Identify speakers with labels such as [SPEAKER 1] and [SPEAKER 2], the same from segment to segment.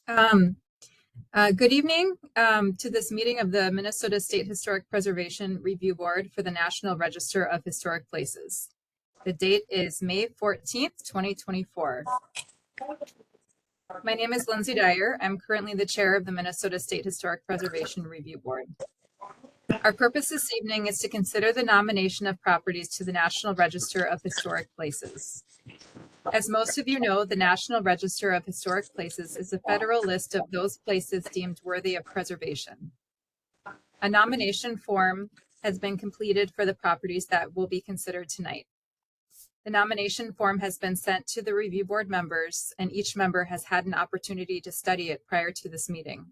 [SPEAKER 1] Um, Good evening to this meeting of the Minnesota State Historic Preservation Review Board for the National Register of Historic Places. The date is May 14th, 2024. My name is Lindsay Dyer. I'm currently the chair of the Minnesota State Historic Preservation Review Board. Our purpose this evening is to consider the nomination of properties to the National Register of Historic Places. As most of you know, the National Register of Historic Places is a federal list of those places deemed worthy of preservation. A nomination form has been completed for the properties that will be considered tonight. The nomination form has been sent to the review board members, and each member has had an opportunity to study it prior to this meeting.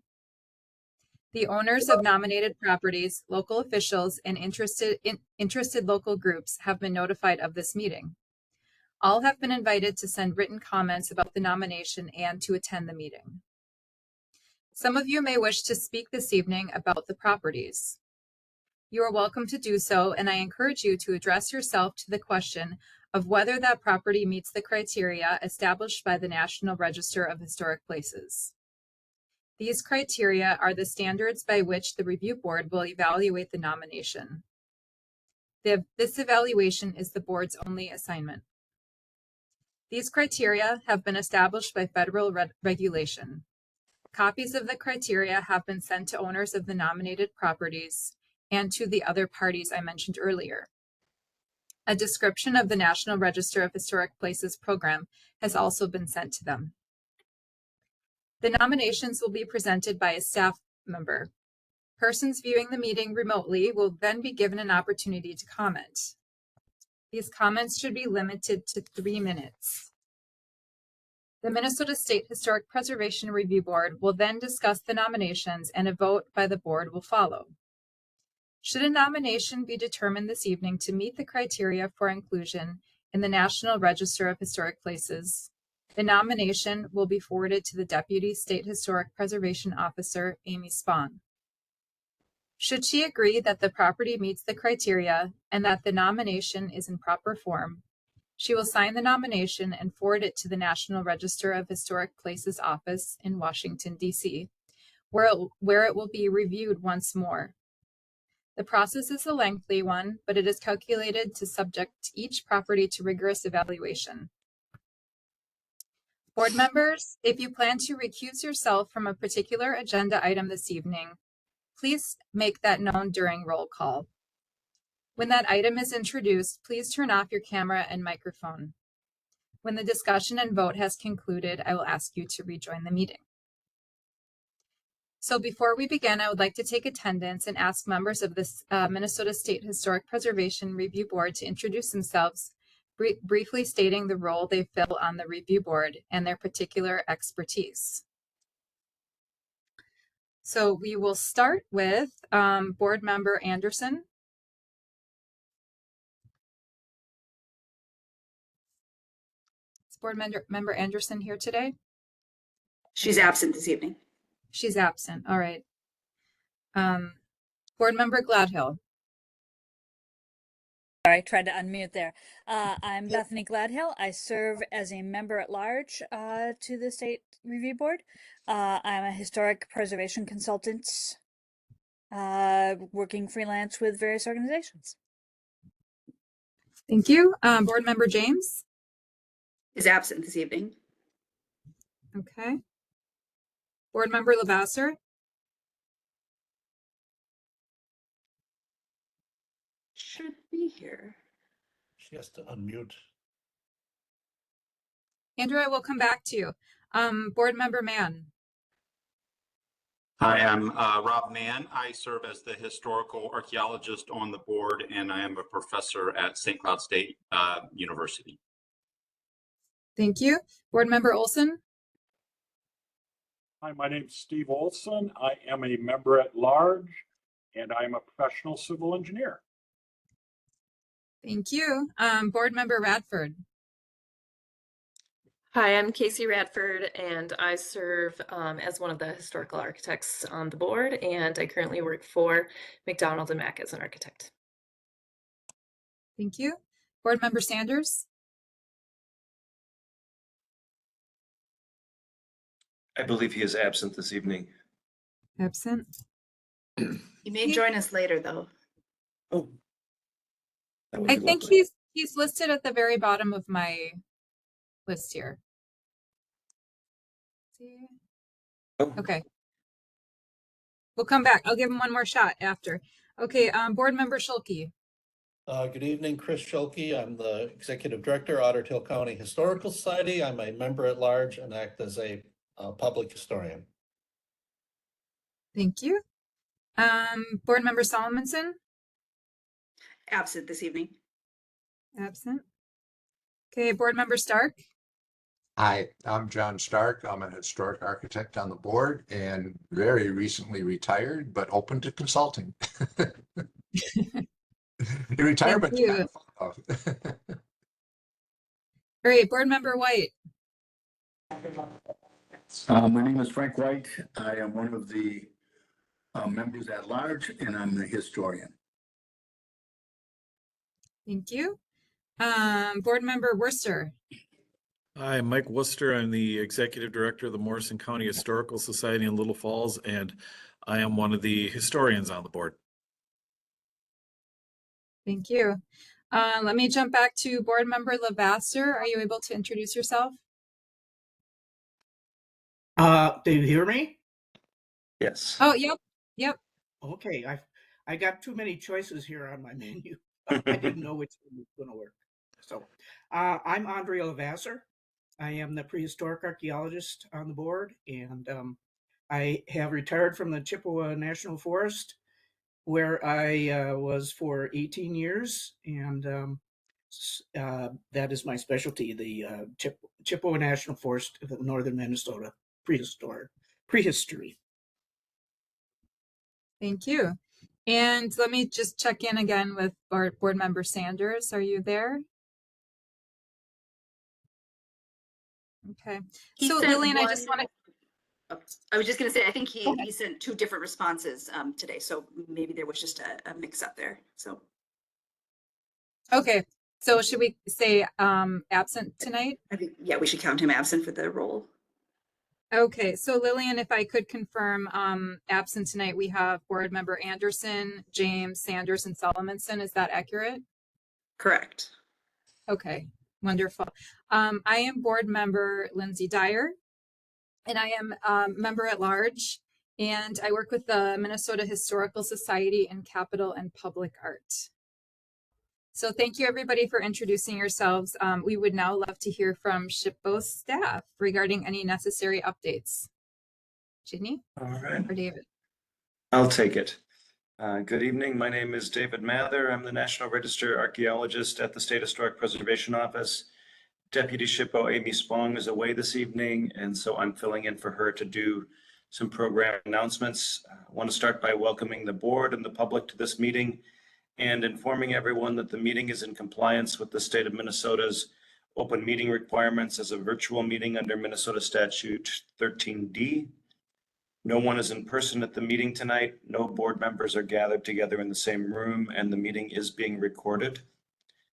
[SPEAKER 1] The owners of nominated properties, local officials, and interested local groups have been notified of this meeting. All have been invited to send written comments about the nomination and to attend the meeting. Some of you may wish to speak this evening about the properties. You are welcome to do so, and I encourage you to address yourself to the question of whether that property meets the criteria established by the National Register of Historic Places. These criteria are the standards by which the review board will evaluate the nomination. This evaluation is the board's only assignment. These criteria have been established by federal regulation. Copies of the criteria have been sent to owners of the nominated properties and to the other parties I mentioned earlier. A description of the National Register of Historic Places program has also been sent to them. The nominations will be presented by a staff member. Persons viewing the meeting remotely will then be given an opportunity to comment. These comments should be limited to 3 minutes. The Minnesota State Historic Preservation Review Board will then discuss the nominations, and a vote by the board will follow. Should a nomination be determined this evening to meet the criteria for inclusion in the National Register of Historic Places, the nomination will be forwarded to the Deputy State Historic Preservation Officer, Amy Spahn. Should she agree that the property meets the criteria and that the nomination is in proper form, she will sign the nomination and forward it to the National Register of Historic Places office in Washington, D.C., where it will be reviewed once more. The process is a lengthy one, but it is calculated to subject each property to rigorous evaluation. Board members, if you plan to recuse yourself from a particular agenda item this evening, please make that known during roll call. When that item is introduced, please turn off your camera and microphone. When the discussion and vote has concluded, I will ask you to rejoin the meeting. So before we begin, I would like to take attendance and ask members of this Minnesota State Historic Preservation Review Board to introduce themselves, briefly stating the role they fill on the review board and their particular expertise. So we will start with Board Member Anderson. Is Board Member Anderson here today?
[SPEAKER 2] She's absent this evening.
[SPEAKER 1] She's absent. All right. Board Member Gladhill.
[SPEAKER 3] Sorry, I tried to unmute there. I'm Bethany Gladhill. I serve as a member at large to the State Review Board. I'm a historic preservation consultant working freelance with various organizations.
[SPEAKER 1] Thank you. Board Member James.
[SPEAKER 2] Is absent this evening.
[SPEAKER 1] Okay. Board Member Lavasser.
[SPEAKER 2] Should be here.
[SPEAKER 4] She has to unmute.
[SPEAKER 1] Andrew, I will come back to you. Board Member Mann.
[SPEAKER 5] Hi, I'm Rob Mann. I serve as the historical archaeologist on the board, and I am a professor at St. Cloud State University.
[SPEAKER 1] Thank you. Board Member Olson.
[SPEAKER 6] Hi, my name is Steve Olson. I am a member at large, and I am a professional civil engineer.
[SPEAKER 1] Thank you. Board Member Radford.
[SPEAKER 7] Hi, I'm Casey Radford, and I serve as one of the historical architects on the board, and I currently work for McDonald & Mack as an architect.
[SPEAKER 1] Thank you. Board Member Sanders.
[SPEAKER 8] I believe he is absent this evening.
[SPEAKER 1] Absent.
[SPEAKER 2] He may join us later, though.
[SPEAKER 8] Oh. That would
[SPEAKER 1] I
[SPEAKER 8] be
[SPEAKER 1] think
[SPEAKER 8] lovely.
[SPEAKER 1] he's listed at the very bottom of my list here. See?
[SPEAKER 8] Oh,
[SPEAKER 1] Okay. We'll come back. I'll give him one more shot after. Okay, Board Member Schulke.
[SPEAKER 4] Good evening, Chris Schulke. I'm the Executive Director, Otter Tail County Historical Society. I'm a member at large and act as a public historian.
[SPEAKER 1] Thank you. Board Member Solomonson.
[SPEAKER 2] Absent this evening.
[SPEAKER 1] Absent. Okay, Board Member Stark.
[SPEAKER 9] Hi, I'm John Stark. I'm an historic architect on the board and very recently retired, but open to consulting. The retirement's
[SPEAKER 1] you.
[SPEAKER 9] kind of fun, though.
[SPEAKER 1] All right, Board Member White.
[SPEAKER 10] My name is Frank White. I am one of the members at large, and I'm the historian.
[SPEAKER 1] Thank you. Board Member Worcester.
[SPEAKER 11] Hi, I'm Mike Worcester. I'm the Executive Director of the Morrison County Historical Society in Little Falls, and I am one of the historians on the board.
[SPEAKER 1] Thank you. Let me jump back to Board Member Lavasser. Are you able to introduce yourself?
[SPEAKER 12] Do you hear me?
[SPEAKER 8] yes.
[SPEAKER 1] Oh, yep.
[SPEAKER 12] Okay, I got too many choices here on my menu. I didn't know which one was going to work. So, I'm Andrea Lavasser. I am the prehistoric archaeologist on the board, and I have retired from the Chippewa National Forest, where I was for 18 years, and that is my specialty, the Chippewa National Forest of northern Minnesota prehistory.
[SPEAKER 1] Thank you. And let me just check in again with Board Member Sanders. Are you there? Okay.
[SPEAKER 2] He
[SPEAKER 1] So
[SPEAKER 2] sent
[SPEAKER 1] Lillian, I
[SPEAKER 2] one-
[SPEAKER 1] just want to.
[SPEAKER 2] I was just going to say, I think he sent 2 different responses today, so maybe there was just a mix up there. So
[SPEAKER 1] Okay. So should we say absent tonight?
[SPEAKER 2] I think, yeah, we should count him absent for the role.
[SPEAKER 1] Okay. So Lillian, if I could confirm absent tonight, we have Board Member Anderson, James, Sanders, and Solomonson. Is that accurate?
[SPEAKER 2] Correct.
[SPEAKER 1] Okay. Wonderful. I am Board Member Lindsay Dyer, and I am member at large, and I work with the Minnesota Historical Society in Capital and Public Art. So thank you everybody for introducing yourselves. We would now love to hear from SHPO staff regarding any necessary updates. Ginny
[SPEAKER 8] All right.
[SPEAKER 1] or David?
[SPEAKER 8] I'll take it. Good evening. My name is David Mather. I'm the National Register Archaeologist at the State Historic Preservation Office. Deputy SHPO Amy Spong is away this evening, and so I'm filling in for her to do some program announcements. I want to start by welcoming the board and the public to this meeting and informing everyone that the meeting is in compliance with the state of Minnesota's open meeting requirements as a virtual meeting under Minnesota Statute 13D. No one is in person at the meeting tonight. No board members are gathered together in the same room, and the meeting is being recorded.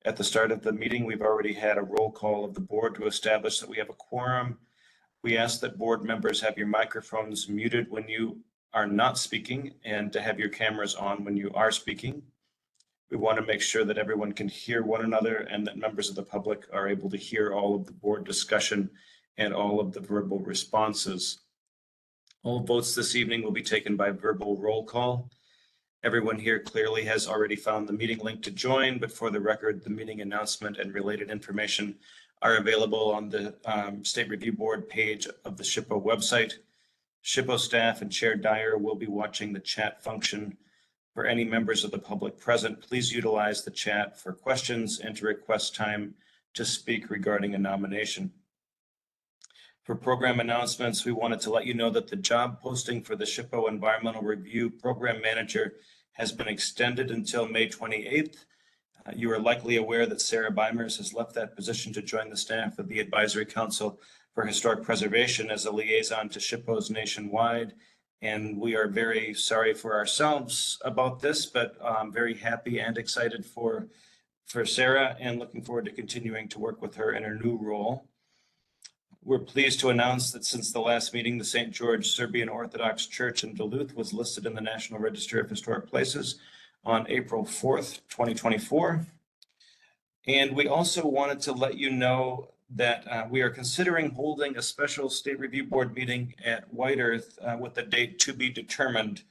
[SPEAKER 8] At the start of the meeting, we've already had a roll call of the board to establish that we have a quorum. We ask that board members have your microphones muted when you are not speaking and to have your cameras on when you are speaking. We want to make sure that everyone can hear one another and that members of the public are able to hear all of the board discussion and all of the verbal responses. All votes this evening will be taken by verbal roll call. Everyone here clearly has already found the meeting link to join, but for the record, the meeting announcement and related information are available on the State Review Board page of the SHPO website. SHPO staff and Chair Dyer will be watching the chat function. For any members of the public present, please utilize the chat for questions and to request time to speak regarding a nomination. For program announcements, we wanted to let you know that the job posting for the SHPO Environmental Review Program Manager has been extended until May 28th. You are likely aware that Sarah Beimers has left that position to join the staff of the Advisory Council for Historic Preservation as a liaison to SHPOs nationwide. And we are very sorry for ourselves about this, but I'm very happy and excited for Sarah and looking forward to continuing to work with her in her new role. We're pleased to announce that since the last meeting, the St. George Serbian Orthodox Church in Duluth was listed in the National Register of Historic Places on April 4th, 2024. And we also wanted to let you know that we are considering holding a special State Review Board meeting at White Earth with the date to be determined.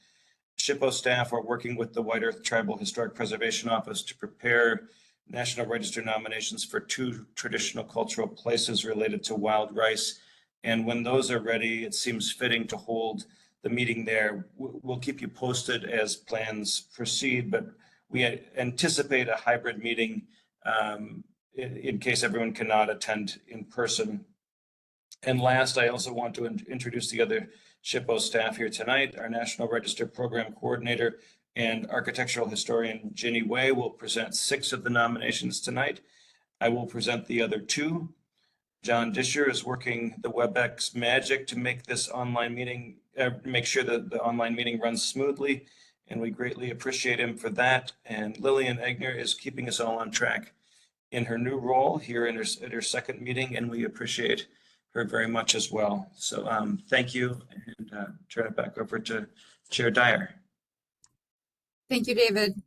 [SPEAKER 8] SHPO staff are working with the White Earth Tribal Historic Preservation Office to prepare National Register nominations for 2 traditional cultural places related to wild rice. And when those are ready, it seems fitting to hold the meeting there. We'll keep you posted as plans proceed, but we anticipate a hybrid meeting in case everyone cannot attend in person. And last, I also want to introduce the other SHPO staff here tonight. Our National Register Program Coordinator and Architectural Historian Ginny Way will present 6 of the nominations tonight. I will present the other 2. John Disher is working the WebEx magic to make this online meeting, make sure that the online meeting runs smoothly, and we greatly appreciate him for that. And Lillian Egner is keeping us all on track in her new role here in her second meeting, and we appreciate her very much as well. So thank you, and turn it back over to Chair Dyer.
[SPEAKER 1] Thank you, David.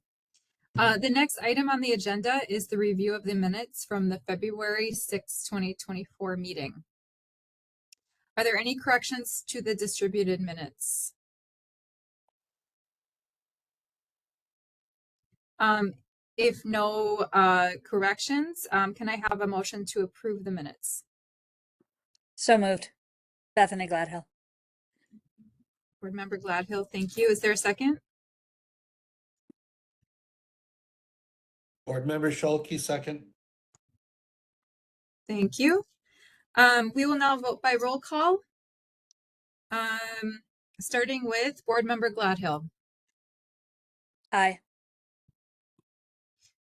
[SPEAKER 1] The next item on the agenda is the review of the minutes from the February 6, 2024 meeting. Are there any corrections to the distributed minutes? If no corrections, can I have a motion to approve the minutes?
[SPEAKER 3] So moved. Bethany Gladhill.
[SPEAKER 1] Board Member Gladhill, thank you. Is there a second?
[SPEAKER 4] Board Member Schuelke, second.
[SPEAKER 1] Thank you. We will now vote by roll call. Starting with Board Member Gladhill.
[SPEAKER 3] Aye.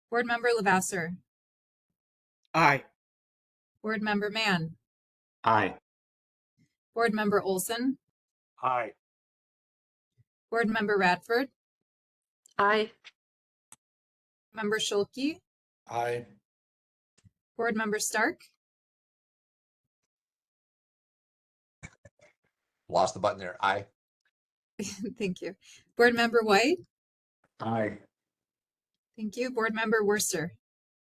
[SPEAKER 1] Board Member Levasseur.
[SPEAKER 12] Aye.
[SPEAKER 1] Board Member Mann.
[SPEAKER 5] Aye.
[SPEAKER 1] Board Member Olson.
[SPEAKER 6] Aye.
[SPEAKER 1] Board Member Radford.
[SPEAKER 7] Aye.
[SPEAKER 1] Member Schuelke.
[SPEAKER 4] Aye.
[SPEAKER 1] Board Member Stark.
[SPEAKER 9] Lost the button there. Aye.
[SPEAKER 1] Thank you. Board Member White.
[SPEAKER 10] Aye.
[SPEAKER 1] Thank you. Board Member Worcester.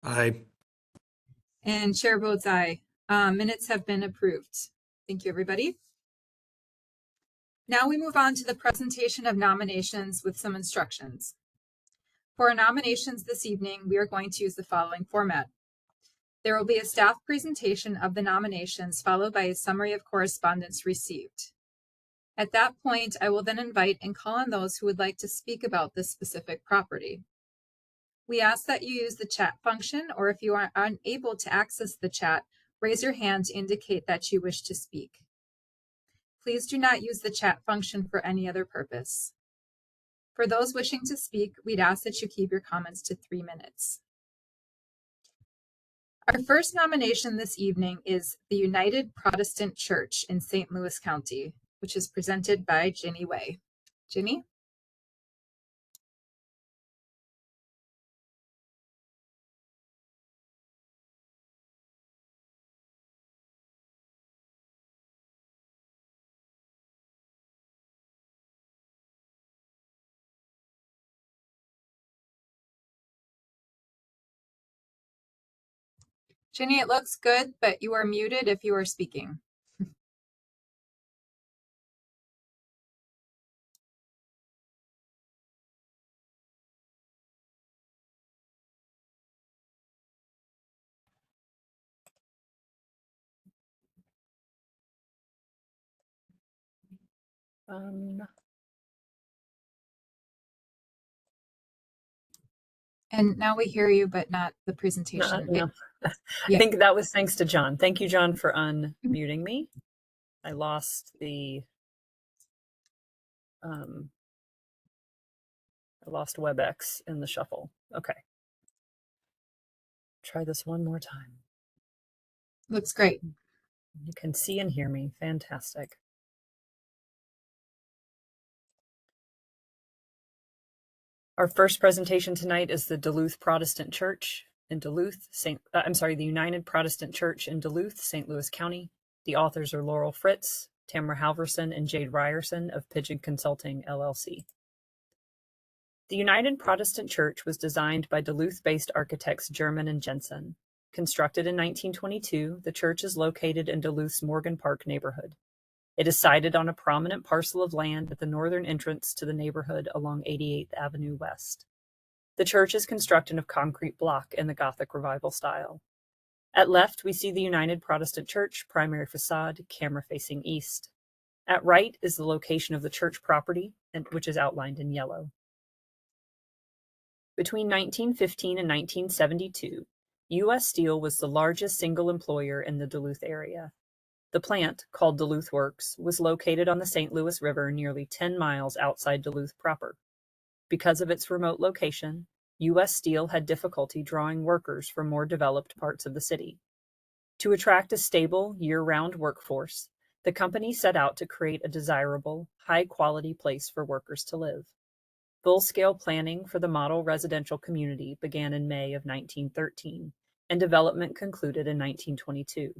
[SPEAKER 11] Aye.
[SPEAKER 1] And Chair votes aye. Minutes have been approved. Thank you, everybody. Now we move on to the presentation of nominations with some instructions. For our nominations this evening, we are going to use the following format. There will be a staff presentation of the nominations followed by a summary of correspondence received. At that point, I will then invite and call on those who would like to speak about this specific property. We ask that you use the chat function, or if you are unable to access the chat, raise your hand to indicate that you wish to speak. Please do not use the chat function for any other purpose. For those wishing to speak, we'd ask that you keep your comments to 3 minutes. Our first nomination this evening is the United Protestant Church in St. Louis County, which is presented by Ginny Way. Ginny? Ginny, it looks good, but you are muted if you are speaking. And now we hear you, but not the presentation.
[SPEAKER 13] No.
[SPEAKER 1] Yeah.
[SPEAKER 13] I think that was thanks to John. Thank you, John, for unmuting me. I lost WebEx in the shuffle. Okay. Try this one more time.
[SPEAKER 1] Looks great.
[SPEAKER 13] You can see and hear me. Fantastic. Our first presentation tonight is the Duluth Protestant Church in Duluth, the United Protestant Church in Duluth, St. Louis County. The authors are Laurel Fritz, Tamara Halverson, and Jade Ryerson of Pigeon Consulting, LLC. The United Protestant Church was designed by Duluth-based architects German and Jensen. Constructed in 1922, the church is located in Duluth's Morgan Park neighborhood. It is sited on a prominent parcel of land at the northern entrance to the neighborhood along 88th Avenue West. The church is constructed of concrete block in the Gothic Revival style. At left, we see the United Protestant Church primary facade, camera facing east. At right is the location of the church property, which is outlined in yellow. Between 1915 and 1972, U.S. Steel was the largest single employer in the Duluth area. The plant, called Duluth Works, was located on the St. Louis River nearly 10 miles outside Duluth proper. Because of its remote location, U.S. Steel had difficulty drawing workers from more developed parts of the city. To attract a stable, year-round workforce, the company set out to create a desirable, high-quality place for workers to live. Full-scale planning for the model residential community began in May of 1913, and development concluded in 1922.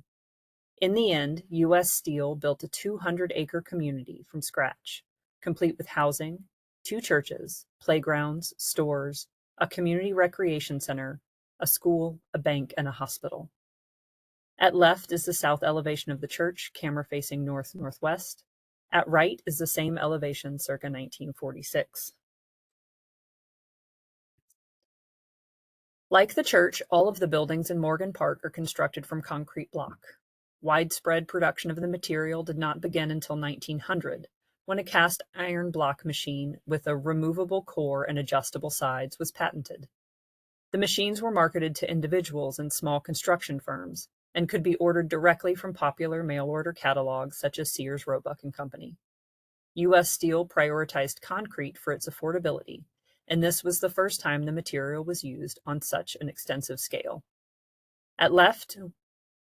[SPEAKER 13] In the end, U.S. Steel built a 200-acre community from scratch, complete with housing, 2 churches, playgrounds, stores, a community recreation center, a school, a bank, and a hospital. At left is the south elevation of the church, camera facing north-northwest. At right is the same elevation circa 1946. Like the church, all of the buildings in Morgan Park are constructed from concrete block. Widespread production of the material did not begin until 1900, when a cast iron block machine with a removable core and adjustable sides was patented. The machines were marketed to individuals and small construction firms and could be ordered directly from popular mail-order catalogs such as Sears, Roebuck & Company. U.S. Steel prioritized concrete for its affordability, and this was the first time the material was used on such an extensive scale. At left,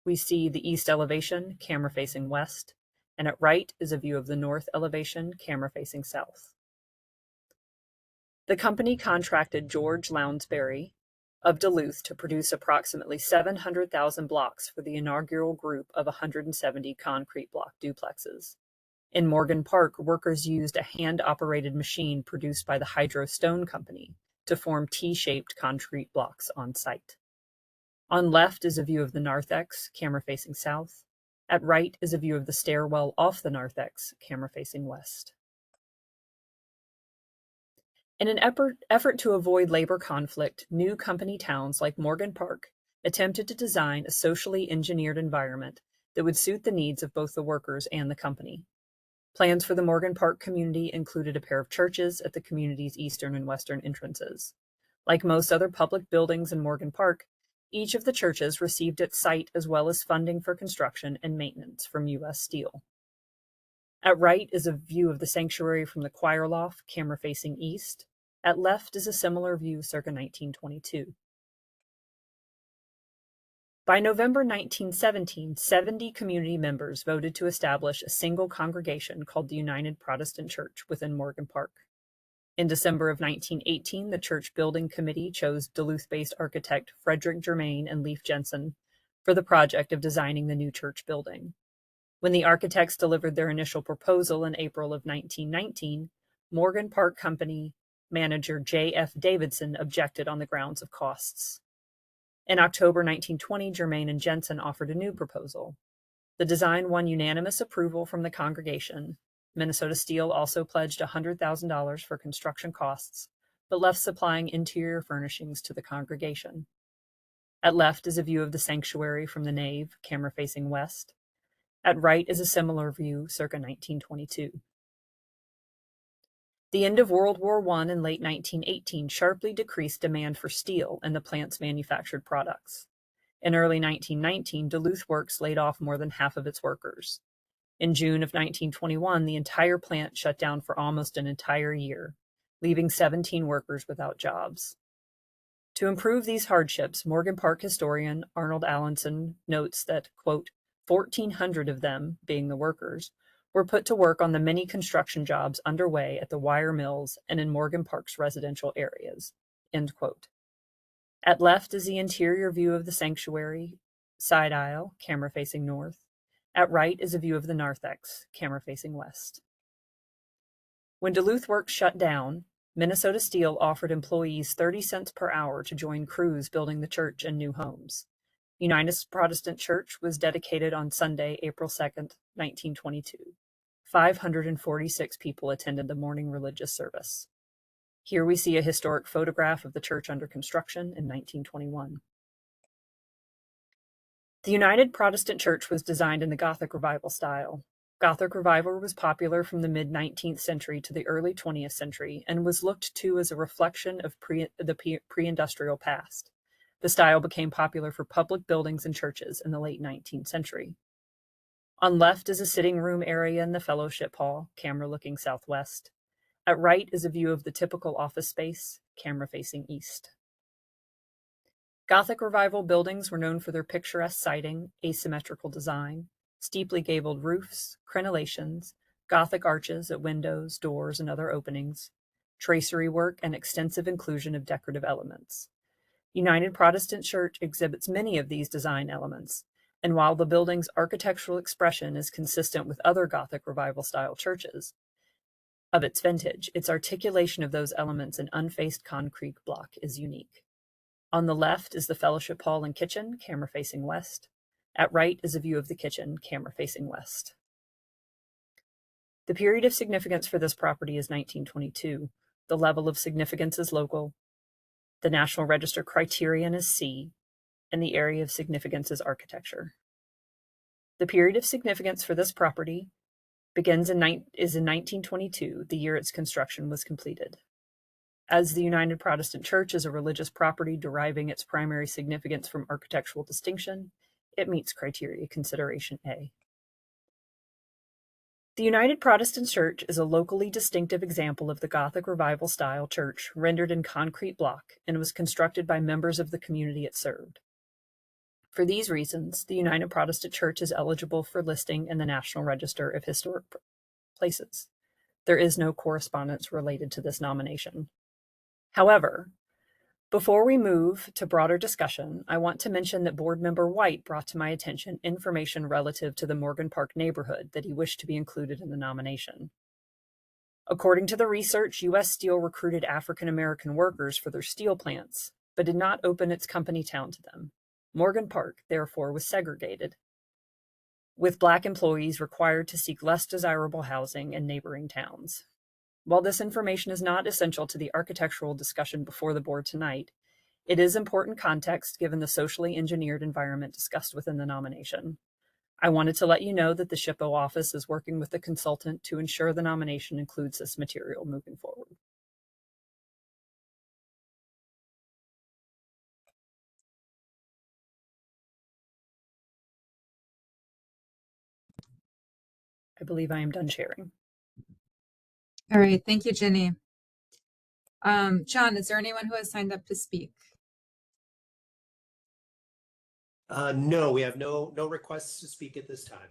[SPEAKER 13] we see the east elevation, camera facing west, and at right is a view of the north elevation, camera facing south. The company contracted George Lounsbury of Duluth to produce approximately 700,000 blocks for the inaugural group of 170 concrete block duplexes. In Morgan Park, workers used a hand-operated machine produced by the Hydro Stone Company to form T-shaped concrete blocks on site. On left is a view of the narthex, camera facing south. At right is a view of the stairwell off the narthex, camera facing west. In an effort to avoid labor conflict, new company towns like Morgan Park attempted to design a socially engineered environment that would suit the needs of both the workers and the company. Plans for the Morgan Park community included a pair of churches at the community's eastern and western entrances. Like most other public buildings in Morgan Park, each of the churches received its site as well as funding for construction and maintenance from U.S. Steel. At right is a view of the sanctuary from the choir loft, camera facing east. At left is a similar view circa 1922. By November 1917, 70 community members voted to establish a single congregation called the United Protestant Church within Morgan Park. In December of 1918, the church building committee chose Duluth-based architect Frederick Germain and Leif Jensen for the project of designing the new church building. When the architects delivered their initial proposal in April of 1919, Morgan Park Company manager J.F. Davidson objected on the grounds of costs. In October 1920, Germain and Jensen offered a new proposal. The design won unanimous approval from the congregation. Minnesota Steel also pledged $100,000 for construction costs, but left supplying interior furnishings to the congregation. At left is a view of the sanctuary from the nave, camera facing west. At right is a similar view, circa 1922. The end of World War I and late 1918 sharply decreased demand for steel and the plant's manufactured products. In early 1919, Duluth Works laid off more than half of its workers. In June of 1921, the entire plant shut down for almost an entire year, leaving 17 workers without jobs. To improve these hardships, Morgan Park historian Arnold Allenson notes that, quote, 1,400 of them, being the workers, were put to work on the many construction jobs underway at the wire mills and in Morgan Park's residential areas, end quote. At left is the interior view of the sanctuary, side aisle, camera facing north. At right is a view of the narthex, camera facing west. When Duluth Works shut down, Minnesota Steel offered employees 30 cents per hour to join crews building the church and new homes. United Protestant Church was dedicated on Sunday, April 2nd, 1922. 546 people attended the morning religious service. Here we see a historic photograph of the church under construction in 1921. The United Protestant Church was designed in the Gothic Revival style. Gothic Revival was popular from the mid-19th century to the early 20th century and was looked to as a reflection of the pre-industrial past. The style became popular for public buildings and churches in the late 19th century. On left is a sitting room area in the fellowship hall, camera looking southwest. At right is a view of the typical office space, camera facing east. Gothic Revival buildings were known for their picturesque siding, asymmetrical design, steeply gabled roofs, crenellations, Gothic arches at windows, doors, and other openings, tracery work, and extensive inclusion of decorative elements. United Protestant Church exhibits many of these design elements, and while the building's architectural expression is consistent with other Gothic Revival style churches of its vintage, its articulation of those elements in unfaced concrete block is unique. On the left is the fellowship hall and kitchen, camera facing west. At right is a view of the kitchen, camera facing west. The period of significance for this property is 1922. The level of significance is local. The National Register criterion is C, and the area of significance is architecture. The period of significance for this property is in 1922, the year its construction was completed. As the United Protestant Church is a religious property deriving its primary significance from architectural distinction, it meets criteria consideration A. The United Protestant Church is a locally distinctive example of the Gothic Revival style church rendered in concrete block and was constructed by members of the community it served. For these reasons, the United Protestant Church is eligible for listing in the National Register of Historic Places. There is no correspondence related to this nomination. However, before we move to broader discussion, I want to mention that Board Member White brought to my attention information relative to the Morgan Park neighborhood that he wished to be included in the nomination. According to the research, U.S. Steel recruited African American workers for their steel plants, but did not open its company town to them. Morgan Park, therefore, was segregated, with Black employees required to seek less desirable housing in neighboring towns. While this information is not essential to the architectural discussion before the board tonight, it is important context given the socially engineered environment discussed within the nomination. I wanted to let you know that the SHPO office is working with the consultant to ensure the nomination includes this material moving forward. I believe I am done sharing.
[SPEAKER 1] All right, thank you, Jenny. John, is there anyone who has signed up to speak?
[SPEAKER 14] No, we have no requests to speak at this time.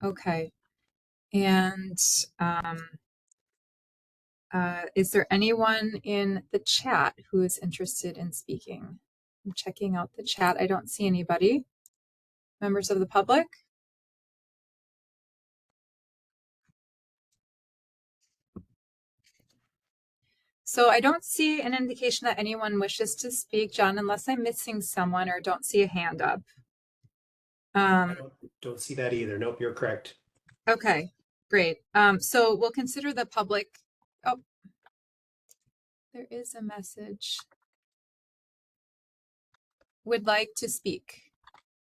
[SPEAKER 1] Okay. And is there anyone in the chat who is interested in speaking? I'm checking out the chat. I don't see anybody. Members of the public? So I don't see an indication that anyone wishes to speak, John, unless I'm missing someone or don't see a hand up.
[SPEAKER 14] I don't see that either. Nope, you're correct.
[SPEAKER 1] Okay, great. So we'll consider the public. Oh, there is a message. Would like to speak.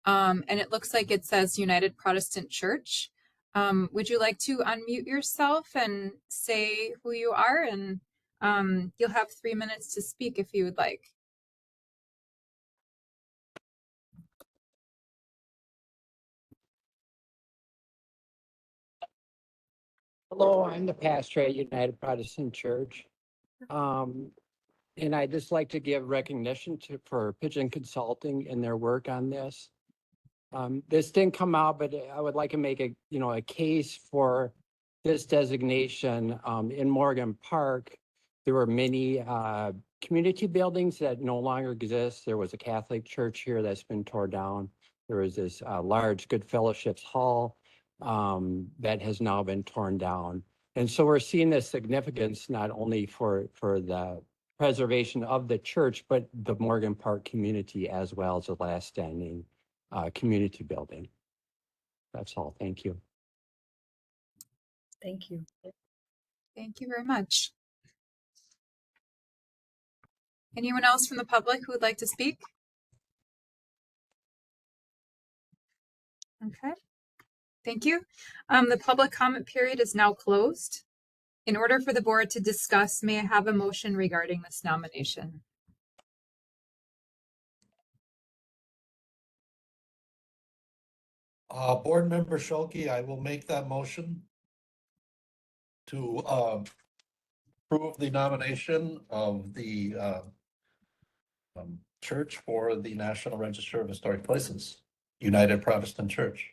[SPEAKER 1] And it looks like it says United Protestant Church. Would you like to unmute yourself and say who you are? And you'll have 3 minutes to speak if you would like.
[SPEAKER 15] Hello, I'm the pastor at United Protestant Church. And I'd just like to give recognition for Pigeon Consulting and their work on this. This didn't come out, but I would like to make a case for this designation. In Morgan Park, there were many community buildings that no longer exist. There was a Catholic church here that's been torn down. there was this large Good Fellowships Hall that has now been torn down. And so we're seeing the significance not only for the preservation of the church, but the Morgan Park community as well as a last standing community building. That's all. Thank you.
[SPEAKER 13] Thank you.
[SPEAKER 1] Thank you very much. Anyone else from the public who would like to speak? Okay, thank you. The public comment period is now closed. In order for the board to discuss, may I have a motion regarding this nomination?
[SPEAKER 4] Board Member Schuelke, I will make that motion to approve the nomination of the church for the National Register of Historic Places, United Protestant Church.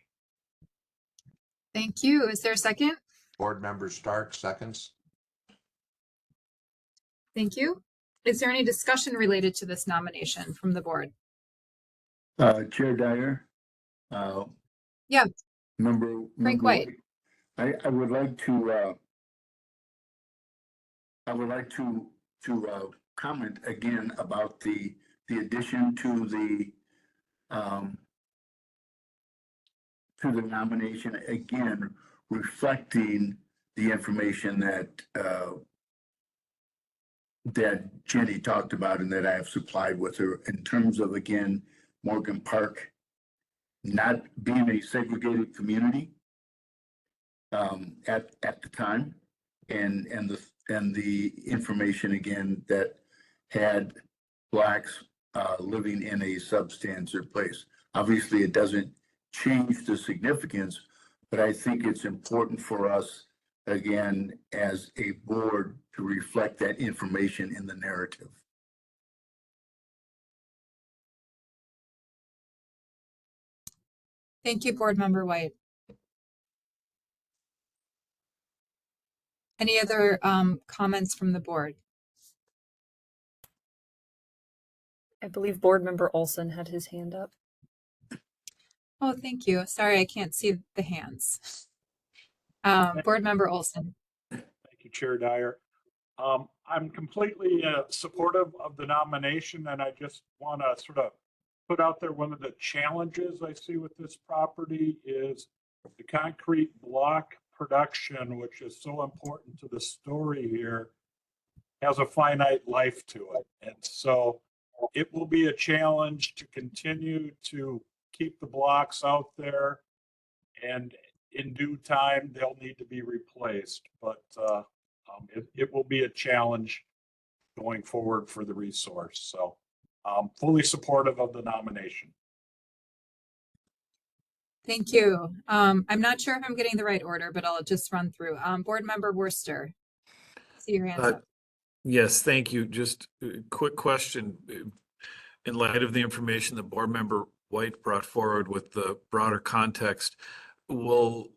[SPEAKER 1] Thank you. Is there a second?
[SPEAKER 9] Board Member Stark, seconds.
[SPEAKER 1] Thank you. Is there any discussion related to this nomination from the board?
[SPEAKER 10] Chair Dyer.
[SPEAKER 1] Yeah.
[SPEAKER 10] Frank
[SPEAKER 1] White.
[SPEAKER 10] I would like to comment again about the addition to the nomination, again reflecting the information that Jenny talked about and that I have supplied with her in terms of, again, Morgan Park not being a segregated community at the time, and the information again that had Blacks living in a substandard place. Obviously, it doesn't change the significance, but I think it's important for us, again, as a board, to reflect that information in the narrative.
[SPEAKER 1] Thank you, Board Member White. Any other comments from the board?
[SPEAKER 13] I believe Board Member Olson had his hand up.
[SPEAKER 1] Oh, thank you. Sorry, I can't see the hands. Board Member Olson.
[SPEAKER 6] Thank you, Chair Dyer. I'm completely supportive of the nomination, and I just want to sort of put out there one of the challenges I see with this property is the concrete block production, which is so important to the story here, has a finite life to it. And so it will be a challenge to continue to keep the blocks out there, and in due time, they'll need to be replaced. But it will be a challenge going forward for the resource. So fully supportive of the nomination.
[SPEAKER 1] Thank you. I'm not sure if I'm getting the right order, but I'll just run through. Board Member Worcester. See your hands up.
[SPEAKER 11] Yes, thank you. Just a quick question. In light of the information that Board Member White brought forward with the broader context, will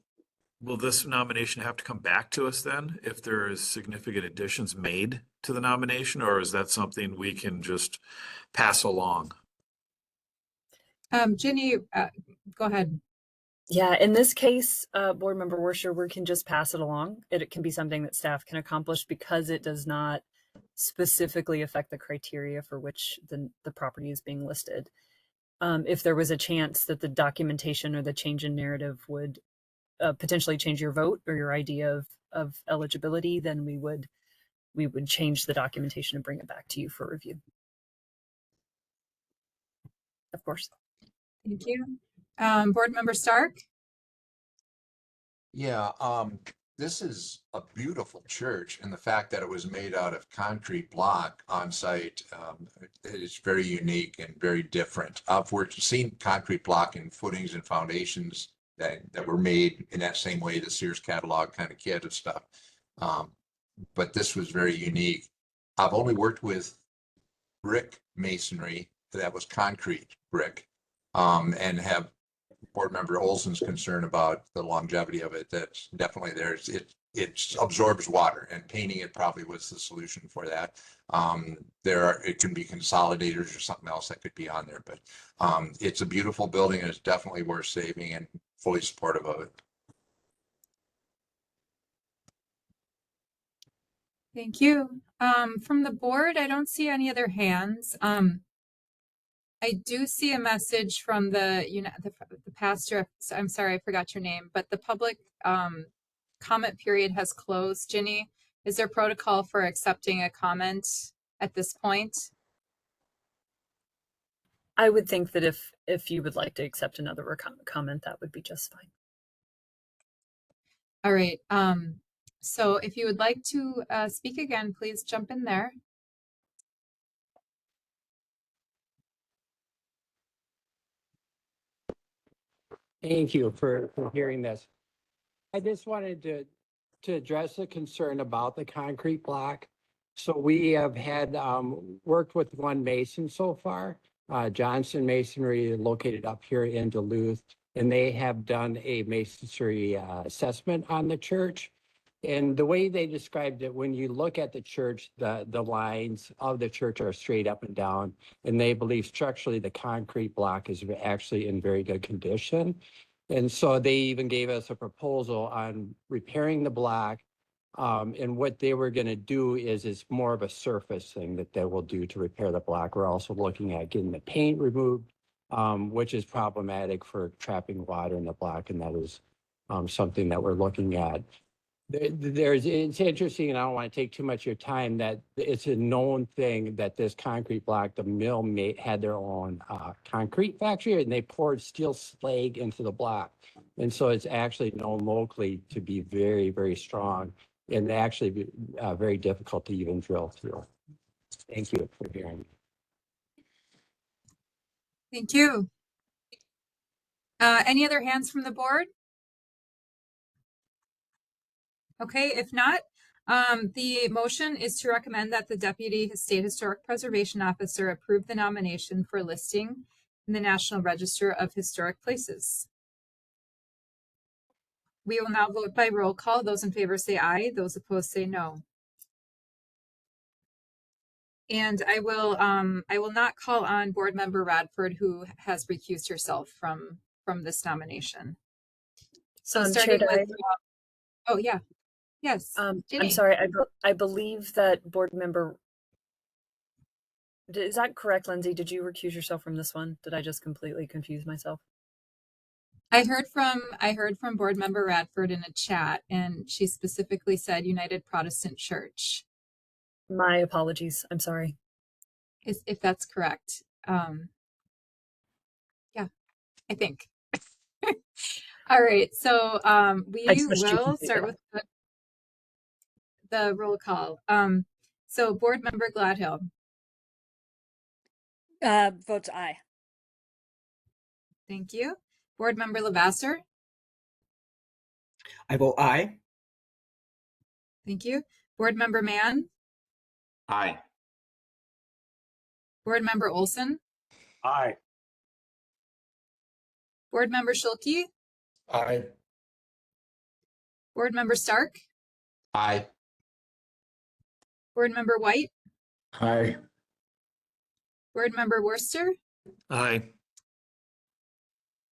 [SPEAKER 11] this nomination have to come back to us then if there is significant additions made to the nomination, or is that something we can just pass along?
[SPEAKER 1] Ginny, go ahead.
[SPEAKER 13] Yeah, in this case, Board Member Worcester, we can just pass it along. It can be something that staff can accomplish because it does not specifically affect the criteria for which the property is being listed. If there was a chance that the documentation or the change in narrative would potentially change your vote or your idea of eligibility, then we would change the documentation and bring it back to you for review. Of course.
[SPEAKER 1] Thank you. Board Member Stark.
[SPEAKER 9] Yeah, this is a beautiful church, and the fact that it was made out of concrete block on site is very unique and very different. We're seeing concrete block and footings and foundations that were made in that same way, the Sears catalog kind of kit and stuff. But this was very unique. I've only worked with brick masonry that was concrete brick, and have Board Member Olson's concern about the longevity of it, that's definitely there's, it absorbs water, and painting it probably was the solution for that. It can be consolidators or something else that could be on there, but it's a beautiful building and it's definitely worth saving, and fully supportive of it.
[SPEAKER 1] Thank you. From the board, I don't see any other hands. I do see a message from the pastor. I'm sorry, I forgot your name, but the public comment period has closed. Ginny, is there protocol for accepting a comment at this point?
[SPEAKER 13] I would think that if you would like to accept another comment, that would be just fine.
[SPEAKER 1] All right. So if you would like to speak again, please jump in there.
[SPEAKER 15] Thank you for hearing this. I just wanted to address the concern about the concrete block. So we have had worked with one mason so far, Johnson Masonry, located up here in Duluth, and they have done a masonry assessment on the church. And the way they described it, when you look at the church, the lines of the church are straight up and down, and they believe structurally the concrete block is actually in very good condition. And so they even gave us a proposal on repairing the block. And what they were going to do is it's more of a surface thing that they will do to repair the block. We're also looking at getting the paint removed, which is problematic for trapping water in the block, and that is something that we're looking at. It's interesting, and I don't want to take too much of your time, that it's a known thing that this concrete block, the mill had their own concrete factory, and they poured steel slag into the block. And so it's actually known locally to be very, very strong, and actually be, very difficult to even drill through. Thank you for hearing me.
[SPEAKER 1] Thank you. Any other hands from the board? Okay, if not, the motion is to recommend that the Deputy State Historic Preservation Officer approve the nomination for listing in the National Register of Historic Places. We will now vote by roll call. Those in favor say aye. Those opposed say no. And I will not call on Board Member Radford, who has recused herself from this nomination. So starting with, oh yeah. Yes.
[SPEAKER 13] I'm
[SPEAKER 1] Ginny.
[SPEAKER 13] sorry. I believe that board member. Is that correct, Lindsay? Did you recuse yourself from this one? Did I just completely confuse myself?
[SPEAKER 1] I heard from Board Member Radford in a chat, and she specifically said United Protestant Church.
[SPEAKER 13] My apologies. I'm sorry.
[SPEAKER 1] If that's correct. Yeah, I think. All right. So we will start with the roll call. So Board Member Gladhill.
[SPEAKER 3] Votes aye.
[SPEAKER 1] Thank you. Board Member Lavasser.
[SPEAKER 12] I vote aye.
[SPEAKER 1] Thank you. Board Member Mann.
[SPEAKER 5] Aye.
[SPEAKER 1] Board Member Olson.
[SPEAKER 6] Aye.
[SPEAKER 1] Board Member Schulke.
[SPEAKER 4] Aye.
[SPEAKER 1] Board Member Stark.
[SPEAKER 9] Aye.
[SPEAKER 1] Board Member White.
[SPEAKER 10] Aye.
[SPEAKER 1] Board Member Worcester.
[SPEAKER 11] Aye.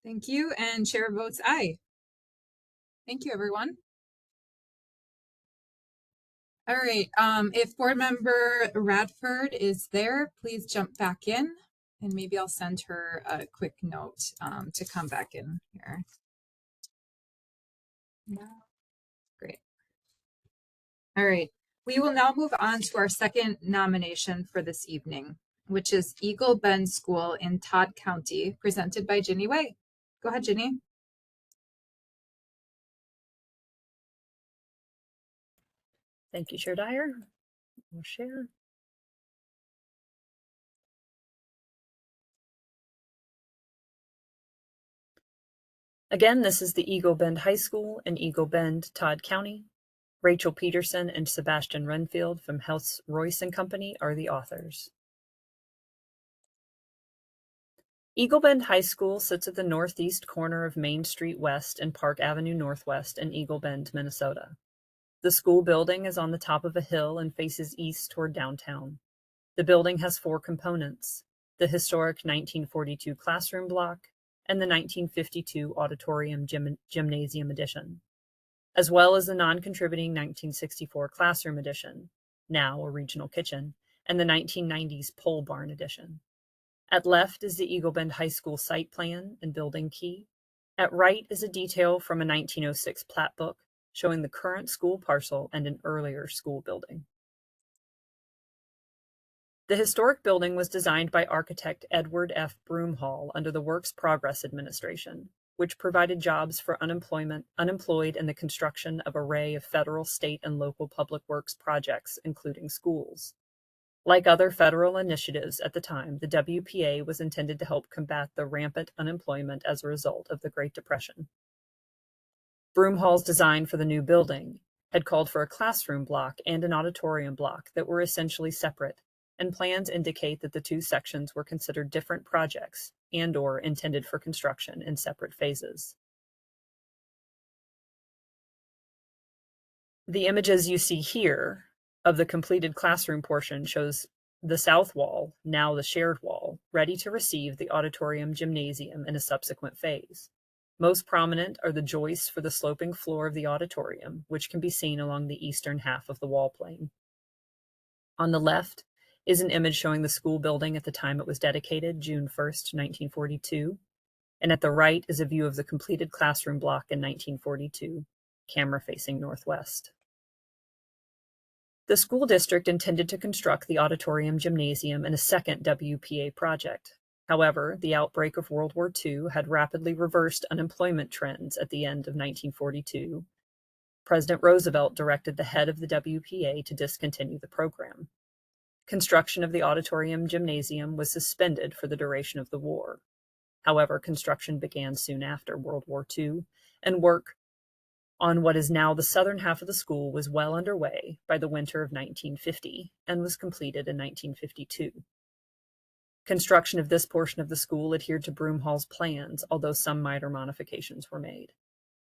[SPEAKER 1] Thank you. And Chair votes aye. Thank you, everyone. All right. If Board Member Radford is there, please jump back in, and maybe I'll send her a quick note to come back in here. No. Great. All right. We will now move on to our second nomination for this evening, which is Eagle Bend School in Todd County, presented by Ginny Way. Go ahead, Ginny.
[SPEAKER 13] Thank you, Chair Dyer. We'll share. Again, this is the Eagle Bend High School in Eagle Bend, Todd County. Rachel Peterson and Sebastian Renfield from House Royce and Company are the authors. Eagle Bend High School sits at the northeast corner of Main Street West and Park Avenue Northwest in Eagle Bend, Minnesota. The school building is on the top of a hill and faces east toward downtown. The building has 4 components: the historic 1942 classroom block and the 1952 auditorium gymnasium addition, as well as the non-contributing 1964 classroom addition, now a regional kitchen, and the 1990s pole barn addition. At left is the Eagle Bend High School site plan and building key. At right is a detail from a 1906 plat book showing the current school parcel and an earlier school building. The historic building was designed by architect Edward F. Broomhall under the Works Progress Administration, which provided jobs for unemployed in the construction of an array of federal, state, and local public works projects, including schools. Like other federal initiatives at the time, the WPA was intended to help combat the rampant unemployment as a result of the Great Depression. Broomhall's design for the new building had called for a classroom block and an auditorium block that were essentially separate, and plans indicate that the 2 sections were considered different projects and/or intended for construction in separate phases. The images you see here of the completed classroom portion shows the south wall, now the shared wall, ready to receive the auditorium gymnasium in a subsequent phase. Most prominent are the joists for the sloping floor of the auditorium, which can be seen along the eastern half of the wall plane. On the left is an image showing the school building at the time it was dedicated, June 1st, 1942, and at the right is a view of the completed classroom block in 1942, camera facing northwest. The school district intended to construct the auditorium gymnasium in a second WPA project. However, the outbreak of World War II had rapidly reversed unemployment trends at the end of 1942. President Roosevelt directed the head of the WPA to discontinue the program. Construction of the auditorium gymnasium was suspended for the duration of the war. However, construction began soon after World War II, and work on what is now the southern half of the school was well underway by the winter of 1950 and was completed in 1952. Construction of this portion of the school adhered to Broomhall's plans, although some minor modifications were made.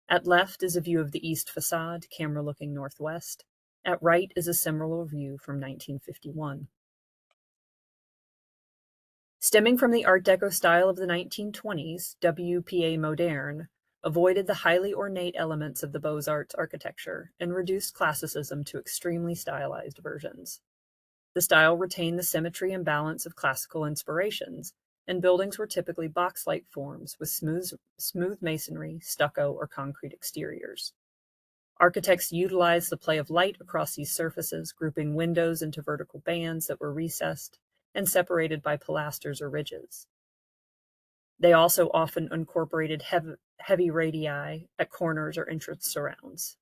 [SPEAKER 13] At left is a view of the east facade, camera looking northwest. At right is a similar view from 1951. Stemming from the Art Deco style of the 1920s, WPA Moderne avoided the highly ornate elements of the Beaux-Arts architecture and reduced classicism to extremely stylized versions. The style retained the symmetry and balance of classical inspirations, and buildings were typically box-like forms with smooth masonry, stucco, or concrete exteriors. Architects utilized the play of light across these surfaces, grouping windows into vertical bands that were recessed and separated by pilasters or ridges. They also often incorporated heavy radii at corners or entrance surrounds.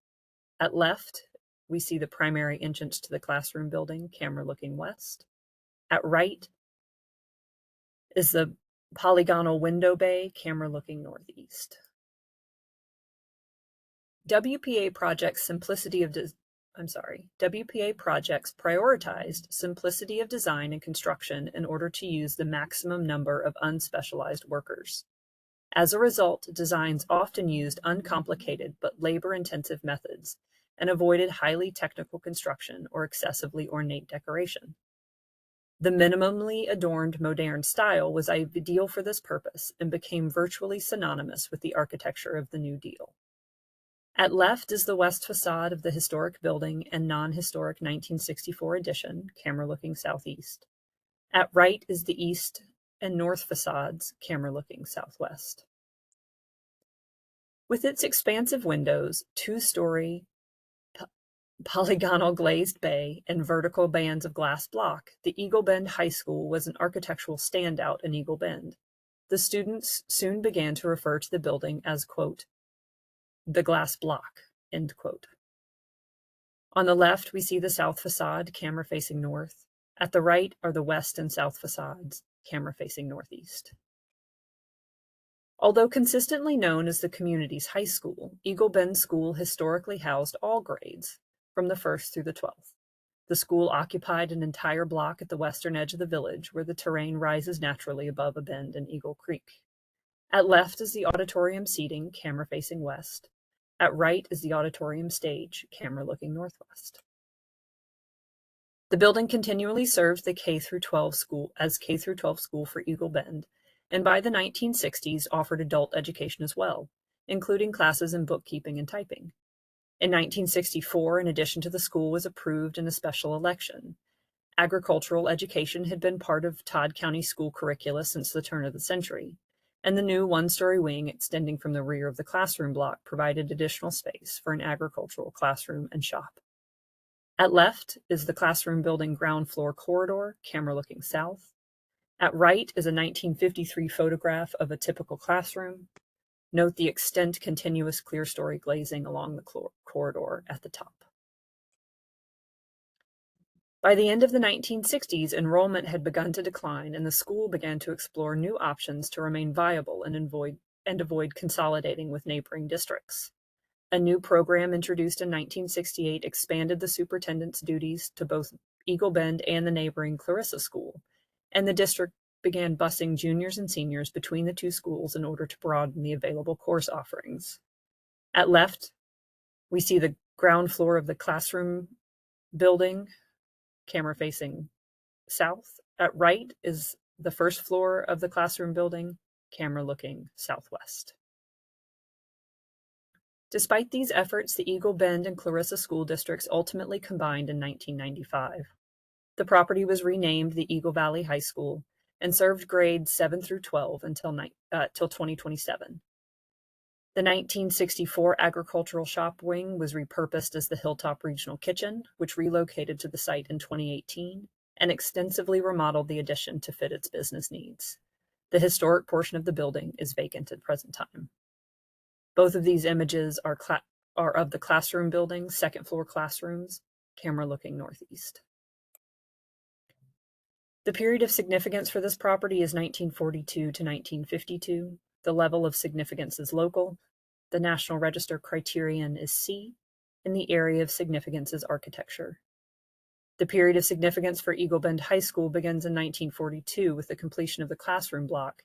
[SPEAKER 13] At left, we see the primary entrance to the classroom building, camera looking west. At right is the polygonal window bay, camera looking northeast. WPA projects prioritized simplicity of design and construction in order to use the maximum number of unspecialized workers. As a result, designs often used uncomplicated but labor-intensive methods and avoided highly technical construction or excessively ornate decoration. The minimally adorned modern style was ideal for this purpose and became virtually synonymous with the architecture of the New Deal. At left is the west facade of the historic building and non-historic 1964 addition, camera looking southeast. At right is the east and north facades, camera looking southwest. With its expansive windows, 2-story polygonal glazed bay, and vertical bands of glass block, the Eagle Bend High School was an architectural standout in Eagle Bend. The students soon began to refer to the building as, quote, the glass block, end quote. On the left, we see the south facade, camera facing north. At the right are the west and south facades, camera facing northeast. Although consistently known as the community's high school, Eagle Bend School historically housed all grades, from the 1st through the 12th. The school occupied an entire block at the western edge of the village, where the terrain rises naturally above a bend in Eagle Creek. At left is the auditorium seating, camera facing west. At right is the auditorium stage, camera looking northwest. The building continually served the K-12 school as K-12 school for Eagle Bend, and by the 1960s offered adult education as well, including classes in bookkeeping and typing. In 1964, an addition to the school was approved in a special election. Agricultural education had been part of Todd County school curricula since the turn of the century, and the new one-story wing extending from the rear of the classroom block provided additional space for an agricultural classroom and shop. At left is the classroom building ground floor corridor, camera looking south. At right is a 1953 photograph of a typical classroom. Note the extent continuous clear story glazing along the corridor at the top. By the end of the 1960s, enrollment had begun to decline and the school began to explore new options to remain viable and avoid consolidating with neighboring districts. A new program introduced in 1968 expanded the superintendent's duties to both Eagle Bend and the neighboring Clarissa School, and the district began busing juniors and seniors between the two schools in order to broaden the available course offerings. At left, we see the ground floor of the classroom building, camera facing south. At right is the first floor of the classroom building, camera looking southwest. Despite these efforts, the Eagle Bend and Clarissa school districts ultimately combined in 1995. The property was renamed the Eagle Valley High School and served grades 7 through 12 until 2027. The 1964 agricultural shop wing was repurposed as the Hilltop Regional Kitchen, which relocated to the site in 2018 and extensively remodeled the addition to fit its business needs. The historic portion of the building is vacant at present time. Both of these images are of the classroom building, second floor classrooms, camera looking northeast. The period of significance for this property is 1942 to 1952. The level of significance is local. The National Register criterion is C, and the area of significance is architecture. The period of significance for Eagle Bend High School begins in 1942 with the completion of the classroom block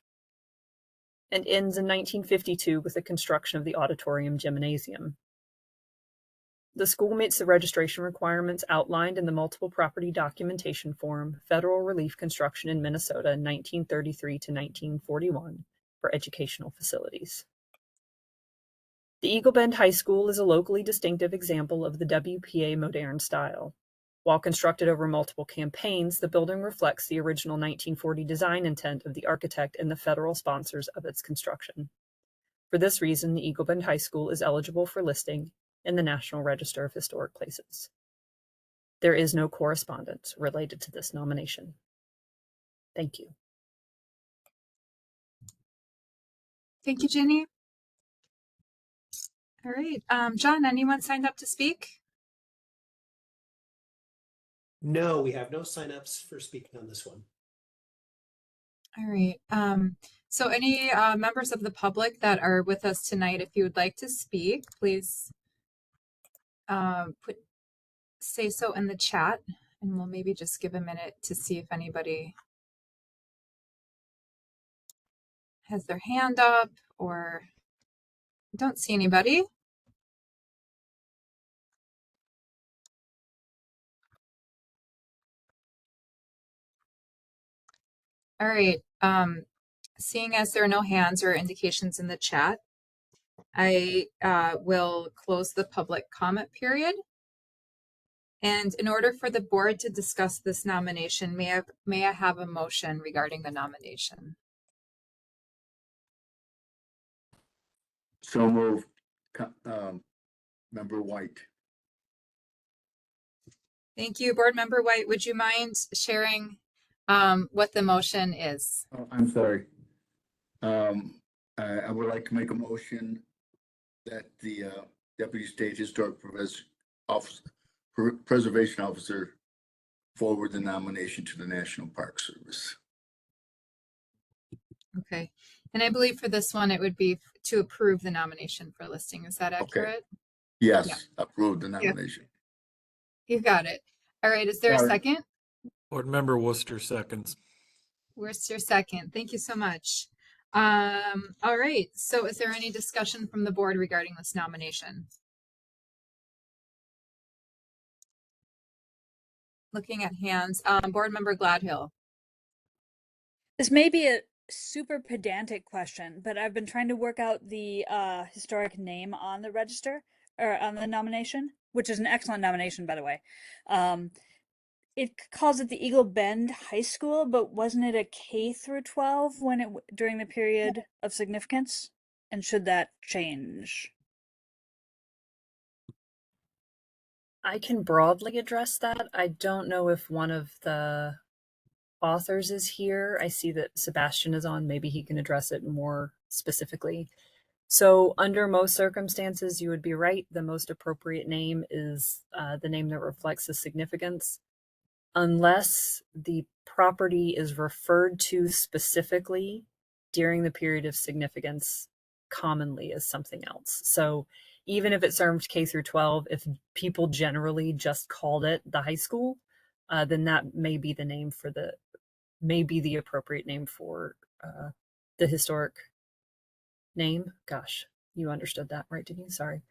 [SPEAKER 13] and ends in 1952 with the construction of the auditorium gymnasium. The school meets the registration requirements outlined in the multiple property documentation form, Federal Relief Construction in Minnesota in 1933 to 1941 for educational facilities. The Eagle Bend High School is a locally distinctive example of the WPA modern style. While constructed over multiple campaigns, the building reflects the original 1940 design intent of the architect and the federal sponsors of its construction. For this reason, the Eagle Bend High School is eligible for listing in the National Register of Historic Places. There is no correspondence related to this nomination. Thank you.
[SPEAKER 1] Thank you, Ginny. All right, John, anyone signed up to speak?
[SPEAKER 14] No, we have no signups for speaking on this one.
[SPEAKER 1] All right. So any members of the public that are with us tonight, if you would like to speak, please say so in the chat, and we'll maybe just give a minute to see if anybody has their hand up, or I don't see anybody. All right. Seeing as there are no hands or indications in the chat, I will close the public comment period. And in order for the board to discuss this nomination, may I have a motion regarding the nomination?
[SPEAKER 10] So moved. Member White.
[SPEAKER 1] Thank you. Board Member White, would you mind sharing what the motion is?
[SPEAKER 10] Oh, I'm sorry. I would like to make a motion that the Deputy State Historic Preservation Officer forward the nomination to the National Park Service.
[SPEAKER 1] Okay. And I believe for this one, it would be to approve the nomination for listing. Is that accurate?
[SPEAKER 10] Yes,
[SPEAKER 1] Yeah.
[SPEAKER 10] approve the nomination.
[SPEAKER 1] You got it. All right, is there a
[SPEAKER 10] Sorry.
[SPEAKER 1] second?
[SPEAKER 11] Board Member Worcester seconds.
[SPEAKER 1] Worcester second. Thank you so much. All right, so is there any discussion from the board regarding this nomination? Looking at hands, Board Member Gladhill.
[SPEAKER 3] This may be a super pedantic question, but I've been trying to work out the historic name on the register or on the nomination, which is an excellent nomination, by the way. It calls it the Eagle Bend High School, but wasn't it a K through 12 when during the period of significance? And should that change?
[SPEAKER 13] I can broadly address that. I don't know if one of the authors is here. I see that Sebastian is on. Maybe he can address it more specifically. So under most circumstances, you would be right. The most appropriate name is the name that reflects the significance, unless the property is referred to specifically during the period of significance commonly as something else. So even if it served K through 12, if people generally just called it the high school, then that may be the name for the appropriate name for the historic name. Gosh, you understood that, right? Didn't you? Sorry.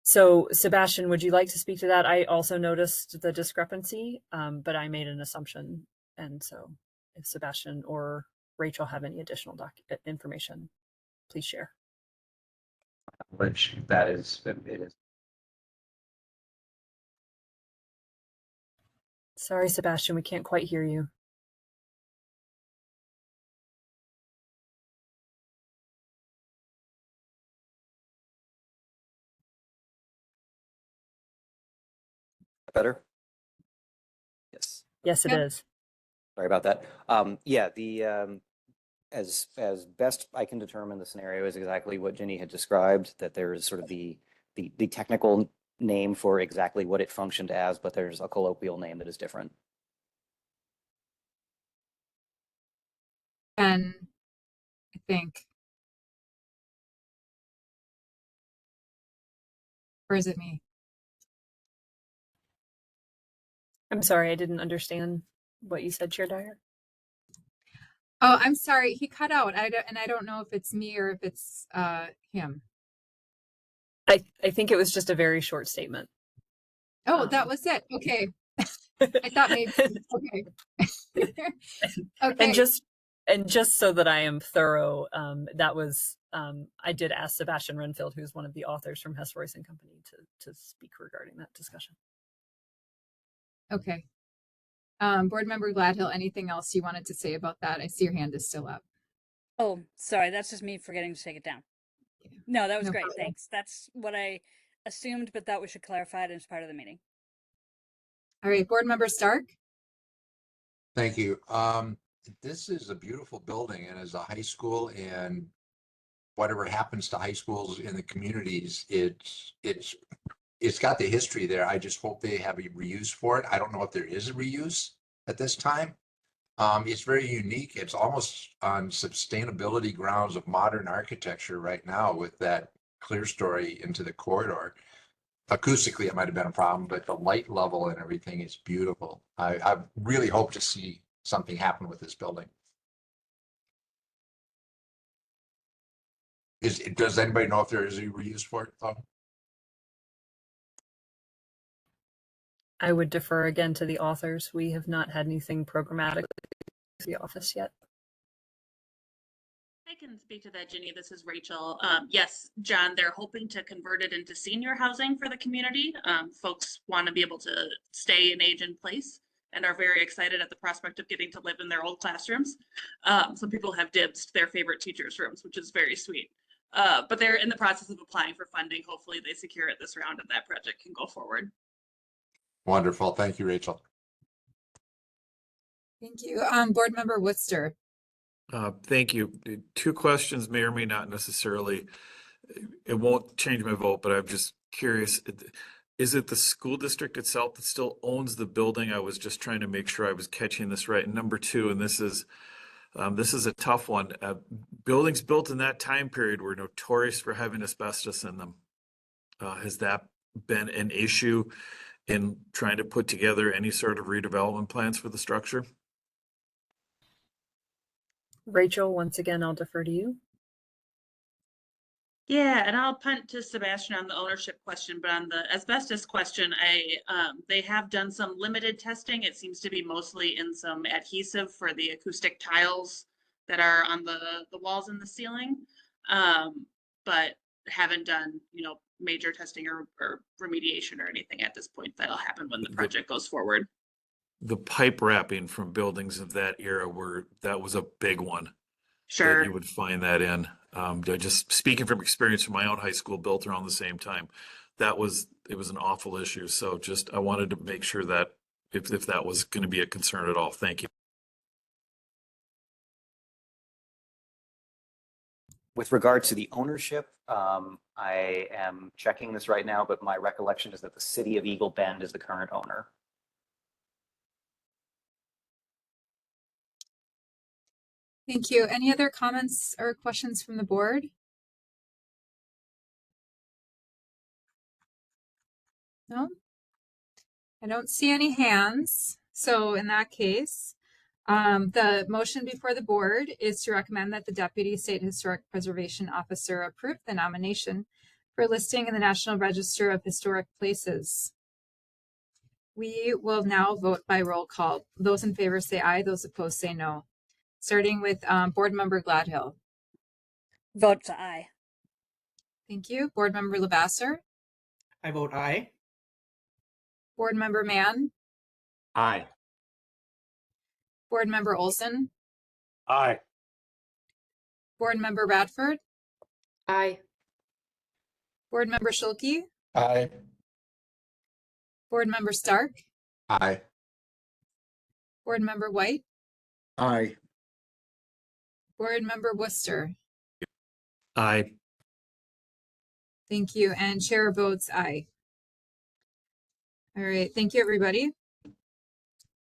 [SPEAKER 13] So Sebastian, would you like to speak to that? I also noticed the discrepancy, but I made an assumption. And so if Sebastian or Rachel have any additional information, please share.
[SPEAKER 16] Which that is, it is.
[SPEAKER 13] Sorry, Sebastian, we can't quite hear you.
[SPEAKER 16] Better? Yes.
[SPEAKER 13] Yes, it is.
[SPEAKER 16] Sorry about that. Yeah, the as best I can determine, the scenario is exactly what Jenny had described, that there is sort of the technical name for exactly what it functioned as, but there's a colloquial name that is different.
[SPEAKER 1] And I think, or is it me?
[SPEAKER 13] I'm sorry, I didn't understand what you said, Chair Dyer.
[SPEAKER 1] Oh, I'm sorry. He cut out. I don't know if it's me or if it's him.
[SPEAKER 13] I think it was just a very short statement.
[SPEAKER 1] Oh, that was it. Okay. I thought maybe. Okay. Okay.
[SPEAKER 13] And just so that I am thorough, that was I did ask Sebastian Renfield, who's one of the authors from Hess Royce and Company, to speak regarding that discussion.
[SPEAKER 1] Okay. Board Member Gladhill, anything else you wanted to say about that? I see your hand is still up.
[SPEAKER 3] Oh, sorry, that's just me forgetting to take it down. No, that was
[SPEAKER 1] No
[SPEAKER 3] great.
[SPEAKER 1] problem.
[SPEAKER 3] Thanks. That's what I assumed, but thought we should clarify it as part of the meeting.
[SPEAKER 1] All right, Board Member Stark.
[SPEAKER 9] Thank you. This is a beautiful building, and as a high school, and whatever happens to high schools in the communities, it's got the history there. I just hope they have a reuse for it. I don't know if there is a reuse at this time. It's very unique. It's almost on sustainability grounds of modern architecture right now, with that clear story into the corridor. Acoustically, it might have been a problem, but the light level and everything is beautiful. I really hope to see something happen with this building. Does anybody know if there is a reuse for it, though?
[SPEAKER 13] I would defer again to the authors. We have not had anything programmatic to the office yet.
[SPEAKER 17] I can speak to that, Ginny. This is Rachel. Yes, John, they're hoping to convert it into senior housing for the community. Folks want to be able to stay and age in place and are very excited at the prospect of getting to live in their old classrooms. Some people have dibs to their favorite teachers' rooms, which is very sweet. But they're in the process of applying for funding. Hopefully they secure it this round and that project can go forward.
[SPEAKER 9] Wonderful. Thank you, Rachel.
[SPEAKER 1] Thank you. Board Member Worcester.
[SPEAKER 11] Thank you. Two questions may or may not necessarily, it won't change my vote, but I'm just curious. Is it the school district itself that still owns the building? I was just trying to make sure I was catching this right. And number two, and this is a tough one. Buildings built in that time period were notorious for having asbestos in them. Has that been an issue? in trying to put together any sort of redevelopment plans for the structure?
[SPEAKER 13] Rachel, once again, I'll defer to you.
[SPEAKER 17] Yeah, and I'll punt to Sebastian on the ownership question, but on the asbestos question, they have done some limited testing. It seems to be mostly in some adhesive for the acoustic tiles that are on the walls and the ceiling. But haven't done, major testing or remediation or anything at this point. That'll happen when the project goes forward.
[SPEAKER 11] The pipe wrapping from buildings of that era that was a big one.
[SPEAKER 17] Sure.
[SPEAKER 11] That you would find that in. Just speaking from experience from my own high school built around the same time, it was an awful issue. So I wanted to make sure that if that was going to be a concern at all. Thank you.
[SPEAKER 16] With regard to the ownership, I am checking this right now, but my recollection is that the city of Eagle Bend is the current owner.
[SPEAKER 1] Thank you. Any other comments or questions from the board? No? I don't see any hands. So in that case, the motion before the board is to recommend that the Deputy State Historic Preservation Officer approve the nomination for listing in the National Register of Historic Places. We will now vote by roll call. Those in favor say aye, those opposed say no. Starting with Board Member Gladhill.
[SPEAKER 3] Vote aye.
[SPEAKER 1] Thank you. Board Member Lavasser.
[SPEAKER 12] I vote aye.
[SPEAKER 1] Board Member Mann.
[SPEAKER 5] Aye.
[SPEAKER 1] Board Member Olson.
[SPEAKER 6] Aye.
[SPEAKER 1] Board Member Radford.
[SPEAKER 7] Aye.
[SPEAKER 1] Board Member Schulke.
[SPEAKER 9] Aye.
[SPEAKER 1] Board Member Stark.
[SPEAKER 9] Aye.
[SPEAKER 1] Board Member White.
[SPEAKER 10] Aye.
[SPEAKER 1] Board Member Worcester.
[SPEAKER 11] Aye.
[SPEAKER 1] Thank you. And Chair votes aye. All right. Thank you, everybody.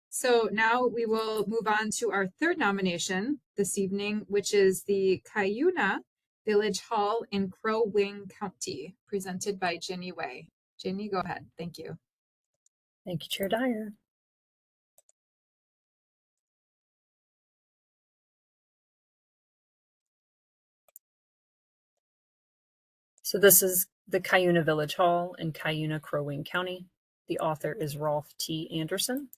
[SPEAKER 1] So now we will move on to our third nomination this evening, which is the Cuyuna Village Hall in Crow Wing County, presented by Ginny Way. Ginny, go ahead. Thank you.
[SPEAKER 13] Thank you, Chair Dyer. So this is the Cuyuna Village Hall in Cuyuna, Crow Wing County. The author is Rolf T. Anderson.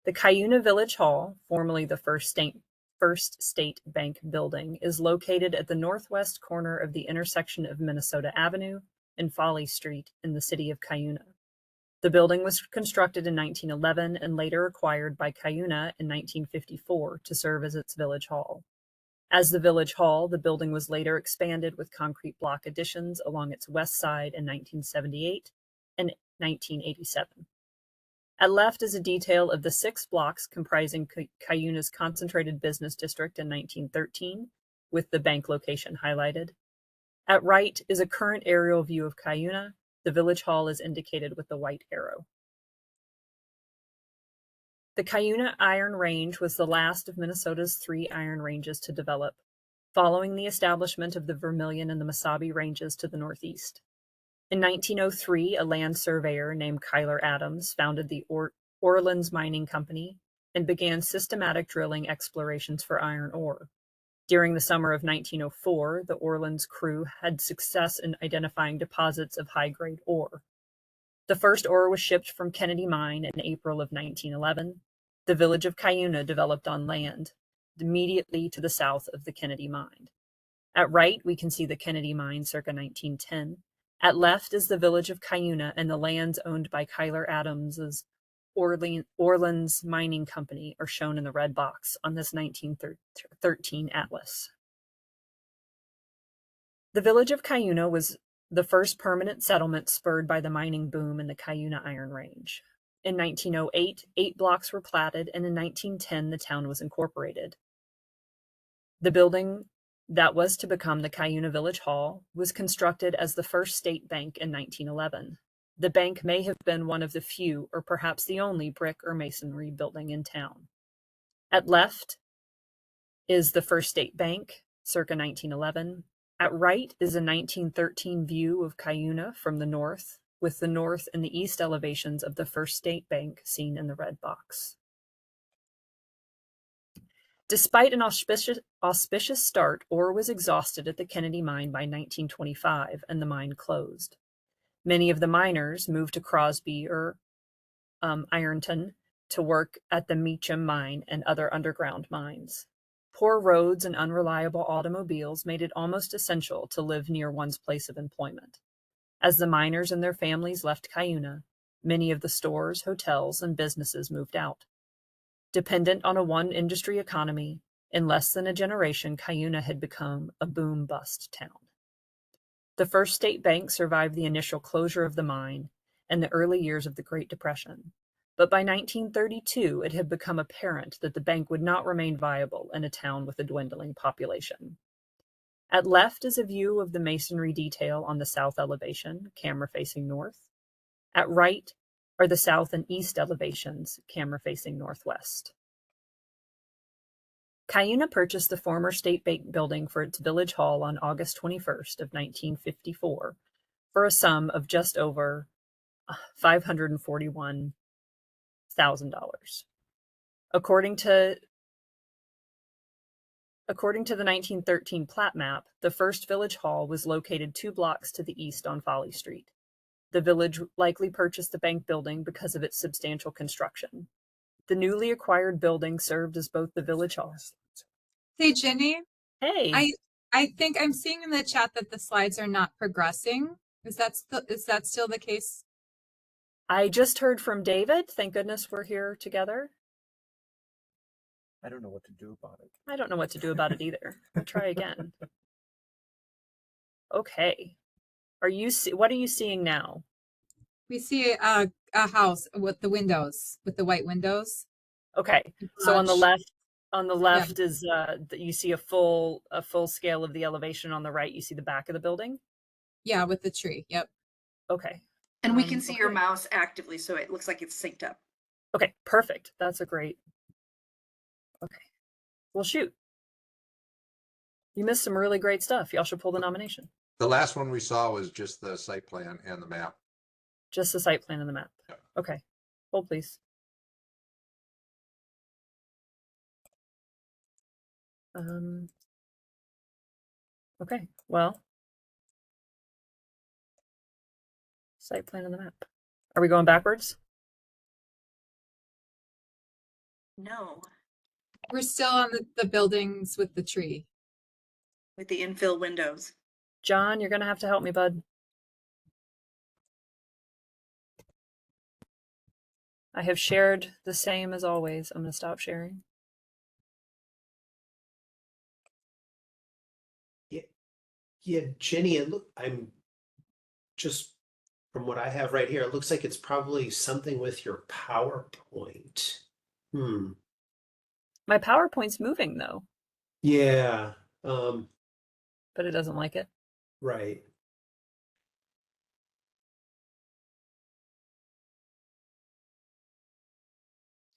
[SPEAKER 13] The Cuyuna Village Hall, formerly the First State Bank building, is located at the northwest corner of the intersection of Minnesota Avenue and Folly Street in the city of Cuyuna. The building was constructed in 1911 and later acquired by Cuyuna in 1954 to serve as its village hall. As the village hall, the building was later expanded with concrete block additions along its west side in 1978 and 1987. At left is a detail of the 6 blocks comprising Cuyuna's concentrated business district in 1913, with the bank location highlighted. At right is a current aerial view of Cuyuna. The village hall is indicated with the white arrow. The Cuyuna Iron Range was the last of Minnesota's 3 iron ranges to develop, following the establishment of the Vermilion and the Mesabi Ranges to the northeast. In 1903, a land surveyor named Kyler Adams founded the Orleans Mining Company and began systematic drilling explorations for iron ore. During the summer of 1904, the Orleans crew had success in identifying deposits of high-grade ore. The first ore was shipped from Kennedy Mine in April of 1911. The village of Cuyuna developed on land immediately to the south of the Kennedy Mine. At right, we can see the Kennedy Mine circa 1910. At left is the village of Cuyuna and the lands owned by Kyler Adams's Orleans Mining Company are shown in the red box on this 1913 atlas. The village of Cuyuna was the first permanent settlement spurred by the mining boom in the Cuyuna Iron Range. In 1908, 8 blocks were platted, and in 1910, the town was incorporated. The building that was to become the Cuyuna Village Hall was constructed as the First State Bank in 1911. The bank may have been one of the few, or perhaps the only, brick or masonry building in town. At left is the First State Bank, circa 1911. At right is a 1913 view of Cuyuna from the north, with the north and the east elevations of the First State Bank seen in the red box. Despite an auspicious start, ore was exhausted at the Kennedy mine by 1925 and the mine closed. Many of the miners moved to Crosby or Ironton to work at the Meacham mine and other underground mines. Poor roads and unreliable automobiles made it almost essential to live near one's place of employment. As the miners and their families left Cuyuna, many of the stores, hotels, and businesses moved out. Dependent on a one-industry economy, in less than a generation, Cuyuna had become a boom-bust town. The First State Bank survived the initial closure of the mine and the early years of the Great Depression. But by 1932, it had become apparent that the bank would not remain viable in a town with a dwindling population. At left is a view of the masonry detail on the south elevation, camera facing north. At right are the south and east elevations, camera facing northwest. Cuyuna purchased the former State Bank building for its village hall on August 21st of 1954 for a sum of just over $541,000. According to the 1913 plat map, the first village hall was located 2 blocks to the east on Folly Street. The village likely purchased the bank building because of its substantial construction. The newly acquired building served as both the village hall.
[SPEAKER 1] Hey, Ginny.
[SPEAKER 13] Hey.
[SPEAKER 1] I think I'm seeing in the chat that the slides are not progressing. Is that still the case?
[SPEAKER 13] I just heard from David. Thank goodness we're here together.
[SPEAKER 18] I don't know what to do about it.
[SPEAKER 13] I don't know what to do about it either. We'll try again. Okay. What are you seeing now?
[SPEAKER 1] We see a house with the windows, with the white windows.
[SPEAKER 13] Okay. So on the left
[SPEAKER 1] Yeah.
[SPEAKER 13] is you see a full scale of the elevation. On the right, you see the back of the building.
[SPEAKER 1] Yeah, with the tree. Yep.
[SPEAKER 13] Okay.
[SPEAKER 2] And we can see your mouse actively, so it looks like it's synced up.
[SPEAKER 13] Okay, perfect. That's a great. Okay. Well, shoot. You missed some really great stuff. Y'all should pull the nomination.
[SPEAKER 9] The last one we saw was just the site plan and the map.
[SPEAKER 13] Just the site plan and the map.
[SPEAKER 9] Yeah.
[SPEAKER 13] Okay. Hold, please. Okay, well. Site plan and the map. Are we going backwards?
[SPEAKER 2] No,
[SPEAKER 1] We're still on the buildings with the tree.
[SPEAKER 2] with the infill windows.
[SPEAKER 13] John, you're going to have to help me, bud. I have shared the same as always. I'm going to stop sharing.
[SPEAKER 14] Yeah, Jenny, I'm just from what I have right here, it looks like it's probably something with your PowerPoint.
[SPEAKER 13] My PowerPoint's moving though,
[SPEAKER 14] Yeah,
[SPEAKER 13] but it doesn't like it.
[SPEAKER 14] right.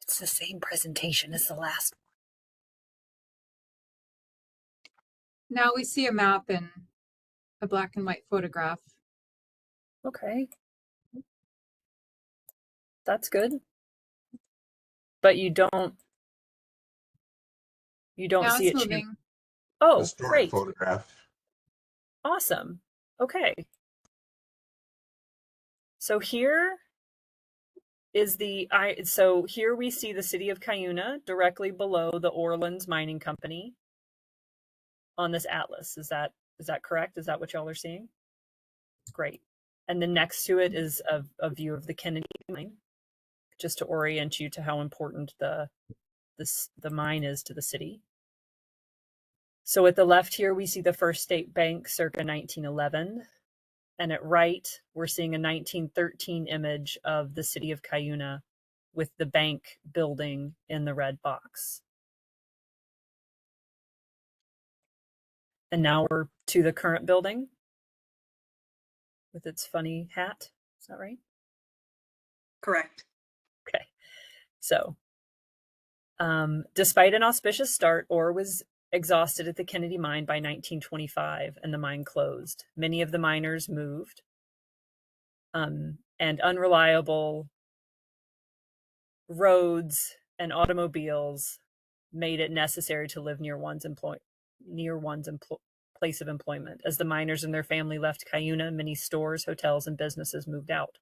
[SPEAKER 13] It's the same presentation as the last one.
[SPEAKER 1] Now we see a map and a black and white photograph.
[SPEAKER 13] Okay. That's good. But you don't
[SPEAKER 1] Now
[SPEAKER 13] see
[SPEAKER 1] it's
[SPEAKER 13] it change.
[SPEAKER 1] moving.
[SPEAKER 13] Oh,
[SPEAKER 9] Historic
[SPEAKER 13] great.
[SPEAKER 9] photograph.
[SPEAKER 13] Awesome. Okay. So here is so here we see the city of Cuyuna directly below the Orleans Mining Company on this atlas. Is that correct? Is that what y'all are seeing? Great. And then next to it is a view of the Kennedy mine, just to orient you to how important the mine is to the city. So at the left here, we see the First State Bank circa 1911. And at right, we're seeing a 1913 image of the city of Cuyuna with the bank building in the red box. And now we're to the current building with its funny hat. Is that right?
[SPEAKER 2] Correct.
[SPEAKER 13] Okay. So, despite an auspicious start, ore was exhausted at the Kennedy mine by 1925 and the mine closed. Many of the miners moved and unreliable roads and automobiles made it necessary to live near one's place of employment. As the miners and their family left Cuyuna, many stores, hotels, and businesses moved out.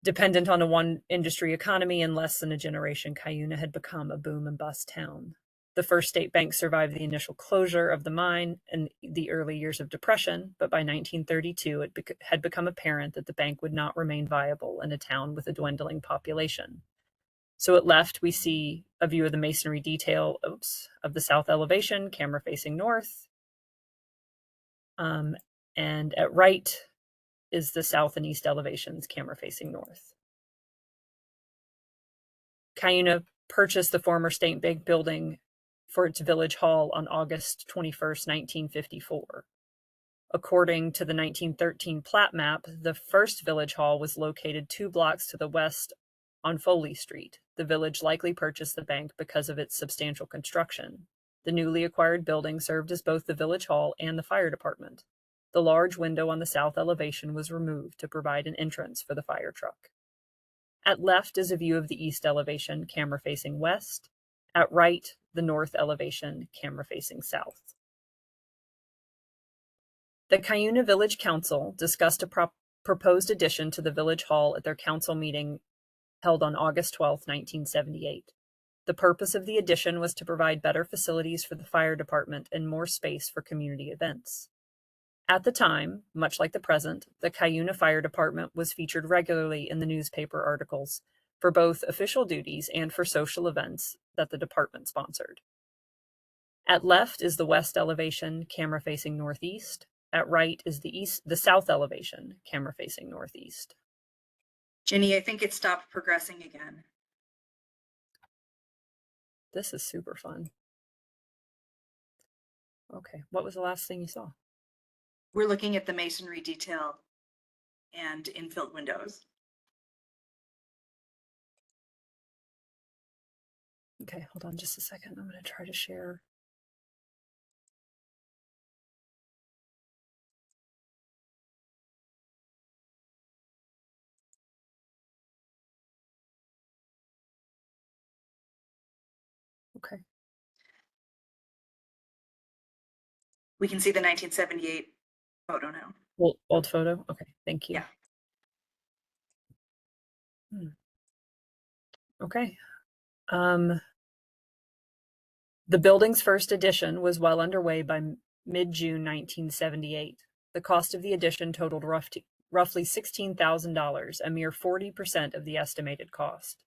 [SPEAKER 13] Dependent on a one industry economy, in less than a generation, Cuyuna had become a boom and bust town. The First State Bank survived the initial closure of the mine and the early years of depression, but by 1932 it had become apparent that the bank would not remain viable in a town with a dwindling population. So at left, we see a view of the masonry detail of the south elevation, camera facing north. And at right is the south and east elevations, camera facing north. Cuyuna purchased the former State Bank building for its village hall on August 21st, 1954. According to the 1913 plat map, the first village hall was located 2 blocks to the west on Foley Street. The village likely purchased the bank because of its substantial construction. The newly acquired building served as both the village hall and the fire department. The large window on the south elevation was removed to provide an entrance for the fire truck. At left is a view of the east elevation, camera facing west. At right, the north elevation, camera facing south. The Cuyuna Village Council discussed a proposed addition to the village hall at their council meeting held on August 12, 1978. The purpose of the addition was to provide better facilities for the fire department and more space for community events. At the time, much like the present, the Cuyuna Fire Department was featured regularly in the newspaper articles for both official duties and for social events that the department sponsored. At left is the west elevation, camera facing northeast. At right is the south elevation, camera facing northeast.
[SPEAKER 2] Ginny, I think it stopped progressing again.
[SPEAKER 13] This is super fun. Okay, what was the last thing you saw?
[SPEAKER 2] We're looking at the masonry detail and infilled windows.
[SPEAKER 13] Okay, hold on just a second. I'm going to try to share. Okay.
[SPEAKER 2] We can see the 1978 photo now.
[SPEAKER 13] Old photo? Okay, thank you.
[SPEAKER 2] Yeah.
[SPEAKER 13] Okay. The building's first addition was well underway by mid-June 1978. The cost of the addition totaled roughly $16,000, a mere 40% of the estimated cost.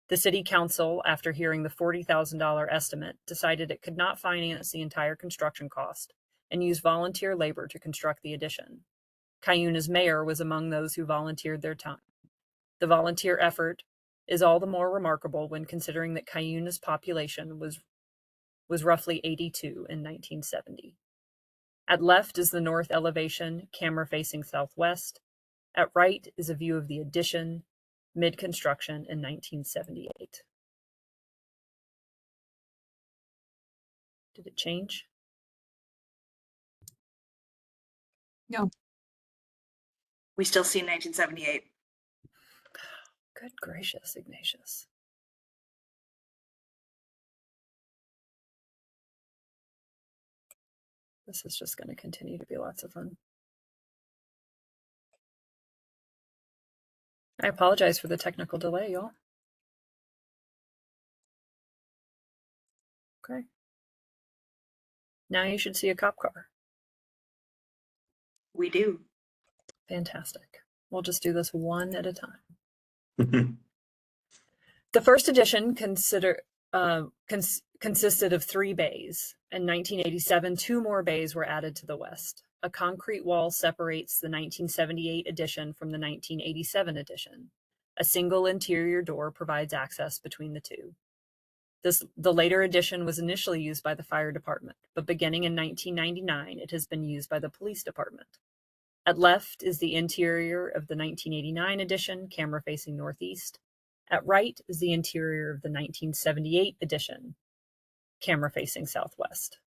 [SPEAKER 13] The city council, after hearing the $40,000 estimate, decided it could not finance the entire construction cost and used volunteer labor to construct the addition. Cuyuna's mayor was among those who volunteered their time. The volunteer effort is all the more remarkable when considering that Cuyuna's population was roughly 82 in 1970. At left is the north elevation, camera facing southwest. At right is a view of the addition, mid-construction in 1978. Did it change?
[SPEAKER 1] No.
[SPEAKER 2] We still see 1978.
[SPEAKER 13] Good gracious, Ignatius. This is just going to continue to be lots of fun. I apologize for the technical delay, y'all. Okay. Now you should see a cop car.
[SPEAKER 2] We do.
[SPEAKER 13] Fantastic. We'll just do this one at a time. The first edition consisted of 3 bays. In 1987, 2 more bays were added to the west. A concrete wall separates the 1978 edition from the 1987 edition. A single interior door provides access between the two. The later edition was initially used by the fire department, but beginning in 1999, it has been used by the police department. At left is the interior of the 1989 edition, camera facing northeast. At right is the interior of the 1978 edition, camera facing southwest.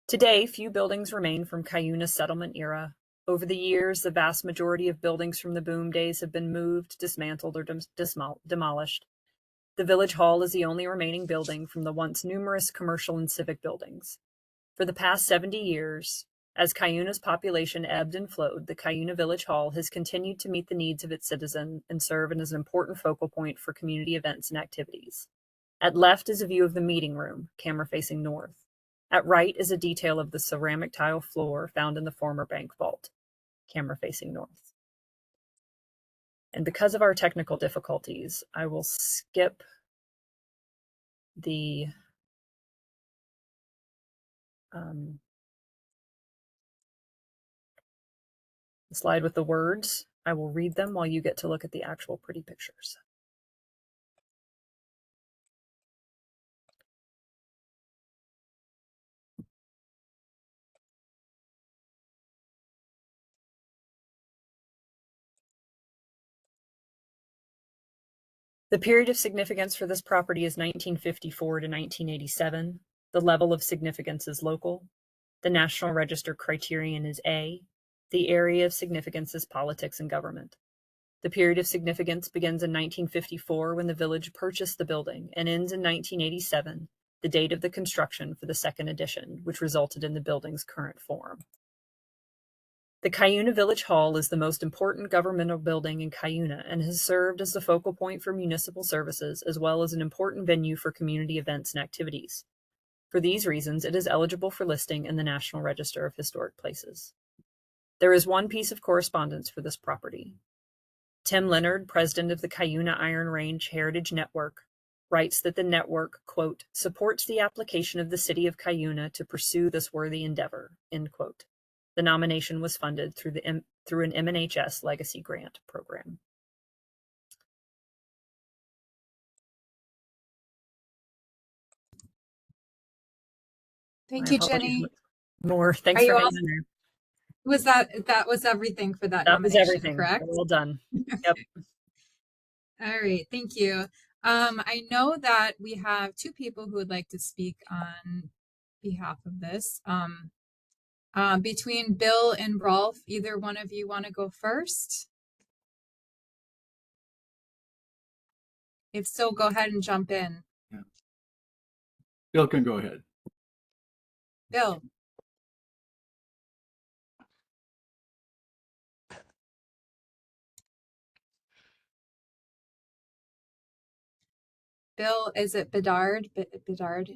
[SPEAKER 13] Today, few buildings remain from Cuyuna's settlement era. Over the years, the vast majority of buildings from the boom days have been moved, dismantled, or demolished. The Village Hall is the only remaining building from the once numerous commercial and civic buildings. For the past 70 years, as Cuyuna's population ebbed and flowed, the Cuyuna Village Hall has continued to meet the needs of its citizens and serve as an important focal point for community events and activities. At left is a view of the meeting room, camera facing north. At right is a detail of the ceramic tile floor found in the former bank vault, camera facing north. And because of our technical difficulties, I will skip the slide with the words. I will read them while you get to look at the actual pretty pictures. The period of significance for this property is 1954 to 1987. The level of significance is local. The National Register criterion is A. The area of significance is politics and government. The period of significance begins in 1954 when the village purchased the building and ends in 1987, the date of the construction for the second edition, which resulted in the building's current form. The Cuyuna Village Hall is the most important governmental building in Cuyuna and has served as the focal point for municipal services as well as an important venue for community events and activities. For these reasons, it is eligible for listing in the National Register of Historic Places. There is one piece of correspondence for this property. Tim Leonard, president of the Cuyuna Iron Range Heritage Network, writes that the network, quote, supports the application of the city of Cuyuna to pursue this worthy endeavor, end quote. The nomination was funded through an MNHS Legacy Grant program.
[SPEAKER 1] Thank
[SPEAKER 13] My
[SPEAKER 1] you,
[SPEAKER 13] apologies.
[SPEAKER 1] Jenny.
[SPEAKER 13] More. Thanks
[SPEAKER 1] Are
[SPEAKER 13] for
[SPEAKER 1] you
[SPEAKER 13] hanging
[SPEAKER 1] all,
[SPEAKER 13] in there.
[SPEAKER 1] that was everything for that
[SPEAKER 13] That was
[SPEAKER 1] nomination,
[SPEAKER 13] everything.
[SPEAKER 1] correct?
[SPEAKER 13] Well done. Yep.
[SPEAKER 1] All right, thank you. I know that we have two people who would like to speak on behalf of this. Between Bill and Rolf, either one of you want to go first? If so, go ahead and jump in.
[SPEAKER 19] Yeah. Bill can go ahead.
[SPEAKER 1] Bill. Bill, is it Bedard? Bedard?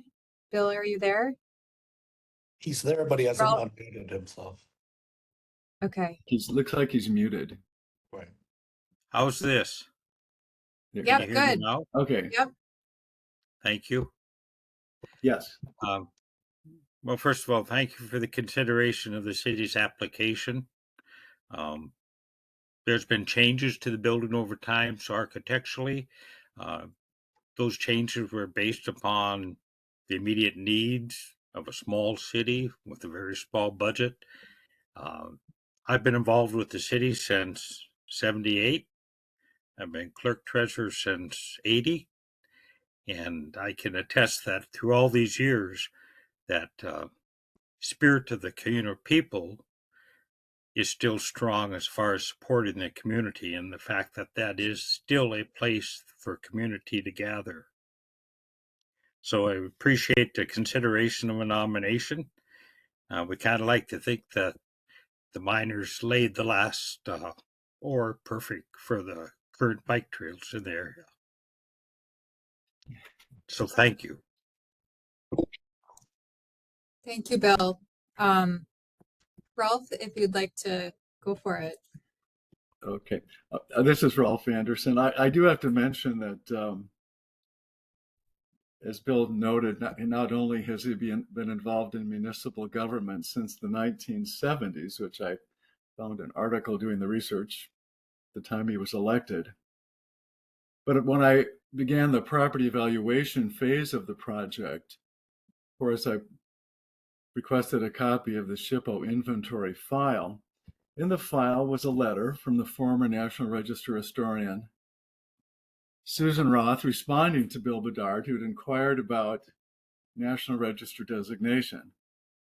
[SPEAKER 1] Bill, are you there?
[SPEAKER 4] He's there, but he hasn't
[SPEAKER 1] Rolf?
[SPEAKER 4] unmuted himself.
[SPEAKER 1] Okay.
[SPEAKER 19] Looks like he's muted.
[SPEAKER 4] Right.
[SPEAKER 20] How's this?
[SPEAKER 19] There.
[SPEAKER 1] Yep,
[SPEAKER 20] Can you hear me
[SPEAKER 1] good.
[SPEAKER 20] now?
[SPEAKER 19] Okay.
[SPEAKER 1] Yep.
[SPEAKER 20] Thank you.
[SPEAKER 19] Yes.
[SPEAKER 20] Well, first of all, thank you for the consideration of the city's application. There's been changes to the building over time, so architecturally, those changes were based upon the immediate needs of a small city with a very small budget. I've been involved with the city since 78. I've been clerk treasurer since 80. And I can attest that through all these years, that spirit of the Cuyuna people is still strong as far as supporting the community and the fact that that is still a place for community to gather. So I appreciate the consideration of a nomination. We kind of like to think that the miners laid the last ore perfect for the current bike trails in the area. So thank you.
[SPEAKER 1] Thank you, Bill. Rolf, if you'd like to go for it.
[SPEAKER 19] Okay. This is Rolf Anderson. I do have to mention that, as Bill noted, not only has he been involved in municipal government since the 1970s, which I found an article doing the research the time he was elected, but when I began the property evaluation phase of the project, of course, I requested a copy of the SHPO inventory file. In the file was a letter from the former National Register historian, Susan Roth, responding to Bill Bedard, who had inquired about National Register designation.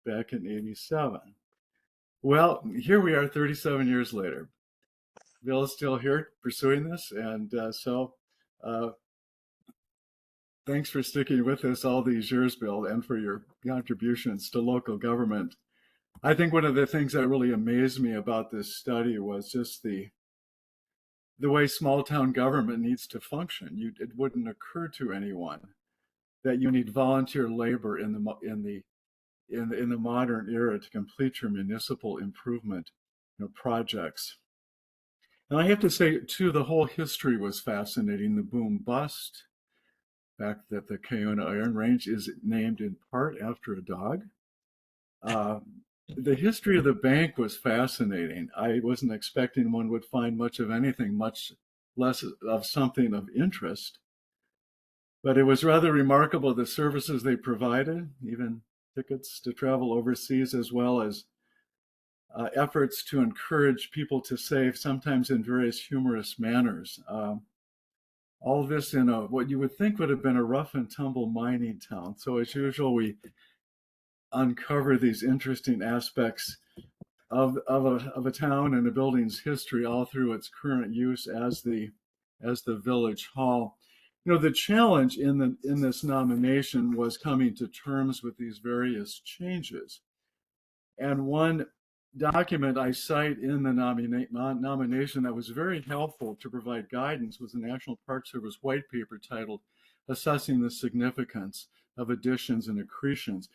[SPEAKER 19] back in '87. Well, here we are 37 years later. Bill is still here pursuing this, and thanks for sticking with us all these years, Bill, and for your contributions to local government. I think one of the things that really amazed me about this study was just the way small town government needs to function. It wouldn't occur to anyone that you need volunteer labor in the modern era to complete your municipal improvement projects. And I have to say, too, the whole history was fascinating. The boom bust, the fact that the Cuyuna Iron Range is named in part after a dog. The history of the bank was fascinating. I wasn't expecting one would find much of anything, much less of something of interest. But it was rather remarkable the services they provided, even tickets to travel overseas, as well as efforts to encourage people to save, sometimes in various humorous manners. All of this in what you would think would have been a rough and tumble mining town. So as usual, we uncover these interesting aspects of a town and a building's history all through its current use as the village hall. The challenge in this nomination was coming to terms with these various changes. And one document I cite in the nomination that was very helpful to provide guidance was the National Park Service white paper titled Assessing the Significance of Additions and Accretions.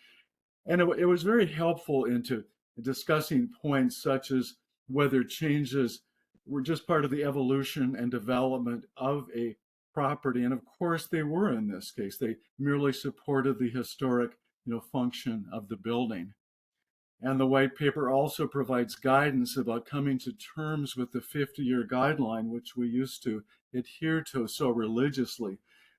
[SPEAKER 19] And it was very helpful into discussing points such as whether changes were just part of the evolution and development of a property. And of course they were in this case. They merely supported the historic function of the building. And the white paper also provides guidance about coming to terms with the 50-year guideline, which we used to adhere to so religiously.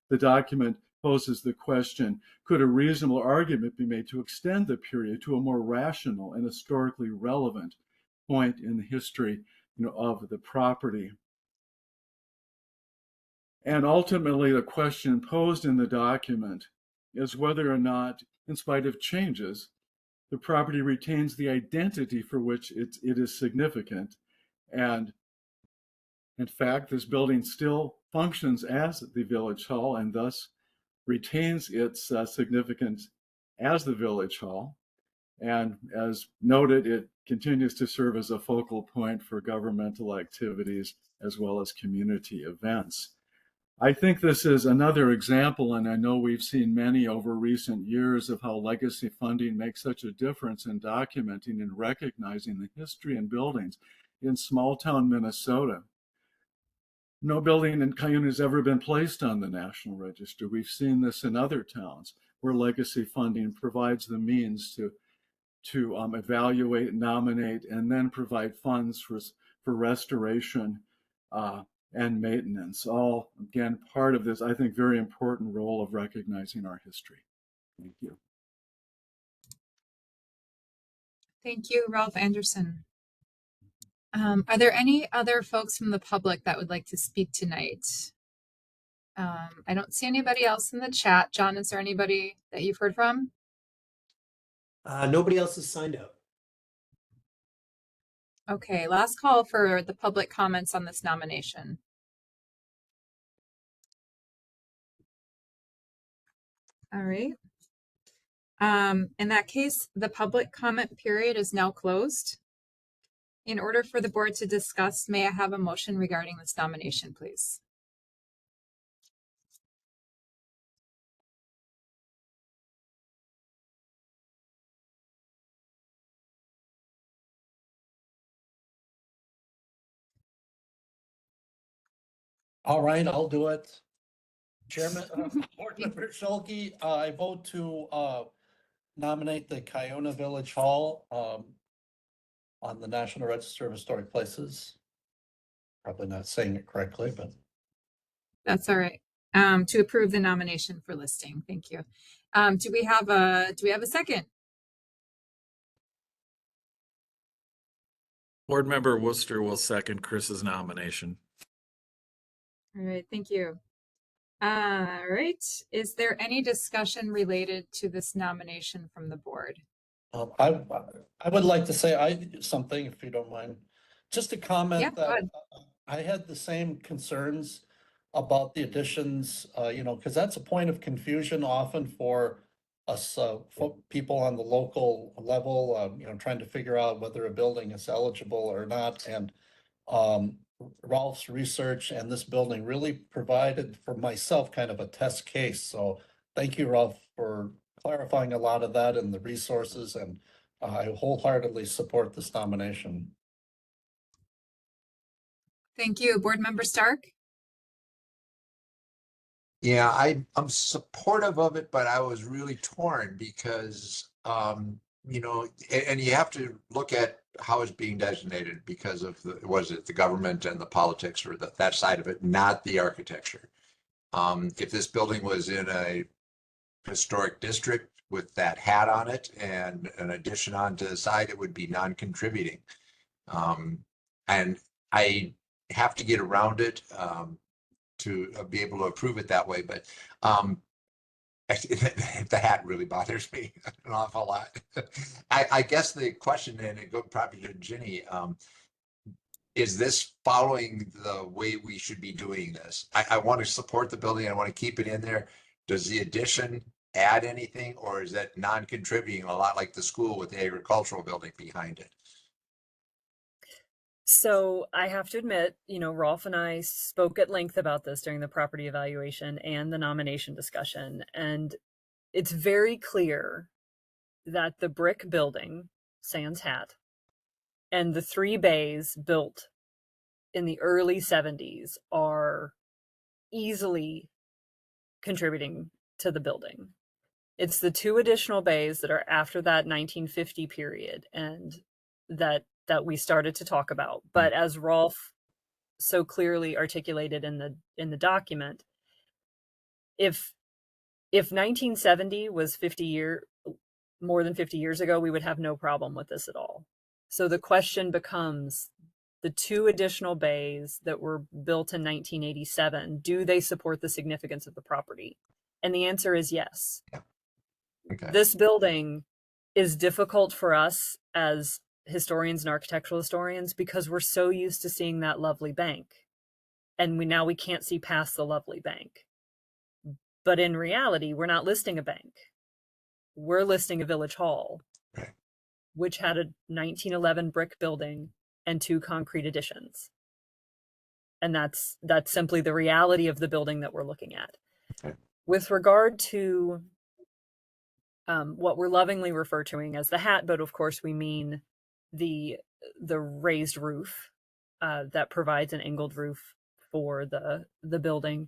[SPEAKER 19] The document poses the question, could a reasonable argument be made to extend the period to a more rational and historically relevant point in the history of the property? And ultimately, the question posed in the document is whether or not, in spite of changes, the property retains the identity for which it is significant. And in fact, this building still functions as the village hall and thus retains its significance as the village hall. And as noted, it continues to serve as a focal point for governmental activities as well as community events. I think this is another example, and I know we've seen many over recent years, of how legacy funding makes such a difference in documenting and recognizing the history and buildings in small town Minnesota. No building in Cuyuna has ever been placed on the National Register. We've seen this in other towns where legacy funding provides the means to evaluate, nominate, and then provide funds for restoration and maintenance. All, again, part of this, I think, very important role of recognizing our history. Thank you.
[SPEAKER 1] Thank you, Ralph Anderson. Are there any other folks from the public that would like to speak tonight? I don't see anybody else in the chat. John, is there anybody that you've heard from?
[SPEAKER 14] Nobody else has signed up.
[SPEAKER 1] Okay, last call for the public comments on this nomination. All right. In that case, the public comment period is now closed. In order for the board to discuss, may I have a motion regarding this nomination, please?
[SPEAKER 4] All right, I'll do it. Chairman, Board Member Schulke, I vote to nominate the Cuyuna Village Hall on the National Register of Historic Places. Probably not saying it correctly, but.
[SPEAKER 1] That's all right. To approve the nomination for listing. Thank you. Do we have a second?
[SPEAKER 11] Board Member Worcester will second Chris's nomination.
[SPEAKER 1] All right, thank you. All right, is there any discussion related to this nomination from the board?
[SPEAKER 4] I would like to say something, if you don't mind. Just a
[SPEAKER 1] Yeah,
[SPEAKER 4] comment
[SPEAKER 1] go
[SPEAKER 4] that
[SPEAKER 1] ahead.
[SPEAKER 4] I had the same concerns about the additions, because that's a point of confusion often for us, people on the local level, trying to figure out whether a building is eligible or not. And Ralph's research and this building really provided for myself kind of a test case. So thank you, Ralph, for clarifying a lot of that and the resources, and I wholeheartedly support this nomination.
[SPEAKER 1] Thank you. Board Member Stark?
[SPEAKER 9] Yeah, I'm supportive of it, but I was really torn because, and you have to look at how it's being designated because of the government and the politics or that side of it, not the architecture. If this building was in a historic district with that hat on it and an addition onto the side, it would be non-contributing. And I have to get around it to be able to approve it that way. But the hat really bothers me an awful lot. I guess the question, and it goes probably to Ginny, is this following the way we should be doing this? I want to support the building. I want to keep it in there. Does the addition add anything, or is that non-contributing, a lot like the school with the agricultural building behind it?
[SPEAKER 13] So I have to admit, Rolf and I spoke at length about this during the property evaluation and the nomination discussion. And it's very clear that the brick building, sans hat, and the 3 bays built in the early 70s are easily contributing to the building. It's the 2 additional bays that are after that 1950 period and that we started to talk about. But as Rolf so clearly articulated in the document, if 1970 was more than 50 years ago, we would have no problem with this at all. So the question becomes, the 2 additional bays that were built in 1987, do they support the significance of the property? And the answer is yes.
[SPEAKER 9] Okay.
[SPEAKER 13] This building is difficult for us as historians and architectural historians because we're so used to seeing that lovely bank, and we can't see past the lovely bank. But in reality, we're not listing a bank. We're listing a village hall, which had a 1911 brick building and 2 concrete additions. And that's simply the reality of the building that we're looking at.
[SPEAKER 9] Okay.
[SPEAKER 13] With regard to what we're lovingly referred to as the hat, but of course we mean the raised roof that provides an angled roof for the building.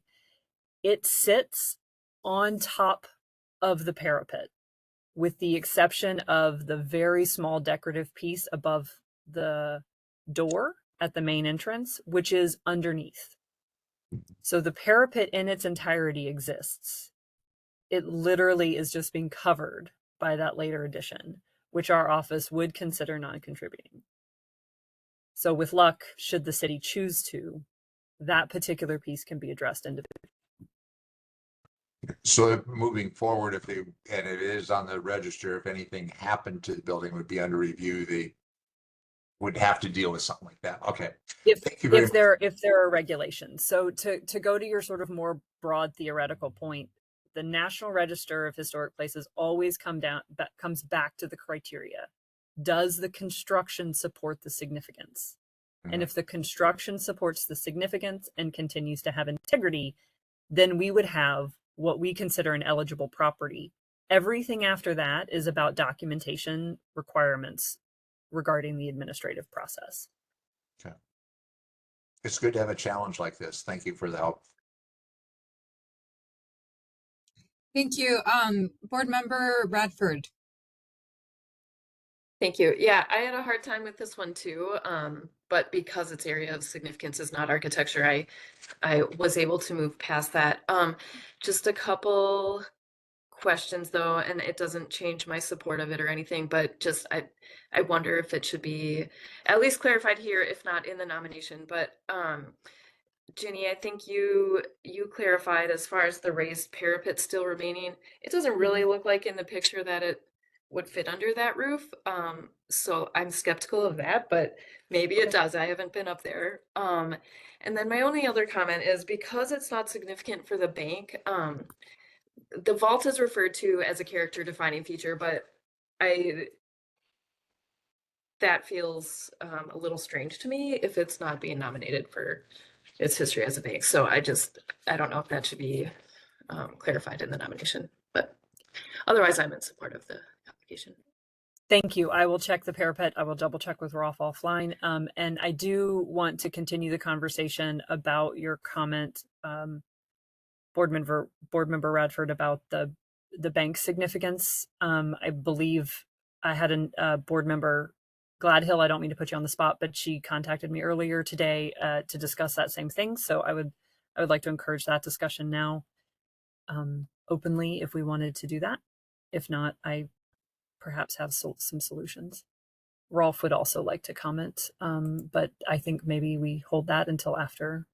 [SPEAKER 13] It sits on top of the parapet, with the exception of the very small decorative piece above the door at the main entrance, which is underneath. So the parapet in its entirety exists. It literally is just being covered by that later addition, which our office would consider non-contributing. So with luck, should the city choose to, that particular piece can be addressed individually.
[SPEAKER 9] So moving forward, and it is on the register, if anything happened to the building, would be under review, they would have to deal with something like that. Okay. Thank you very much.
[SPEAKER 13] If there are regulations. So to go to your sort of more broad theoretical point, the National Register of Historic Places always comes back to the criteria. Does the construction support the significance? And if the construction supports the significance and continues to have integrity, then we would have what we consider an eligible property. Everything after that is about documentation requirements regarding the administrative process.
[SPEAKER 9] Okay. It's good to have a challenge like this. Thank you for the help.
[SPEAKER 1] Thank you. Board Member Bradford.
[SPEAKER 7] Thank you. Yeah, I had a hard time with this one too, but because its area of significance is not architecture, I was able to move past that. Just a couple questions though, and it doesn't change my support of it or anything, but just I wonder if it should be at least clarified here, if not in the nomination. But Ginny, I think you clarified as far as the raised parapet still remaining. It doesn't really look like in the picture that it would fit under that roof. So I'm skeptical of that, but maybe it does. I haven't been up there. And then my only other comment is because it's not significant for the bank, the vault is referred to as a character defining feature, but that feels a little strange to me if it's not being nominated for its history as a bank. So I don't know if that should be clarified in the nomination, but otherwise I'm in support of the application.
[SPEAKER 13] Thank you. I will check the parapet. I will double check with Rolf offline. And I do want to continue the conversation about your comment, Board Member Radford, about the bank significance. I believe I had a board member, Gladhill. I don't mean to put you on the spot, but she contacted me earlier today to discuss that same thing. So I would like to encourage that discussion now, openly, if we wanted to do that. If not, I perhaps have some solutions. Rolf would also like to comment, but I think maybe we hold that until after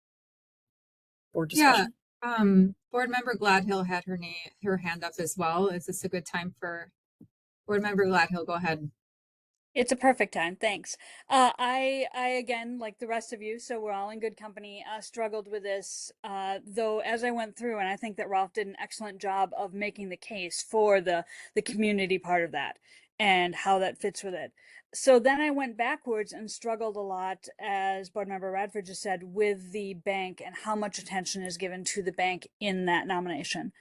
[SPEAKER 13] board discussion.
[SPEAKER 1] Yeah, Board Member Gladhill had her hand up as well. Is this a good time for Board Member Gladhill? Go ahead.
[SPEAKER 3] It's a perfect time, thanks. I again, like the rest of you, so we're all in good company, struggled with this, though as I went through, and I think that Rolf did an excellent job of making the case for the community part of that and how that fits with it. So then I went backwards and struggled a lot, as Board Member Radford just said, with the bank and how much attention is given to the bank in that nomination.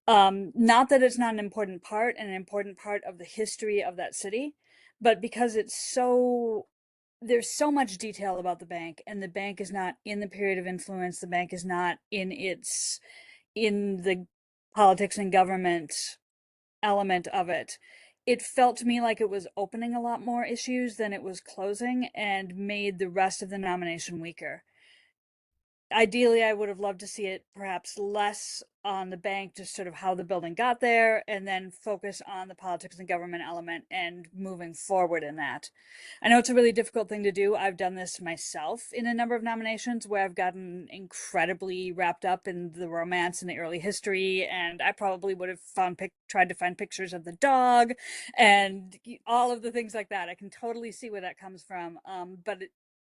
[SPEAKER 3] Not that it's not an important part and an important part of the history of that city, but because there's so much detail about the bank, and the bank is not in the period of influence, the bank is not in the politics and government element of it. It felt to me like it was opening a lot more issues than it was closing, and made the rest of the nomination weaker. Ideally, I would have loved to see it perhaps less on the bank, just sort of how the building got there, and then focus on the politics and government element and moving forward in that. I know it's a really difficult thing to do. I've done this myself in a number of nominations where I've gotten incredibly wrapped up in the romance and the early history, and I probably would have tried to find pictures of the dog and all of the things like that. I can totally see where that comes from, but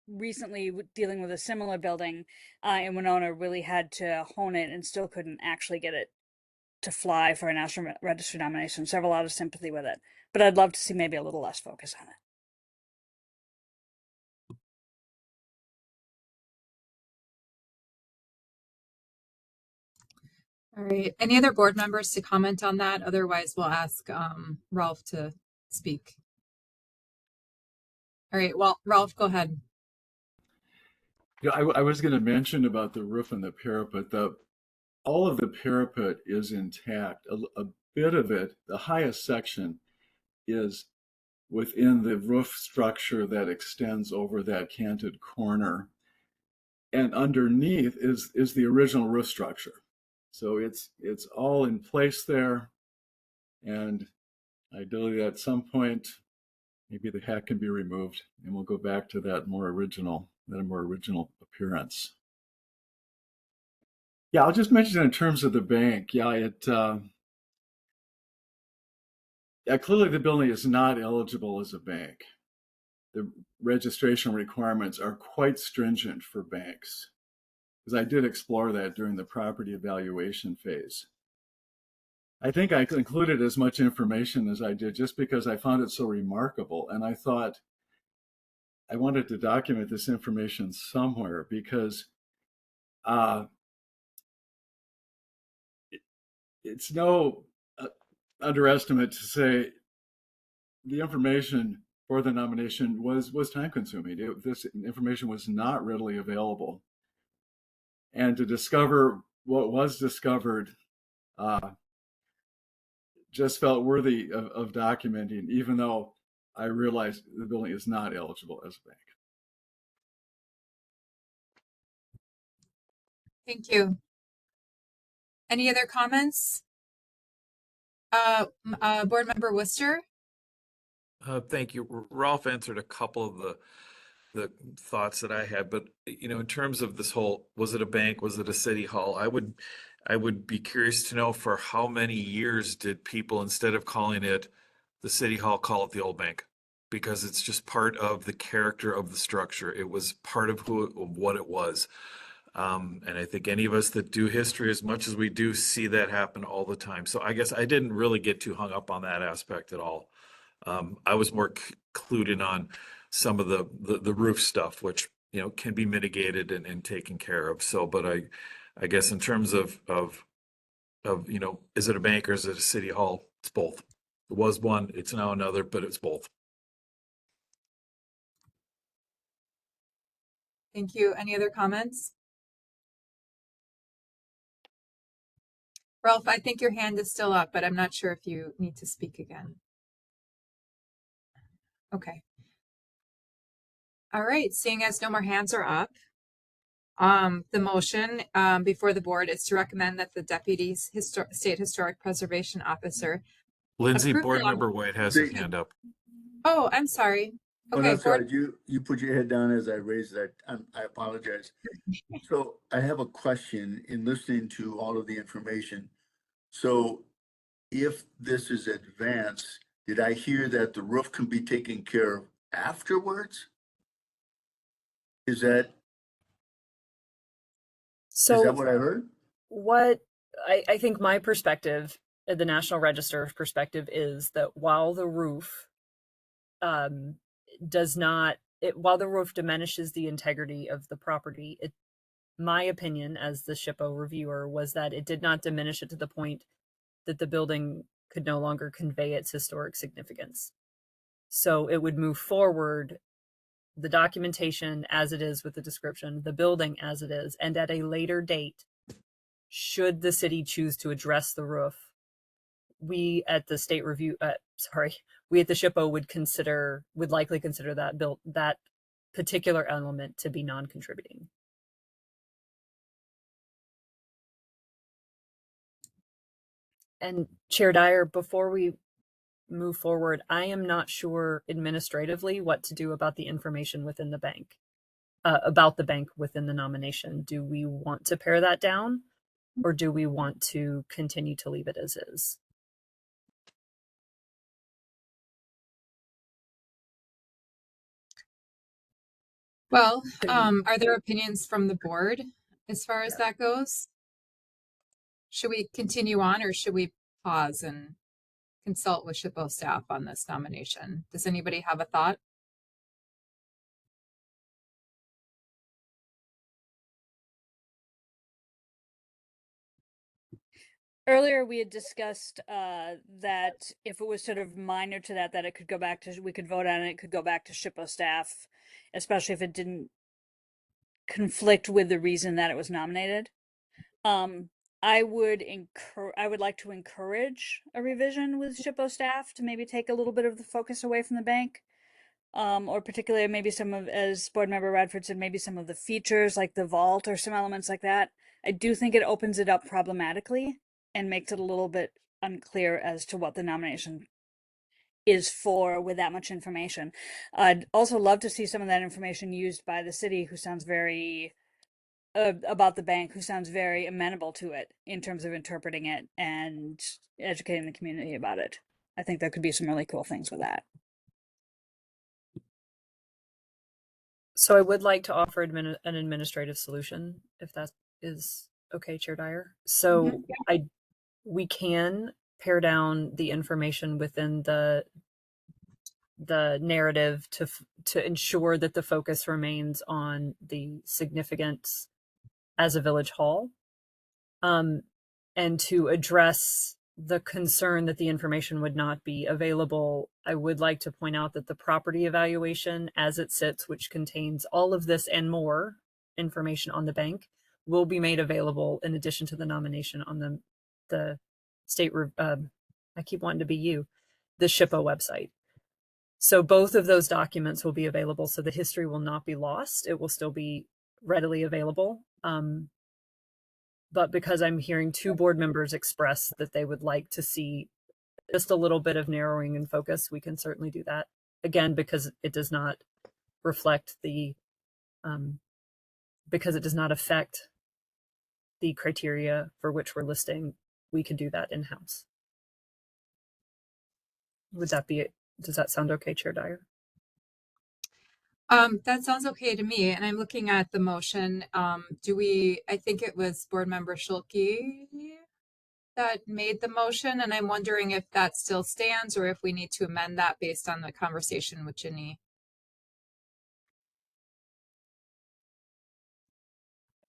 [SPEAKER 3] recently dealing with a similar building in Winona, really had to hone it and still couldn't actually get it to fly for a National Register nomination. So I have a lot of sympathy with it, but I'd love to see maybe a little less focus on it.
[SPEAKER 1] All right. Any other board members to comment on that? Otherwise, we'll ask Rolf to speak. All right. Well, Rolf, go ahead.
[SPEAKER 19] Yeah, I was going to mention about the roof and the parapet. All of the parapet is intact. A bit of it, the highest section, is within the roof structure that extends over that canted corner. And underneath is the original roof structure. So it's all in place there. And ideally at some point, maybe the hat can be removed and we'll go back to that more original appearance. Yeah, I'll just mention in terms of the bank. Yeah, clearly the building is not eligible as a bank. The registration requirements are quite stringent for banks, because I did explore that during the property evaluation phase. I think I included as much information as I did just because I found it so remarkable, and I thought I wanted to document this information somewhere, because it's no underestimate to say the information for the nomination was time consuming. This information was not readily available. And to discover what was discovered just felt worthy of documenting, even though I realized the building is not eligible as a bank.
[SPEAKER 1] Thank you. Any other comments? Board Member Worcester?
[SPEAKER 11] Thank you. Ralph answered a couple of the thoughts that I had, but in terms of this whole, was it a bank, was it a city hall? I would be curious to know, for how many years did people, instead of calling it the city hall call it the old bank because it's just part of the character of the structure. It was part of what it was. And I think any of us that do history as much as we do see that happen all the time. So I guess I didn't really get too hung up on that aspect at all. I was more clued in on some of the roof stuff, which, you know, can be mitigated and taken care of. So, but I guess in terms of, you know, is it a bank or is it a city hall? It's both. It was one, it's now another, but it's both.
[SPEAKER 1] Thank you. Any other comments? Ralph, I think your hand is still up, but I'm not sure if you need to speak again. Okay. All right, seeing as no more hands are up, the motion before the board is to recommend that the Deputy State Historic Preservation Officer.
[SPEAKER 11] Lindsay,
[SPEAKER 1] approve
[SPEAKER 11] board
[SPEAKER 1] the-
[SPEAKER 11] member White has his hand up.
[SPEAKER 1] Oh, I'm sorry.
[SPEAKER 10] Oh,
[SPEAKER 1] Okay,
[SPEAKER 10] that's all
[SPEAKER 1] board,
[SPEAKER 10] right. You put your head down as I raised that. I apologize. So I have a question in listening to all of the information. So if this is advanced, did I hear that the roof can be taken care of afterwards? Is that
[SPEAKER 13] So
[SPEAKER 10] what I heard?
[SPEAKER 13] what I think my perspective, the National Register perspective, is that while the roof while the roof diminishes the integrity of the property, my opinion as the SHPO reviewer was that it did not diminish it to the point that the building could no longer convey its historic significance. So it would move forward the documentation as it is with the description, the building as it is, and at a later date, should the city choose to address the roof, we at the state review, we at the SHPO would likely consider that particular element to be non-contributing. And Chair Dyer, before we move forward, I am not sure administratively what to do about the information within the bank, about the bank within the nomination. Do we want to pare that down, or do we want to continue to leave it as is?
[SPEAKER 1] well, are there opinions from the board as far as that goes? Should we continue on or should we pause and consult with SHPO staff on this nomination? Does anybody have a thought?
[SPEAKER 3] Earlier, we had discussed that if it was sort of minor to that it could go back to, we could vote on it, it could go back to SHPO staff, especially if it didn't conflict with the reason that it was nominated. I would like to encourage a revision with SHPO staff to maybe take a little bit of the focus away from the bank. Or particularly maybe some of, as board member Radford said, maybe some of the features like the vault or some elements like that. I do think it opens it up problematically and makes it a little bit unclear as to what the nomination is for with that much information. I'd also love to see some of that information used by the city, who sounds very about the bank, who sounds very amenable to it in terms of interpreting it and educating the community about it. I think there could be some really cool things with that.
[SPEAKER 13] So I would like to offer an administrative solution, if that is okay, Chair Dyer. So we can pare down the information within the narrative to ensure that the focus remains on the significance as a village hall, and to address the concern that the information would not be available. I would like to point out that the property evaluation as it sits, which contains all of this and more information on the bank, will be made available in addition to the nomination on the state, I keep wanting to be the SHPO website. So both of those documents will be available, so the history will not be lost. It will still be readily available. But because I'm hearing two board members express that they would like to see just a little bit of narrowing in focus, we can certainly do that. Again, because it does not reflect because it does not affect the criteria for which we're listing, we can do that in-house. Would that be, does that sound okay, Chair Dyer?
[SPEAKER 1] That sounds okay to me, and I'm looking at the motion. I think it was Board Member Schulke that made the motion, and I'm wondering if that still stands or if we need to amend that based on the conversation with Ginny.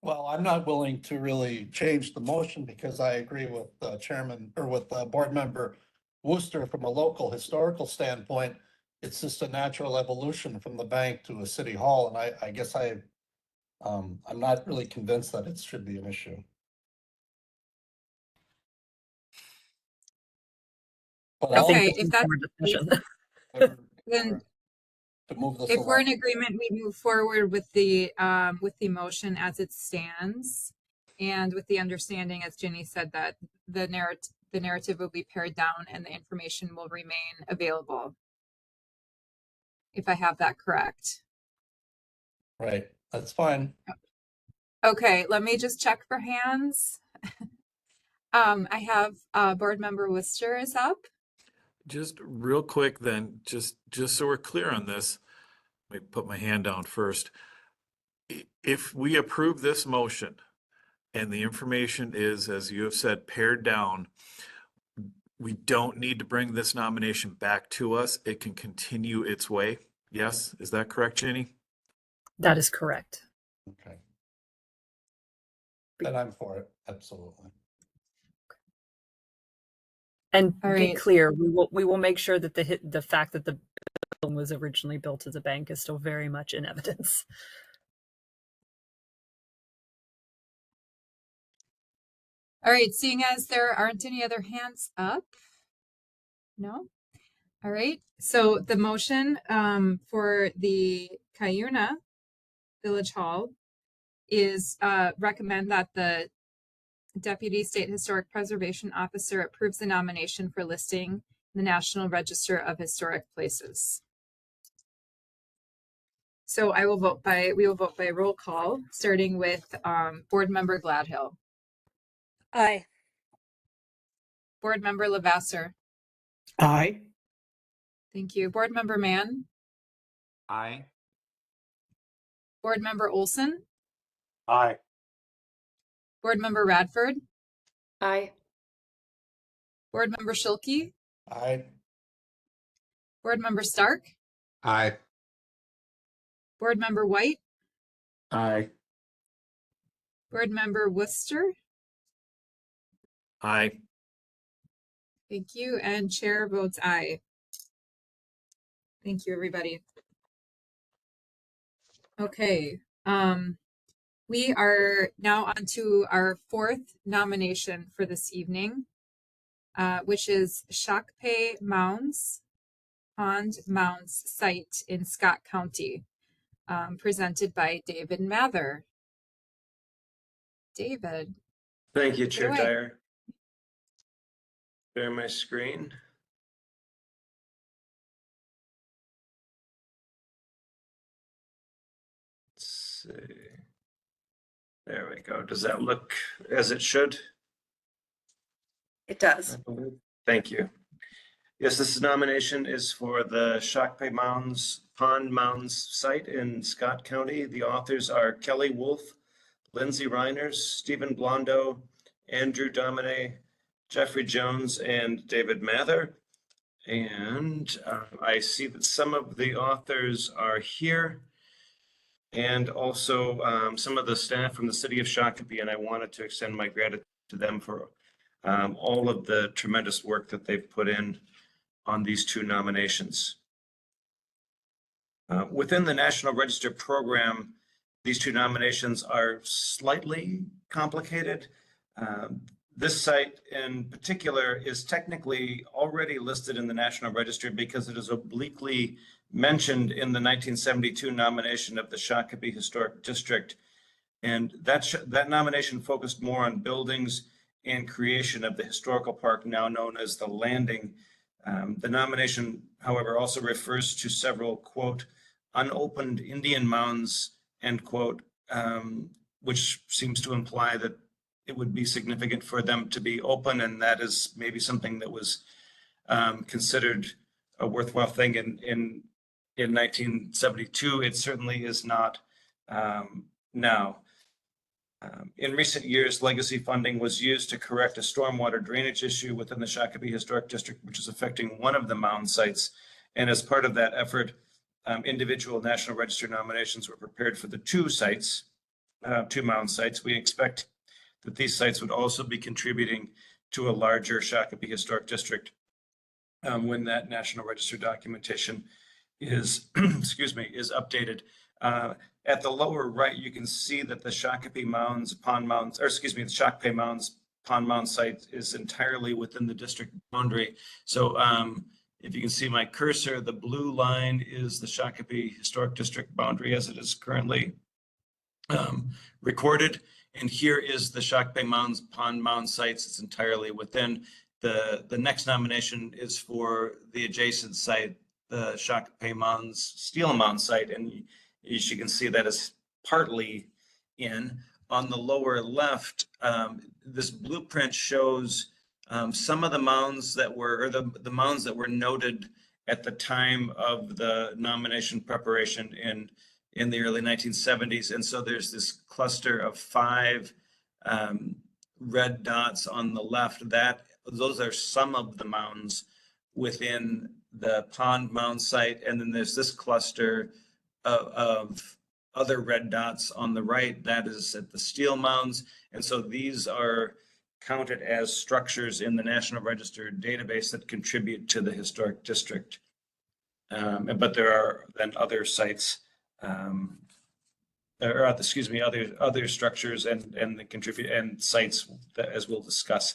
[SPEAKER 4] Well, I'm not willing to really change the motion because I agree with Chairman or with Board Member Wooster from a local historical standpoint. It's just a natural evolution from the bank to a city hall, and I guess I'm not really convinced that it should be an issue. But
[SPEAKER 13] I think
[SPEAKER 1] Okay,
[SPEAKER 13] this
[SPEAKER 1] if
[SPEAKER 13] is
[SPEAKER 1] that's
[SPEAKER 13] more discussion.
[SPEAKER 1] then
[SPEAKER 4] to move this
[SPEAKER 1] if we're in
[SPEAKER 4] along.
[SPEAKER 1] agreement, we move forward with the motion as it stands, and with the understanding, as Ginny said, that the narrative will be pared down and the information will remain available. If I have that correct.
[SPEAKER 4] Right, that's fine.
[SPEAKER 1] Okay, let me just check for hands. I have Board Member Worcester is up.
[SPEAKER 11] Just real quick then, just so we're clear on this, let me put my hand down first. If we approve this motion and the information is, as you have said, pared down, we don't need to bring this nomination back to us. It can continue its way. Yes, is that correct, Ginny?
[SPEAKER 13] That is correct.
[SPEAKER 4] Okay. Then I'm for it, absolutely.
[SPEAKER 13] And
[SPEAKER 1] All
[SPEAKER 13] be
[SPEAKER 1] right.
[SPEAKER 13] clear, we will make sure that the fact that the building was originally built as a bank is still very much in evidence.
[SPEAKER 1] All right, seeing as there aren't any other hands up. No. All right. So the motion for the Cuyuna Village Hall is recommend that the Deputy State Historic Preservation Officer approves the nomination for listing in the National Register of Historic Places. So we will vote by roll call, starting with Board Member Gladhill,
[SPEAKER 3] Aye.
[SPEAKER 1] Board Member Lavasser.
[SPEAKER 12] Aye.
[SPEAKER 1] Thank you. Board Member Mann,
[SPEAKER 5] Aye.
[SPEAKER 1] Board Member Olson,
[SPEAKER 6] Aye.
[SPEAKER 1] Board Member Radford,
[SPEAKER 7] Aye.
[SPEAKER 1] Board Member Schulke,
[SPEAKER 4] Aye.
[SPEAKER 1] Board Member Stark,
[SPEAKER 9] Aye.
[SPEAKER 1] Board Member White,
[SPEAKER 10] Aye.
[SPEAKER 1] Board Member Worcester.
[SPEAKER 11] Aye.
[SPEAKER 1] Thank you. And Chair votes aye. Thank you, everybody. Okay. We are now on to our fourth nomination for this evening, which is Shakopee Mounds Pond Mounds site in Scott County, presented by David Mather. David.
[SPEAKER 8] Thank you, Chair
[SPEAKER 1] away.
[SPEAKER 8] Dyer. Share my screen. Let's see. There we go. Does that look as it should?
[SPEAKER 2] It does.
[SPEAKER 8] Thank you. Yes, this nomination is for the Shakopee Mounds Pond Mounds site in Scott County. The authors are Kelly Wolf, Lindsay Reiners, Stephen Blondo, Andrew Domine, Jeffrey Jones, and David Mather. And I see that some of the authors are here, and also some of the staff from the city of Shakopee, and I wanted to extend my gratitude to them for all of the tremendous work that they've put in on these two nominations. Within the National Register program, these two nominations are slightly complicated. This site in particular is technically already listed in the National Register because it is obliquely mentioned in the 1972 nomination of the Shakopee Historic District. And that nomination focused more on buildings and creation of the historical park now known as the Landing. The nomination, however, also refers to several, quote, unopened Indian mounds, end quote, which seems to imply that it would be significant for them to be open, and that is maybe something that was considered a worthwhile thing in 1972. It certainly is not now. In recent years, legacy funding was used to correct a stormwater drainage issue within the Shakopee Historic District, which is affecting one of the mound sites. And as part of that effort, individual National Register nominations were prepared for the two mound sites. We expect that these sites would also be contributing to a larger Shakopee Historic District when that National Register documentation is, is updated. At the lower right, you can see that the Shakopee Mounds Pond Mounds, or excuse me, the Shakopee Mounds Pond Mound site is entirely within the district boundary. So if you can see my cursor, the blue line is the Shakopee Historic District boundary as it is currently recorded. And here is the Shakopee Mounds Pond Mound sites. It's entirely within. The next nomination is for the adjacent site, the Shakopee Mounds Steel Mound site. And as you can see, that is partly in. On the lower left, this blueprint shows some of the mounds that were, or the mounds that were noted at the time of the nomination preparation in the early 1970s. And so there's this cluster of 5 red dots on the left. Those are some of the mounds within the Pond Mound site. And then there's this cluster of other red dots on the right. That is at the steel mounds. And so these are counted as structures in the National Register database that contribute to the historic district. But there are then other sites, other structures and the contribute and sites that, as we'll discuss.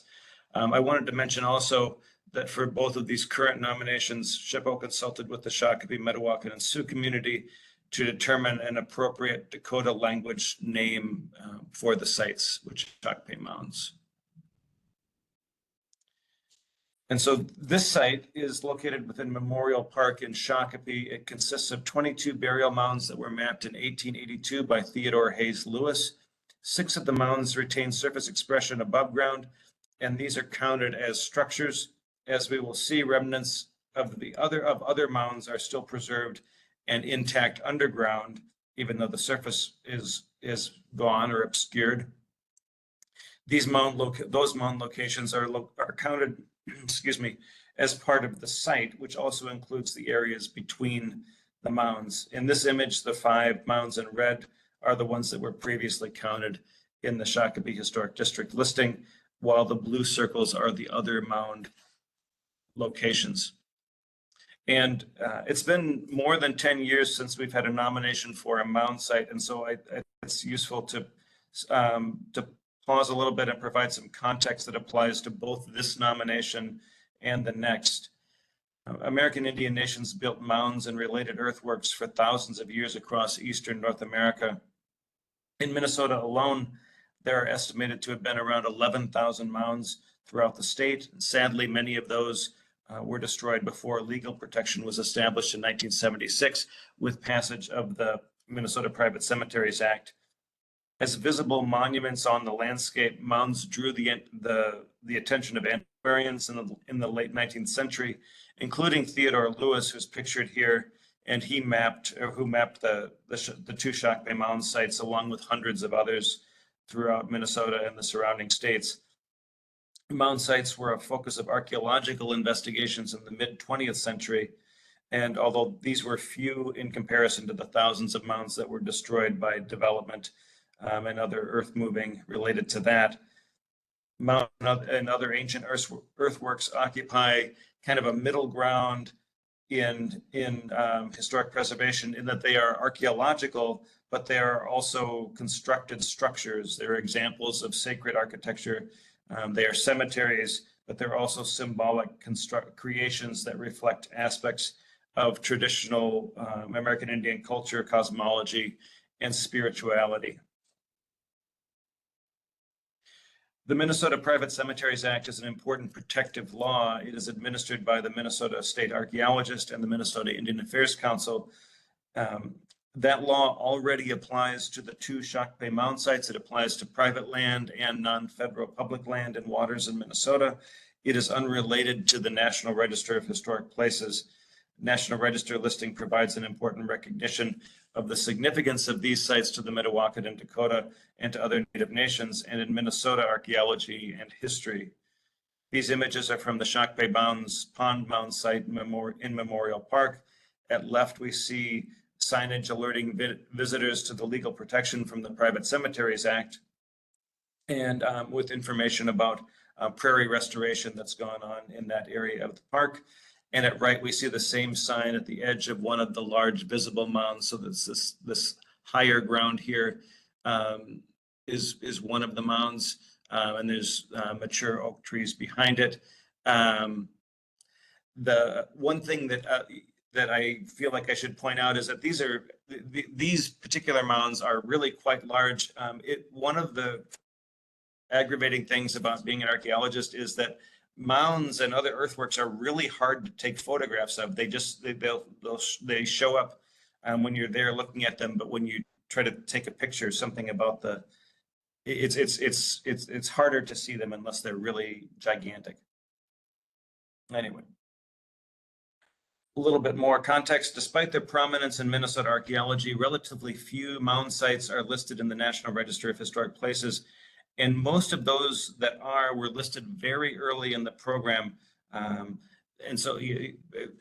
[SPEAKER 8] I wanted to mention also that for both of these current nominations, SHPO consulted with the Shakopee, Metawakan, and Sioux community to determine an appropriate Dakota language name for the sites, which are Shakopee Mounds. And so this site is located within Memorial Park in Shakopee. It consists of 22 burial mounds that were mapped in 1882 by Theodore Hayes Lewis. 6 of the mounds retain surface expression above ground, and these are counted as structures. As we will see, remnants of other mounds are still preserved and intact underground, even though the surface is gone or obscured. Those mound locations are counted, as part of the site, which also includes the areas between the mounds. In this image, the 5 mounds in red are the ones that were previously counted in the Shakopee Historic District listing, while the blue circles are the other mound locations. And it's been more than 10 years since we've had a nomination for a mound site, and so it's useful to pause a little bit and provide some context that applies to both this nomination and the next. American Indian nations built mounds and related earthworks for thousands of years across eastern North America. In Minnesota alone, there are estimated to have been around 11,000 mounds throughout the state. And sadly, many of those were destroyed before legal protection was established in 1976 with passage of the Minnesota Private Cemeteries Act. As visible monuments on the landscape, mounds drew the attention of antiquarians in the late 19th century, including Theodore Lewis, who's pictured here, and who mapped the 2 Shakopee Mound sites along with hundreds of others throughout Minnesota and the surrounding states. Mound sites were a focus of archaeological investigations in the mid-20th century, and although these were few in comparison to the thousands of mounds that were destroyed by development and other earth moving related to that, mound and other ancient earthworks occupy kind of a middle ground in historic preservation, in that they are archaeological, but they are also constructed structures. They're examples of sacred architecture. They are cemeteries, but they're also symbolic creations that reflect aspects of traditional American Indian culture, cosmology, and spirituality. The Minnesota Private Cemeteries Act is an important protective law. It is administered by the Minnesota State Archaeologist and the Minnesota Indian Affairs Council. That law already applies to the 2 Shakopee Mound sites. It applies to private land and non-federal public land and waters in Minnesota. It is unrelated to the National Register of Historic Places. National Register listing provides an important recognition of the significance of these sites to the Mdewakanton and Dakota and to other Native nations, and in Minnesota archaeology and history. These images are from the Shakopee Pond Mound site in Memorial Park. At left, we see signage alerting visitors to the legal protection from the Private Cemeteries Act, and with information about prairie restoration that's gone on in that area of the park. And at right, we see the same sign at the edge of one of the large visible mounds. So this higher ground here is one of the mounds, and there's mature oak trees behind it. The one thing that I feel like I should point out is that these particular mounds are really quite large. One of the aggravating things about being an archaeologist is that mounds and other earthworks are really hard to take photographs of. They show up when you're there looking at them, but when you try to take a picture, something about it's harder to see them unless they're really gigantic. Anyway, a little bit more context. Despite their prominence in Minnesota archaeology, relatively few mound sites are listed in the National Register of Historic Places. And most of those that were listed very early in the program. And so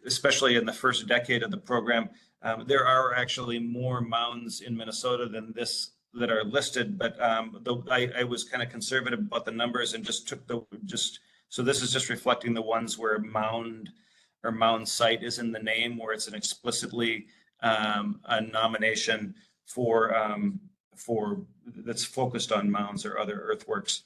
[SPEAKER 8] especially in the first decade of the program, there are actually more mounds in Minnesota than this that are listed. But I was kind of conservative about the numbers and just took so this is just reflecting the ones where mound or mound site is in the name, where it's an explicitly a nomination for that's focused on mounds or other earthworks.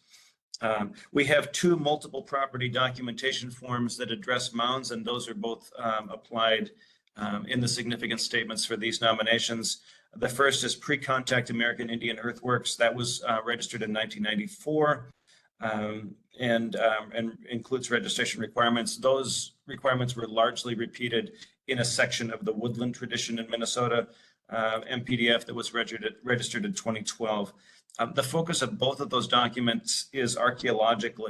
[SPEAKER 8] We have two multiple property documentation forms that address mounds, and those are both applied in the significance statements for these nominations. The first is pre-contact American Indian earthworks. That was registered in 1994 and includes registration requirements. Those requirements were largely repeated in a section of the woodland tradition in Minnesota, MPDF, that was registered in 2012. The focus of both of those documents is archaeological,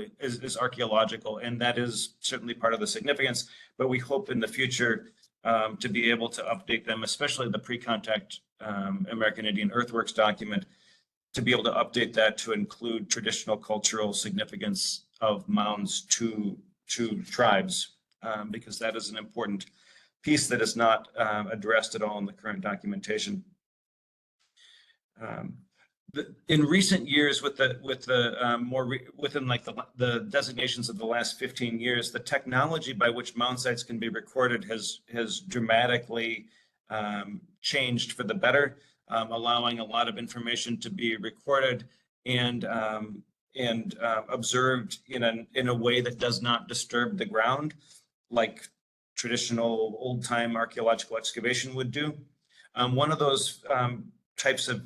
[SPEAKER 8] and that is certainly part of the significance, but we hope in the future to be able to update them, especially the pre-contact American Indian earthworks document, to be able to update that to include traditional cultural significance of mounds to tribes, because that is an important piece that is not addressed at all in the current documentation. In recent years, within the designations of the last 15 years, the technology by which mound sites can be recorded has dramatically changed for the better, allowing a lot of information to be recorded and observed in a way that does not disturb the ground, like traditional old-time archaeological excavation would do. One of those types of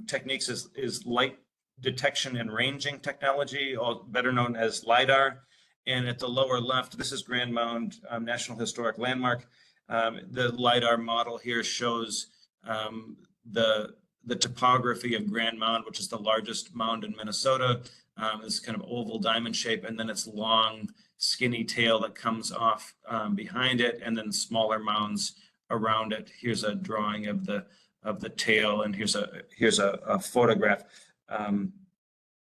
[SPEAKER 8] techniques is light detection and ranging technology, or better known as LIDAR. And at the lower left, this is Grand Mound National Historic Landmark. The LIDAR model here shows the topography of Grand Mound, which is the largest mound in Minnesota. This kind of oval diamond shape, and then its long, skinny tail that comes off behind it, and then smaller mounds around it. Here's a drawing of the tail, and here's a photograph.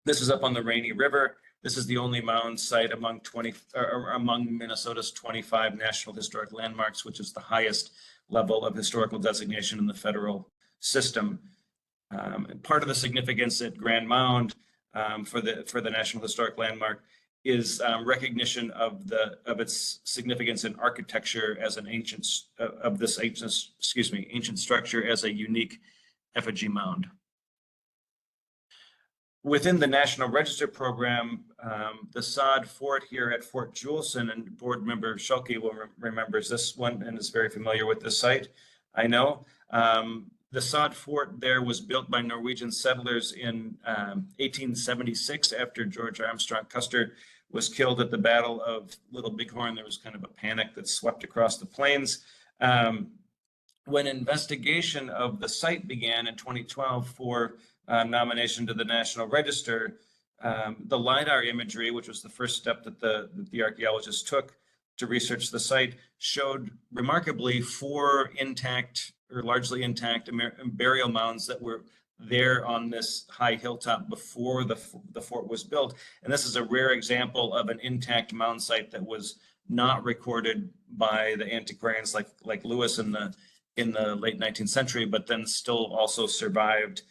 [SPEAKER 8] This is up on the Rainy River. This is the only mound site among Minnesota's 25 National Historic Landmarks, which is the highest level of historical designation in the federal system. Part of the significance at Grand Mound for the National Historic Landmark is recognition of its significance in architecture as an ancient structure as a unique effigy mound. Within the National Register program, the sod fort here at Fort Jewelson, and board member Schulke remembers this one and is very familiar with this site, I know. The sod fort there was built by Norwegian settlers in 1876 after George Armstrong Custer was killed at the Battle of Little Bighorn. There was kind of a panic that swept across the plains. When investigation of the site began in 2012 for nomination to the National Register, the LIDAR imagery, which was the first step that the archaeologists took, to research the site showed remarkably 4 intact or largely intact burial mounds that were there on this high hilltop before the fort was built. And this is a rare example of an intact mound site that was not recorded by the antiquarians like Lewis in the late 19th century, but then still also survived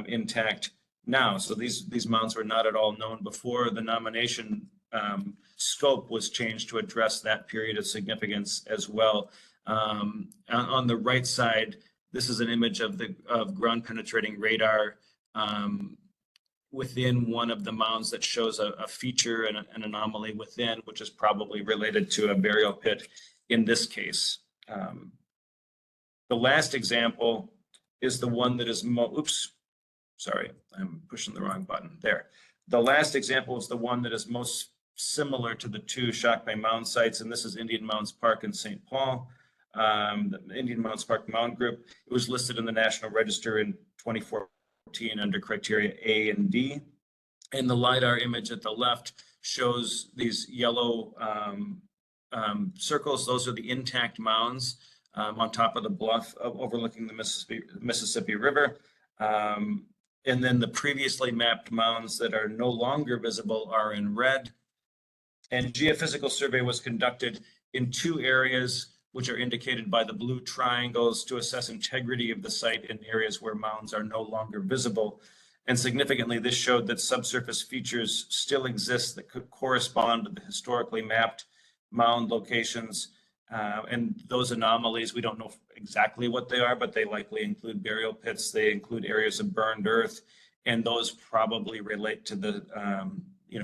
[SPEAKER 8] intact now. So these mounds were not at all known before. The nomination scope was changed to address that period of significance as well. On the right side, this is an image of ground penetrating radar within one of the mounds that shows a feature and an anomaly within, which is probably related to a burial pit in this case. The last example is the one that is oops, sorry, I'm pushing the wrong button there. The last example is the one that is most similar to the 2 Shock Bay Mound sites, and this is Indian Mounds Park in St. Paul. The Indian Mounds Park Mound Group. It was listed in the National Register in 2014 under criteria A and D. And the LiDAR image at the left shows these yellow circles. Those are the intact mounds on top of the bluff overlooking the Mississippi River. And then the previously mapped mounds that are no longer visible are in red. And geophysical survey was conducted in 2 areas, which are indicated by the blue triangles, to assess integrity of the site in areas where mounds are no longer visible. And significantly, this showed that subsurface features still exist that could correspond to the historically mapped mound locations. And those anomalies, we don't know exactly what they are, but they likely include burial pits. They include areas of burned earth, and those probably relate to the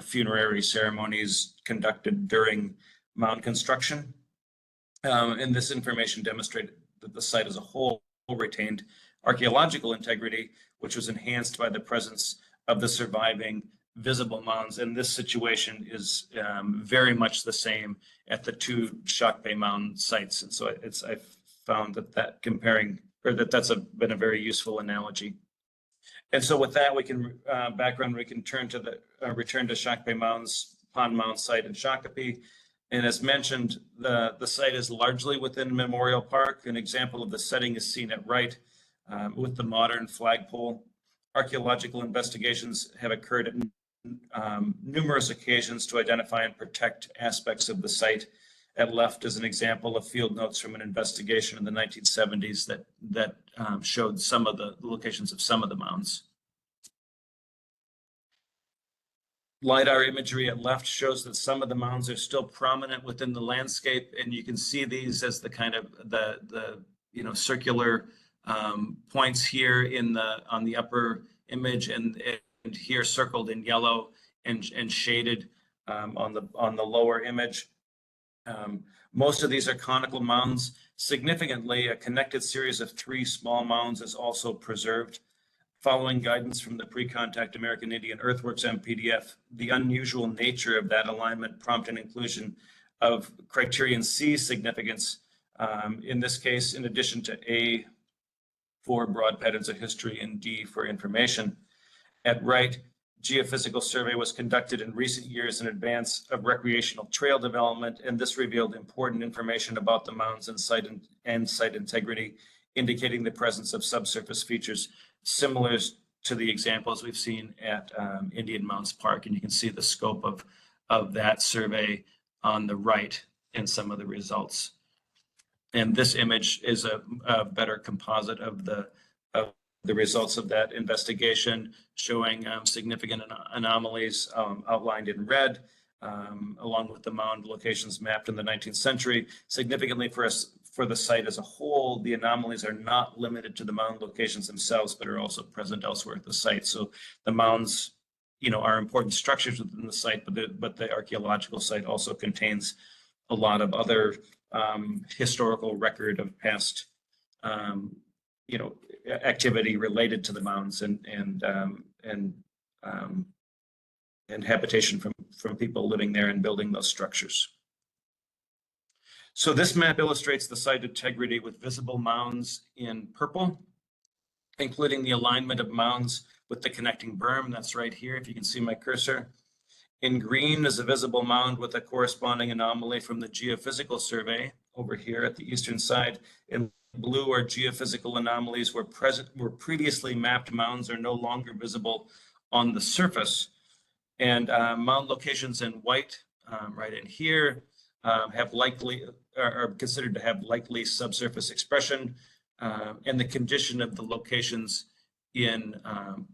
[SPEAKER 8] funerary ceremonies conducted during mound construction. And this information demonstrated that the site as a whole retained archaeological integrity, which was enhanced by the presence of the surviving visible mounds. And this situation is very much the same at the 2 Shock Bay Mound sites. And so I've found that comparing, or that's been a very useful analogy. And so with that, we can we can return to Shock Bay Mounds, Pond Mound site in Shakopee. And as mentioned, the site is largely within Memorial Park. An example of the setting is seen at right with the modern flagpole. Archaeological investigations have occurred at numerous occasions to identify and protect aspects of the site. At left is an example of field notes from an investigation in the 1970s that showed some of the locations of some of the mounds. LiDAR imagery at left shows that some of the mounds are still prominent within the landscape, and you can see these as the kind of the circular points here on the upper image, and here circled in yellow and shaded on the lower image. Most of these are conical mounds. Significantly, a connected series of 3 small mounds is also preserved. Following guidance from the Pre-Contact American Indian Earthworks MPDF, the unusual nature of that alignment prompted inclusion of criterion C significance. In this case, in addition to A for broad patterns of history and D for information. At right, geophysical survey was conducted in recent years in advance of recreational trail development, and this revealed important information about the mounds and site integrity, indicating the presence of subsurface features similar to the examples we've seen at Indian Mounds Park. And you can see the scope of that survey on the right in some of the results. And this image is a better composite of the results of that investigation, showing significant anomalies outlined in red, along with the mound locations mapped in the 19th century. Significantly for the site as a whole, the anomalies are not limited to the mound locations themselves, but are also present elsewhere at the site. So the mounds, are important structures within the site, but the archaeological site also contains a lot of other historical record of past activity related to the mounds and habitation from people living there and building those structures. So this map illustrates the site integrity with visible mounds in purple, including the alignment of mounds with the connecting berm. That's right here, if you can see my cursor. In green is a visible mound with a corresponding anomaly from the geophysical survey over here at the eastern side. In blue are geophysical anomalies where previously mapped mounds are no longer visible on the surface. And mound locations in white, right in here, have likely are considered to have likely subsurface expression, and the condition of the locations in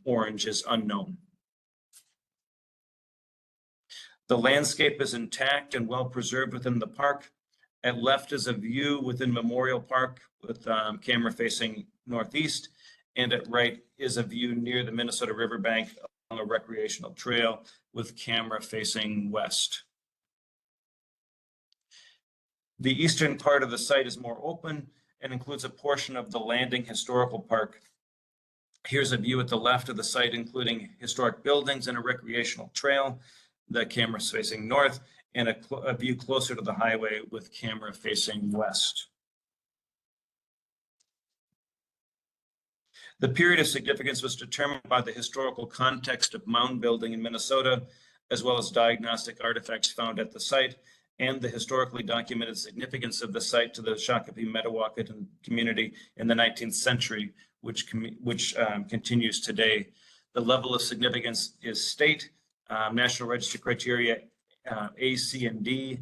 [SPEAKER 8] orange is unknown. The landscape is intact and well preserved within the park. At left is a view within Memorial Park with camera facing northeast, and at right is a view near the Minnesota Riverbank along a recreational trail with camera facing west. The eastern part of the site is more open and includes a portion of the Landing Historical Park. Here's a view at the left of the site, including historic buildings and a recreational trail. The camera's facing north, and a view closer to the highway with camera facing west. The period of significance was determined by the historical context of mound building in Minnesota, as well as diagnostic artifacts found at the site, and the historically documented significance of the site to the Shakopee Mdewakanton community in the 19th century, which continues today. The level of significance is state, National Register criteria A, C, and D,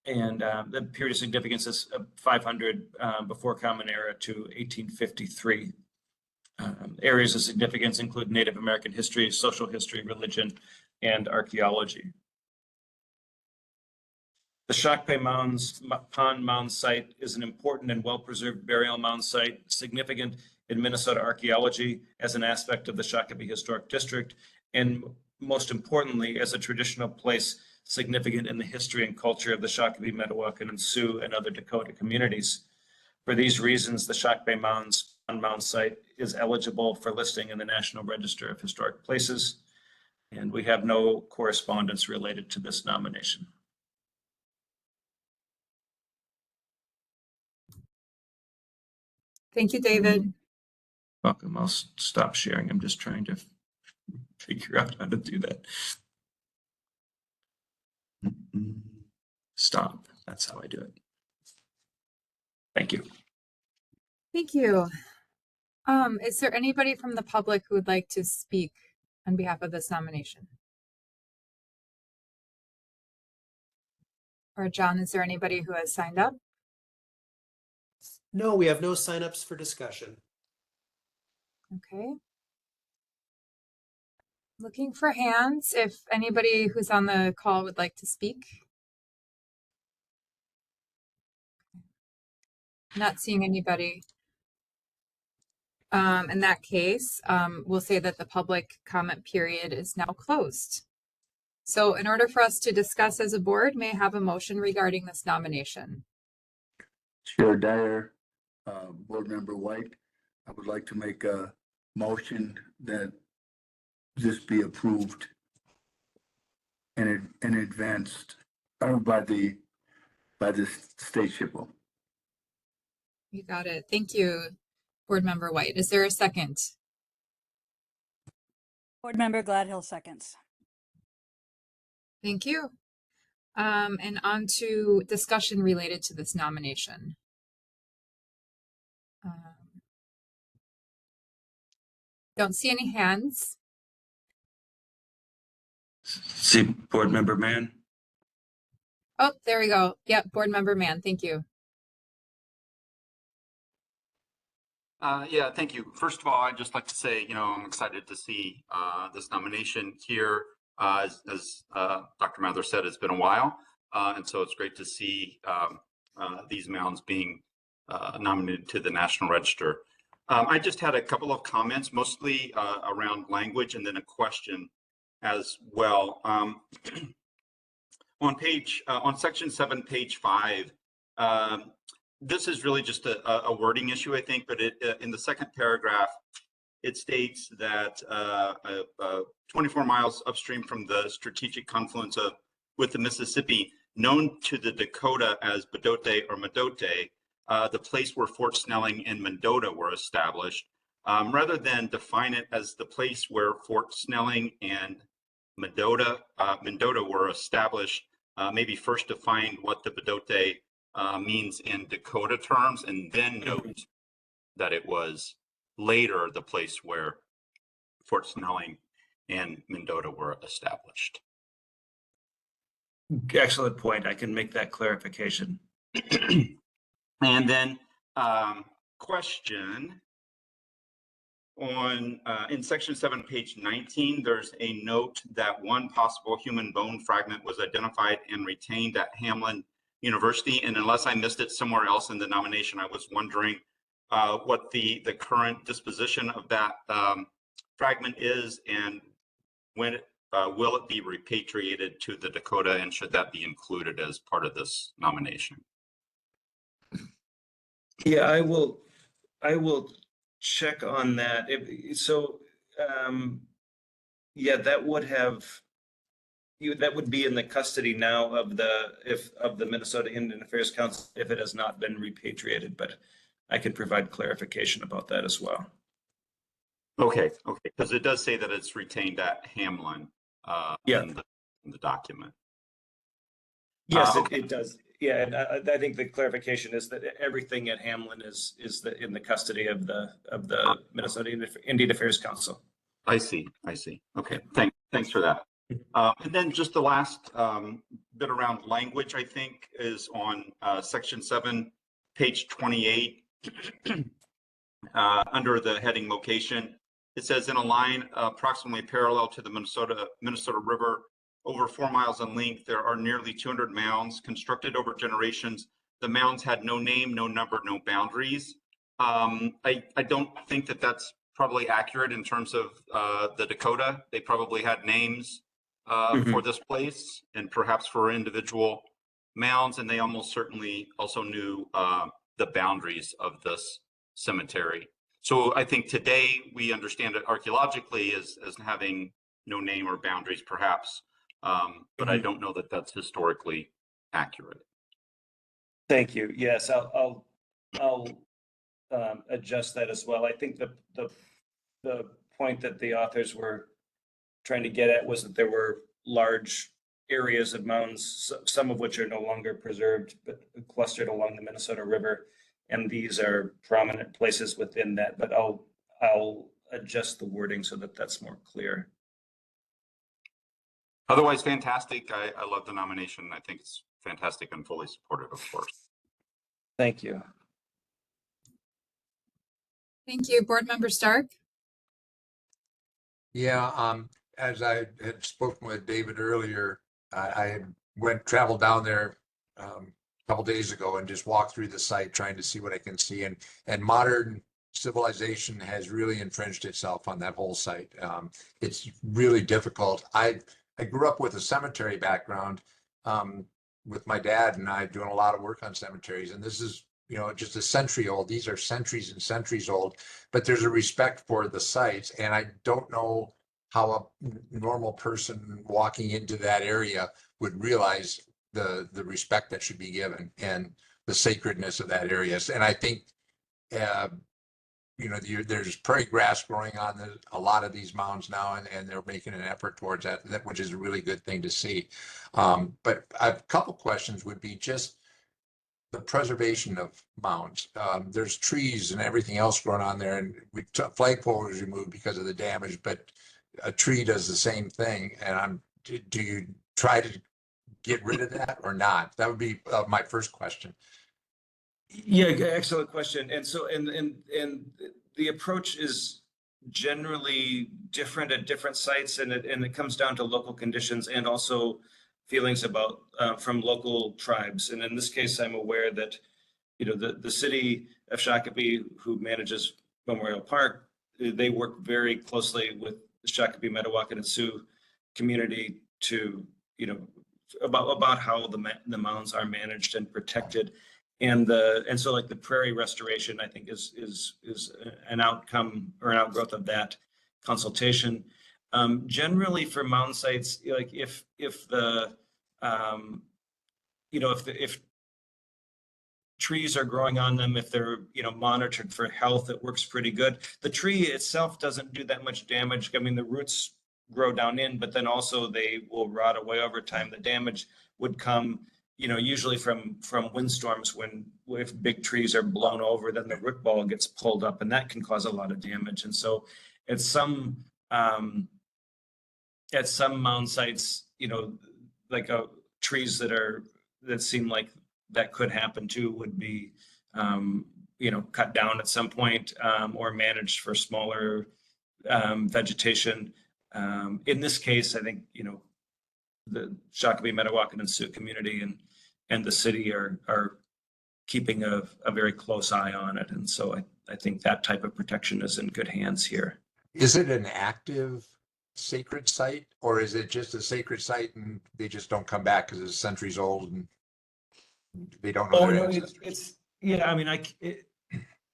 [SPEAKER 8] and the period of significance is 500 before Common Era to 1853. Areas of significance include Native American history, social history, religion, and archaeology. The Shakopee Pond Mound site is an important and well-preserved burial mound site, significant in Minnesota archaeology as an aspect of the Shakopee Historic District, and most importantly, as a traditional place significant in the history and culture of the Shakopee, Mdewakanton, Sioux, and other Dakota communities. For these reasons, the Shakopee Pond Mound site is eligible for listing in the National Register of Historic Places, and we have no correspondence related to this nomination.
[SPEAKER 1] Thank you, David.
[SPEAKER 8] Welcome. I'll stop sharing. I'm just trying to figure out how to do that. Stop. That's how I do it. Thank you.
[SPEAKER 1] Thank you. Is there anybody from the public who would like to speak on behalf of this nomination? Or John, is there anybody who has signed up?
[SPEAKER 14] No, we have no signups for discussion.
[SPEAKER 1] Okay. Looking for hands if anybody who's on the call would like to speak. Not seeing anybody. In that case, we'll say that the public comment period is now closed. So in order for us to discuss as a board, may I have a motion regarding this nomination?
[SPEAKER 10] Chair Dyer, Board Member White, I would like to make a motion that this be approved and advanced by the state SHPO.
[SPEAKER 1] You got it. Thank you, Board Member White. Is there a second?
[SPEAKER 3] Board Member Gladhill seconds.
[SPEAKER 1] Thank you. And on to discussion related to this nomination. Don't see any hands.
[SPEAKER 8] See Board Member Mann.
[SPEAKER 1] Oh, there we go. Yep, Board Member Mann. Thank you.
[SPEAKER 5] Yeah, thank you. First of all, I'd just like to say, I'm excited to see this nomination here. As Dr. Mather said, it's been a while, and so it's great to see these mounds being nominated to the National Register. I just had a couple of comments, mostly around language, and then a question as well. On section 7, page 5, this is really just a wording issue, I think, but in the second paragraph, it states that 24 miles upstream from the strategic confluence with the Mississippi, known to the Dakota as Bedote or Medote, the place where Fort Snelling and Mendota were established, rather than define it as the place where Fort Snelling and Mendota were established, maybe first define what the Bdote means in Dakota terms, and then note that it was later the place where Fort Snelling and Mendota were established.
[SPEAKER 8] Excellent point. I can make that clarification.
[SPEAKER 5] And then question on in section 7, page 19, there's a note that one possible human bone fragment was identified and retained at Hamline University. And unless I missed it somewhere else in the nomination, I was wondering what the current disposition of that fragment is, and when will it be repatriated to the Dakota, and should that be included as part of this nomination?
[SPEAKER 8] Yeah, I will check on that. Yeah, that would be in the custody now of the Minnesota Indian Affairs Council if it has not been repatriated, but I could provide clarification about that as well.
[SPEAKER 5] Okay, because it does say that it's retained at Hamline in the document.
[SPEAKER 8] Yes, it does. Yeah, and I think the clarification is that everything at Hamline is in the custody of the Minnesota Indian Affairs Council.
[SPEAKER 5] I see. Okay, thanks for that. And then just the last bit around language, I think, is on section 7, page 28, under the heading location. It says, in a line approximately parallel to the Minnesota River, over 4 miles in length, there are nearly 200 mounds constructed over generations. The mounds had no name, no number, no boundaries. I don't think that that's probably accurate in terms of the Dakota. They probably had names for this place and perhaps for individual mounds, and they almost certainly also knew the boundaries of this cemetery. So I think today we understand it archaeologically as having no name or boundaries, perhaps. But I don't know that that's historically accurate.
[SPEAKER 8] Thank you. Yes, I'll adjust that as well. I think the point that the authors were trying to get at was that there were large areas of mounds, some of which are no longer preserved, but clustered along the Minnesota River, and these are prominent places within that. But I'll adjust the wording so that that's more clear.
[SPEAKER 5] Otherwise, fantastic. I love the nomination. I think it's fantastic and fully supportive, of course.
[SPEAKER 8] Thank you.
[SPEAKER 1] Thank you. Board Member Stark?
[SPEAKER 9] Yeah, as I had spoken with David earlier, I traveled down there a couple days ago and just walked through the site trying to see what I can see. And modern civilization has really entrenched itself on that whole site. It's really difficult. I grew up with a cemetery background with my dad and I doing a lot of work on cemeteries. And this is, just a century old. These are centuries and centuries old, but there's a respect for the sites. And I don't know how a normal person walking into that area would realize the respect that should be given and the sacredness of that area. And I think, there's prairie grass growing on a lot of these mounds now, and they're making an effort towards that, which is a really good thing to see. But a couple questions would be just the preservation of mounds. There's trees and everything else growing on there, and flagpole was removed because of the damage, but a tree does the same thing. And do you try to get rid of that or not? That would be my first question.
[SPEAKER 8] Yeah, excellent question. And so, and the approach is generally different at different sites, and it comes down to local conditions and also feelings about from local tribes. And in this case, I'm aware that the city of Shakopee, who manages Memorial Park, they work very closely with the Shakopee, Metawakan, and Sioux community to about how the mounds are managed and protected. And so like the prairie restoration, I think is an outcome or an outgrowth of that consultation. Generally for mound sites, like if trees are growing on them, if they're monitored for health, it works pretty good. The tree itself doesn't do that much damage. I mean, the roots grow down in, but then also they will rot away over time. The damage would come, usually from windstorms when if big trees are blown over, then the root ball gets pulled up, and that can cause a lot of damage. And so at some mound sites, like trees that seem like that could happen too would be cut down at some point, or managed for smaller vegetation. In this case, I think, the Shakopee, Metawakan, and Sioux community and the city are keeping a very close eye on it. And so I think that type of protection is in good hands here.
[SPEAKER 9] Is it an active sacred site, or is it just a sacred site and they just don't come back because it's centuries old and they don't know their ancestors?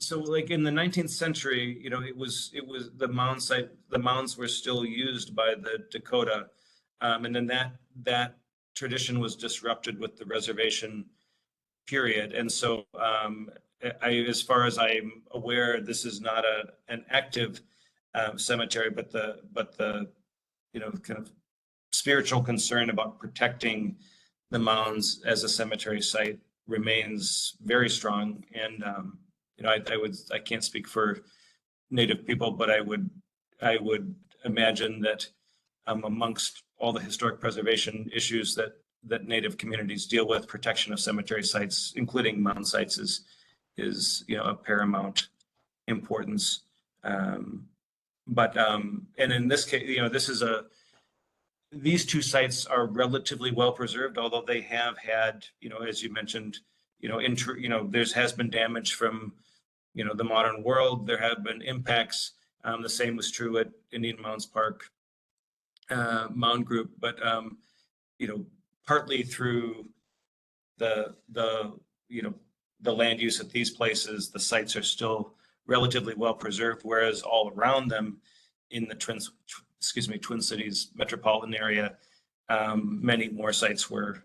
[SPEAKER 8] So like in the 19th century, it was the mound site, the mounds were still used by the Dakota. And then that tradition was disrupted with the reservation period. And so as far as I'm aware, this is not an active cemetery, but the kind of spiritual concern about protecting the mounds as a cemetery site remains very strong. And I can't speak for Native people, but I would imagine that amongst all the historic preservation issues that Native communities deal with, protection of cemetery sites, including mound sites, is of paramount importance. And in this case, these two sites are relatively well preserved, although they have had, as you mentioned, there has been damage from, the modern world. There have been impacts. The same was true at Indian Mounds Park Mound Group, but partly through the land use at these places, the sites are still relatively well preserved, whereas all around them in the Twin Cities metropolitan area, many more sites were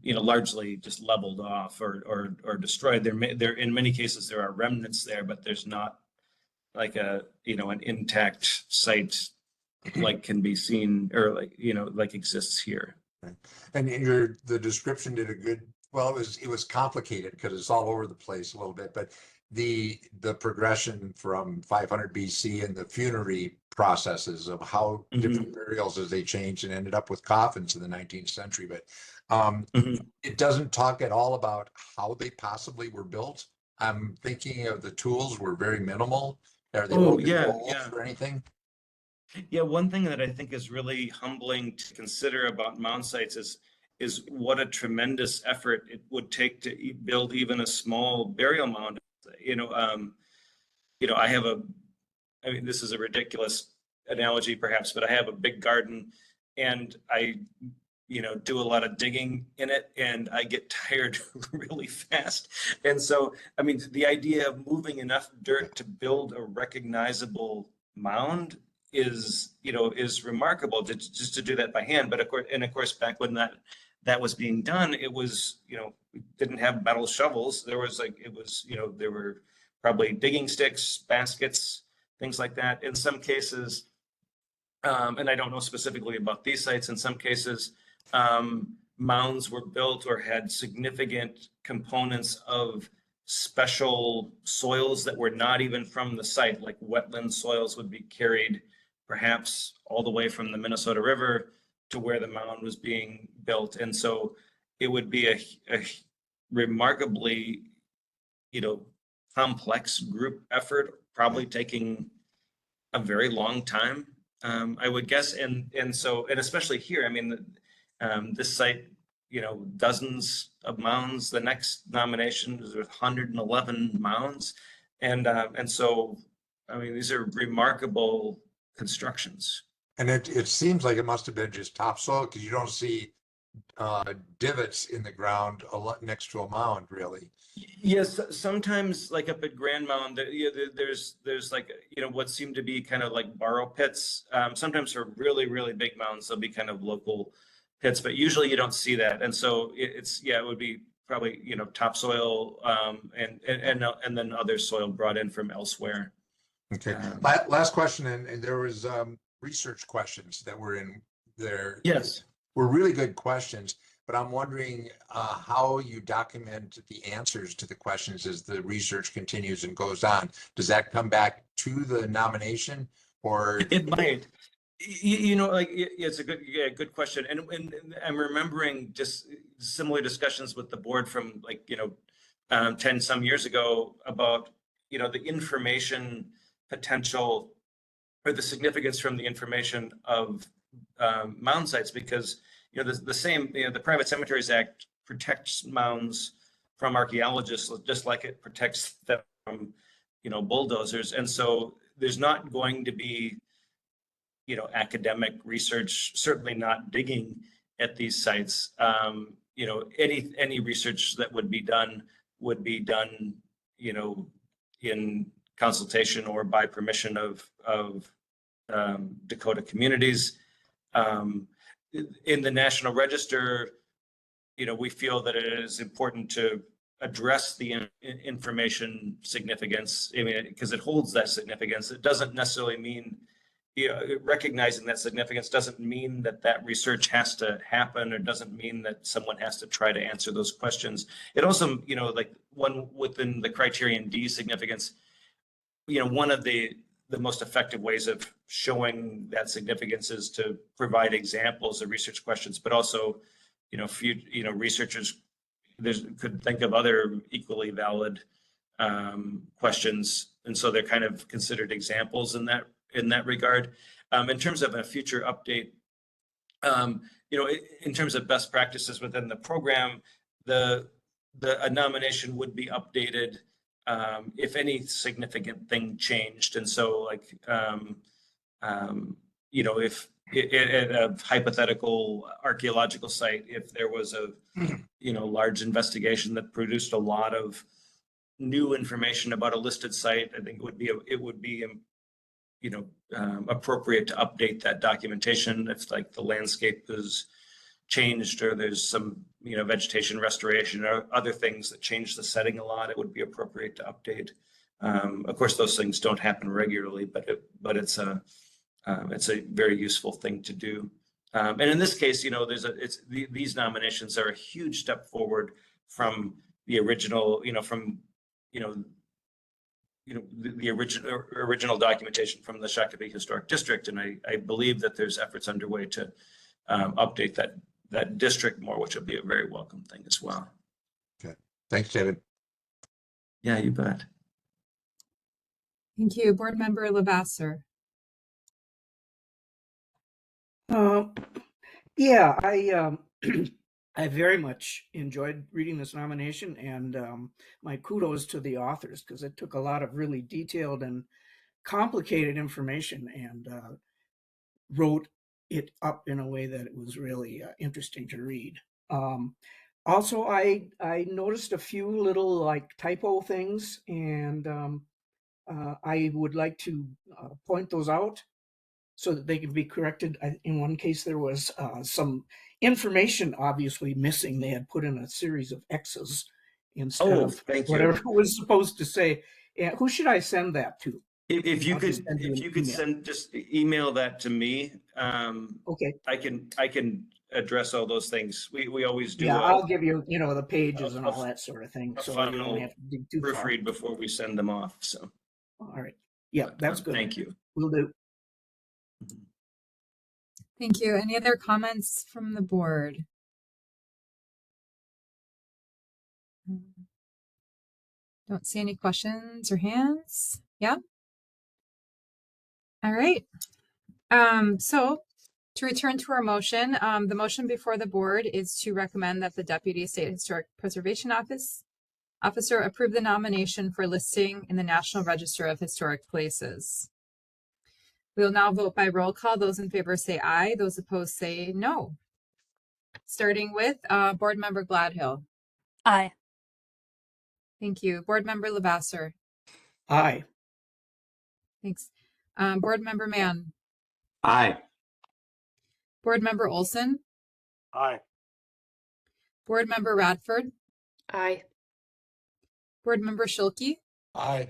[SPEAKER 8] largely just leveled off or destroyed. There in many cases there are remnants there, but there's not like an intact site like can be seen or like exists here.
[SPEAKER 9] And the description did a good, well, it was complicated because it's all over the place a little bit, but the progression from 500 BC and the funerary processes of how different burials as they changed and ended up with coffins in the 19th century. But it doesn't talk at all about how they possibly were built. I'm thinking of the tools were very minimal. Are they or anything?
[SPEAKER 8] Yeah, one thing that I think is really humbling to consider about mound sites is what a tremendous effort it would take to build even a small burial mound. This is a ridiculous analogy perhaps, but I have a big garden and I do a lot of digging in it and I get tired really fast. And so, the idea of moving enough dirt to build a recognizable mound is remarkable just to do that by hand. But of course, back when that was being done, it was, we didn't have metal shovels. There was there were probably digging sticks, baskets, things like that. In some cases, and I don't know specifically about these sites, in some cases, mounds were built or had significant components of special soils that were not even from the site, like wetland soils would be carried perhaps all the way from the Minnesota River to where the mound was being built. And so it would be a remarkably, complex group effort, probably taking a very long time, I would guess. And especially here, this site, dozens of mounds. The next nomination is with 111 mounds. And so, these are remarkable constructions.
[SPEAKER 9] And it seems like it must have been just topsoil because you don't see divots in the ground a lot next to a mound, really.
[SPEAKER 8] Yes, sometimes like up at Grand Mound, there's like, what seem to be kind of like borrow pits. Sometimes for really, really big mounds, there'll be kind of local pits, but usually you don't see that. And so it would be probably, topsoil and then other soil brought in from elsewhere.
[SPEAKER 9] Okay. Last question, and there was research questions that were in there.
[SPEAKER 8] Yes.
[SPEAKER 9] Were really good questions, but I'm wondering how you document the answers to the questions as the research continues and goes on. Does that come back to the nomination, or?
[SPEAKER 8] It might. You know, like it's a good question, and I'm remembering just similar discussions with the board from 10 some years ago about the information potential or the significance from the information of mound sites, because the same the Private Cemeteries Act protects mounds from archaeologists just like it protects them from bulldozers, and so there's not going to be academic research, certainly not digging at these sites. Any research that would be done, in consultation or by permission of Dakota communities. In the National Register, we feel that it is important to address the information significance, because it holds that significance. It doesn't necessarily mean recognizing that significance doesn't mean that research has to happen, or doesn't mean that someone has to try to answer those questions. It also, like one within the criterion D significance, one of the most effective ways of showing that significance is to provide examples of research questions, but also, researchers could think of other equally valid questions, and so they're kind of considered examples in that regard. In terms of a future update, in terms of best practices within the program, a nomination would be updated if any significant thing changed. And so if at a hypothetical archaeological site, if there was a large investigation that produced a lot of new information about a listed site, I think it would be appropriate to update that documentation. If the landscape is changed, or there's some vegetation restoration or other things that change the setting a lot, it would be appropriate to update. Of course, those things don't happen regularly, but it's a very useful thing to do. And in this case, these nominations are a huge step forward from the original, the original documentation from the Shakopee Historic District, and I believe that there's efforts underway to update that district more, which will be a very welcome thing as well.
[SPEAKER 9] Okay, thanks, David.
[SPEAKER 8] Yeah, you bet.
[SPEAKER 1] Thank you, Board Member Lavasser.
[SPEAKER 12] Yeah, I very much enjoyed reading this nomination, and my kudos to the authors, because it took a lot of really detailed and complicated information and wrote it up in a way that it was really interesting to read. Also, I noticed a few little typo things, and I would like to point those out so that they can be corrected. In one case, there was some information obviously missing. They had put in a series of X's instead of whatever it was supposed to say. Who should I send that to?
[SPEAKER 8] If you could send, just email that to me.
[SPEAKER 12] Okay.
[SPEAKER 8] I can address all those things. We always do.
[SPEAKER 12] Yeah, I'll give you, the pages and all that sort of thing. So you
[SPEAKER 8] final
[SPEAKER 12] don't have to dig too far.
[SPEAKER 8] proofread before we send them off. So.
[SPEAKER 12] All right. Yeah, that's good.
[SPEAKER 8] Thank you.
[SPEAKER 12] Will do.
[SPEAKER 1] Thank you. Any other comments from the board? Don't see any questions or hands. Yeah. All right. So to return to our motion, the motion before the board is to recommend that the Deputy State Historic Preservation Officer approve the nomination for listing in the National Register of Historic Places. We will now vote by roll call. Those in favor say aye. Those opposed say no. Starting with Board Member Gladhill.
[SPEAKER 3] Aye.
[SPEAKER 1] Thank you. Board Member Lavasser.
[SPEAKER 12] Aye.
[SPEAKER 1] Thanks. Board Member Mann.
[SPEAKER 5] Aye.
[SPEAKER 1] Board Member Olson.
[SPEAKER 6] Aye.
[SPEAKER 1] Board Member Radford.
[SPEAKER 7] Aye.
[SPEAKER 1] Board Member Schilke.
[SPEAKER 4] Aye.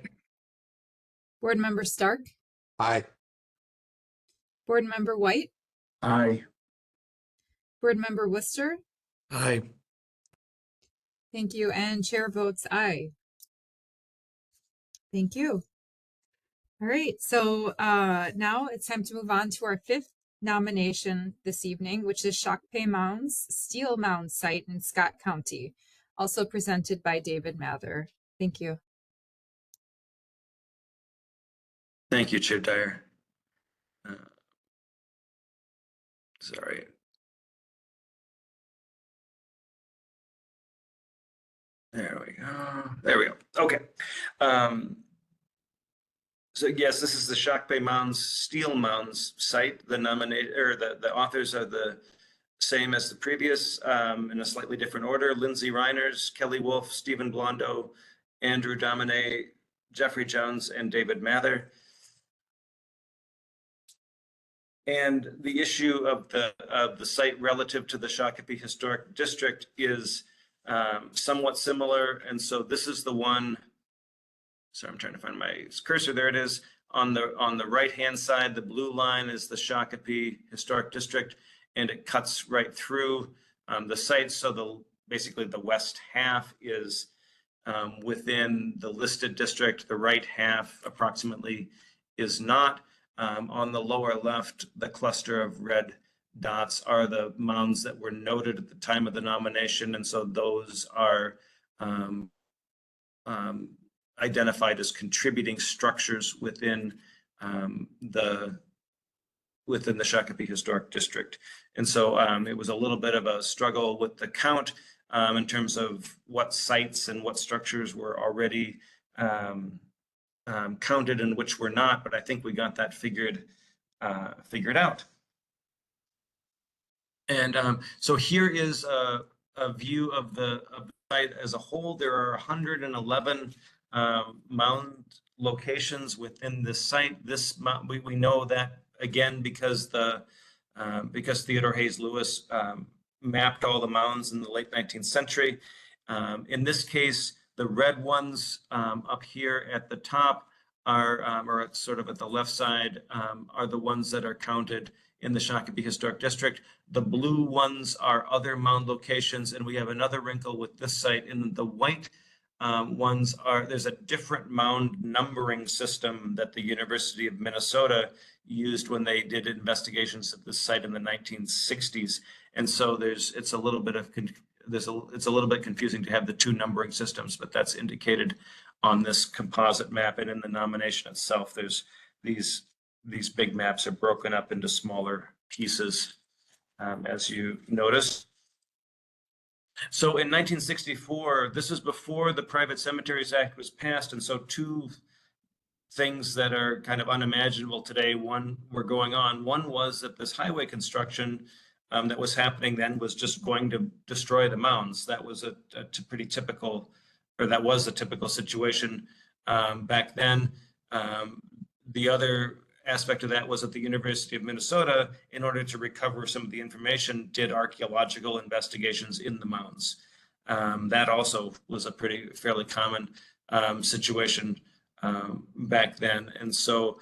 [SPEAKER 1] Board Member Stark.
[SPEAKER 9] Aye.
[SPEAKER 1] Board Member White,
[SPEAKER 10] Aye.
[SPEAKER 1] Board Member Worcester.
[SPEAKER 11] Aye.
[SPEAKER 1] Thank you. And chair votes aye. Thank you. All right. So now it's time to move on to our fifth nomination this evening, which is Shakopee Mounds Steel Mound Site in Scott County, also presented by David Mather. Thank you.
[SPEAKER 8] Thank you, Chair Dyer. Sorry. There we go. There we go. Okay. So yes, this is the Shakopee Mounds Steel Mounds site. The the authors are the same as the previous, in a slightly different order. Lindsay Reiners, Kelly Wolf, Stephen Blondo, Andrew Domine, Jeffrey Jones, and David Mather. And the issue of the site relative to the Shakopee Historic District is somewhat similar. And so this is the one. Sorry, I'm trying to find my cursor. There it is. On the right-hand side, the blue line is the Shakopee Historic District, and it cuts right through the site. So basically the west half is within the listed district. The right half approximately is not. On the lower left, the cluster of red dots are the mounds that were noted at the time of the nomination. And so those are identified as contributing structures within the Shakopee Historic District. And so it was a little bit of a struggle with the count in terms of what sites and what structures were already counted and which were not, but I think we got that figured out. And so here is a view of the site as a whole. There are 111 mound locations within this site. This we know that again because Theodore Hayes Lewis mapped all the mounds in the late 19th century. In this case, the red ones up here at the top or at sort of at the left side are the ones that are counted in the Shakopee Historic District. The blue ones are other mound locations, and we have another wrinkle with this site. In the white ones there's a different mound numbering system that the University of Minnesota used when they did investigations at this site in the 1960s, and so it's a little bit confusing to have the two numbering systems, but that's indicated on this composite map. And in the nomination itself, there's these big maps are broken up into smaller pieces, as you notice. So in 1964, this is before the Private Cemeteries Act was passed, and so two things that are kind of unimaginable today were going on. One was that this highway construction that was happening then was just going to destroy the mounds. That was a pretty typical, or that was a typical situation back then. The other aspect of that was that the University of Minnesota, in order to recover some of the information, did archaeological investigations in the mounds. That also was a fairly common situation back then. And so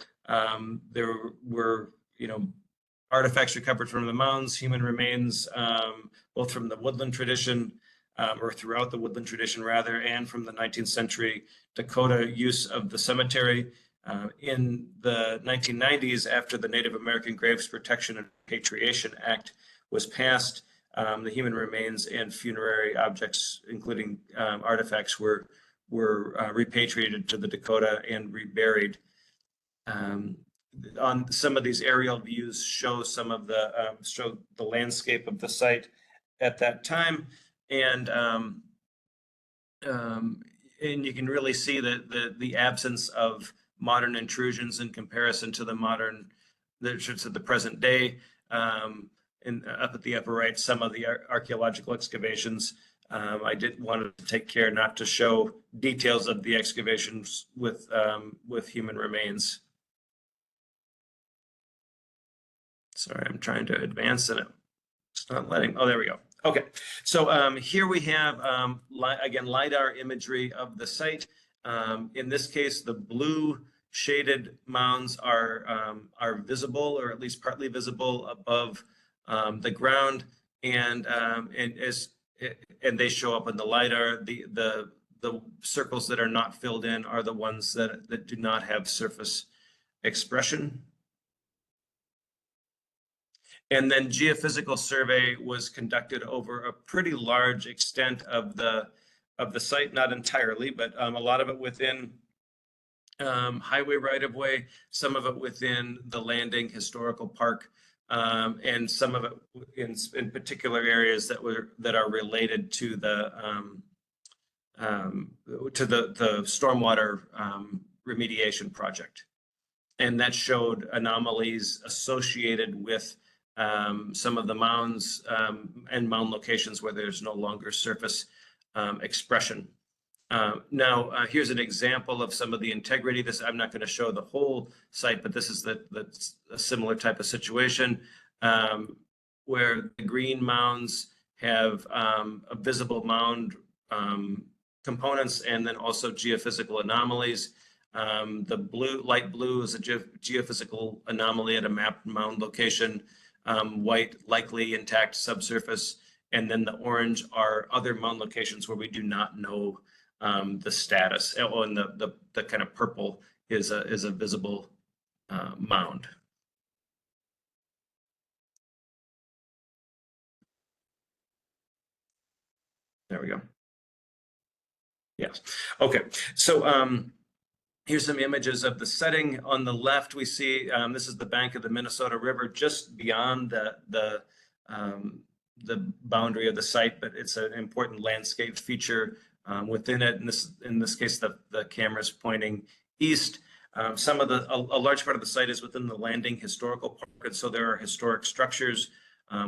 [SPEAKER 8] there were, artifacts recovered from the mounds, human remains, both from the woodland tradition or throughout the woodland tradition rather, and from the 19th century Dakota use of the cemetery. In the 1990s, after the Native American Graves Protection and Repatriation Act was passed, the human remains and funerary objects, including artifacts, were repatriated to the Dakota and reburied. On some of these aerial views show some of the landscape of the site at that time, and you can really see the absence of modern intrusions in comparison to the present day. Up at the upper right, some of the archaeological excavations. I did want to take care not to show details of the excavations with human remains. Sorry, I'm trying to advance and it's not letting. Oh, there we go. Okay, so here we have again LiDAR imagery of the site. In this case, the blue shaded mounds are visible, or at least partly visible above the ground, and they show up in the LiDAR. The circles that are not filled in are the ones that do not have surface expression. And then geophysical survey was conducted over a pretty large extent of the site, not entirely, but a lot of it within highway right-of-way, some of it within the Landing Historical Park, and some of it in particular areas that are related to the stormwater remediation project. And that showed anomalies associated with some of the mounds and mound locations where there's no longer surface expression. Now, here's an example of some of the integrity. I'm not going to show the whole site, but this is a similar type of situation where the green mounds have a visible mound components and then also geophysical anomalies. The light blue is a geophysical anomaly at a mapped mound location. White, likely intact subsurface, and then the orange are other mound locations where we do not know the status. Oh, and the kind of purple is a visible mound. There we go. Yes. Okay. So here's some images of the setting. On the left, we see this is the bank of the Minnesota River, just beyond the boundary of the site, but it's an important landscape feature within it. And in this case, the camera is pointing east. A large part of the site is within the Landing Historical Park, and so there are historic structures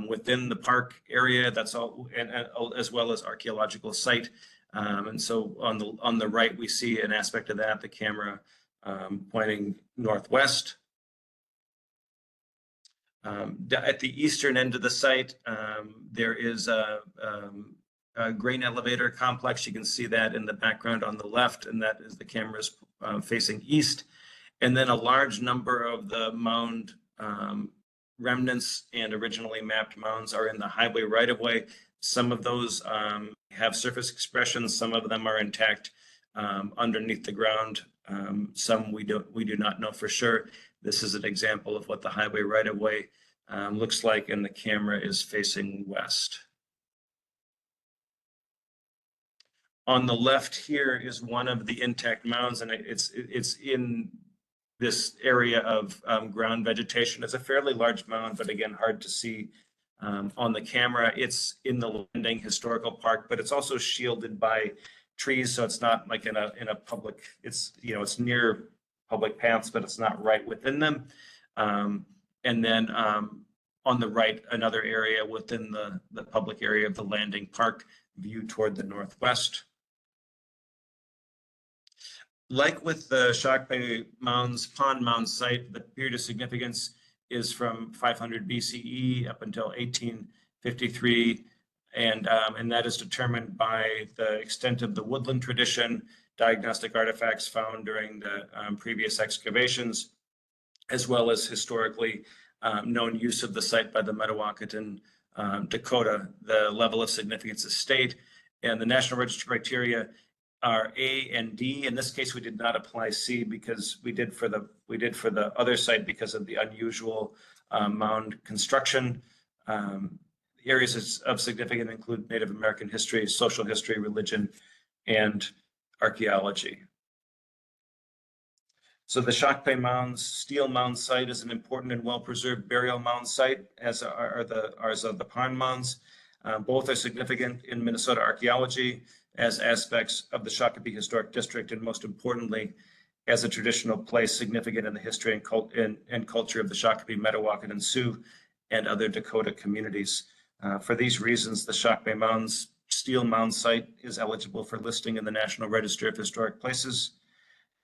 [SPEAKER 8] within the park area. That's all, and as well as archaeological site. And so on the right, we see an aspect of that, the camera pointing northwest. At the eastern end of the site, there is a grain elevator complex. You can see that in the background on the left, and that is the cameras facing east. And then a large number of the mound remnants and originally mapped mounds are in the highway right-of-way. Some of those have surface expression, some of them are intact underneath the ground. Some we do not know for sure. This is an example of what the highway right-of-way looks like, and the camera is facing west. On the left here is one of the intact mounds, and it's in this area of ground vegetation. It's a fairly large mound, but again, hard to see on the camera. It's in the Landing Historical Park, but it's also shielded by trees, so it's not like in a public. It's near public paths, but it's not right within them. And then on the right, another area within the public area of the Landing Park, view toward the northwest. Like with the Shakopee Mounds Pond Mound site, the period of significance is from 500 BCE up until 1853, and that is determined by the extent of the woodland tradition, diagnostic artifacts found during the previous excavations, as well as historically known use of the site by the Mdewakanton Dakota. The level of significance is state, and the National Register criteria are A and D. In this case, we did not apply C because we did for the other site because of the unusual mound construction. Areas of significance include Native American history, social history, religion, and archaeology. So the Shakopee Mounds Steel Mound site is an important and well-preserved burial mound site, as are the Pond Mounds. Both are significant in Minnesota archaeology as aspects of the Shakopee Historic District, and most importantly, as a traditional place significant in the history and culture of the Shakopee, Mdewakanton, Sioux, and other Dakota communities. For these reasons, the Shakopee Mounds Steel Mound site is eligible for listing in the National Register of Historic Places,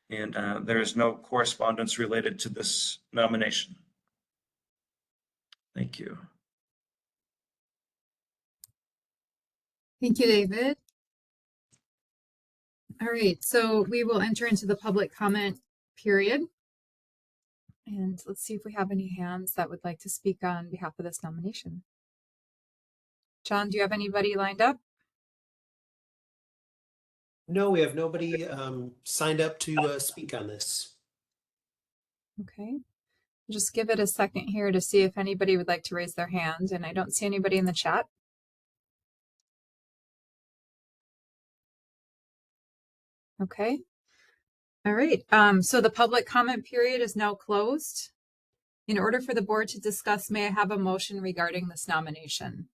[SPEAKER 8] and there is no correspondence related to this nomination. Thank you.
[SPEAKER 1] Thank you, David. All right, so we will enter into the public comment period. And let's see if we have any hands that would like to speak on behalf of this nomination. John, do you have anybody lined up?
[SPEAKER 14] No, we have nobody signed up to speak on this.
[SPEAKER 1] Okay. Just give it a second here to see if anybody would like to raise their hand, and I don't see anybody in the chat. Okay. All right. So the public comment period is now closed. In order for the board to discuss, may I have a motion regarding this nomination?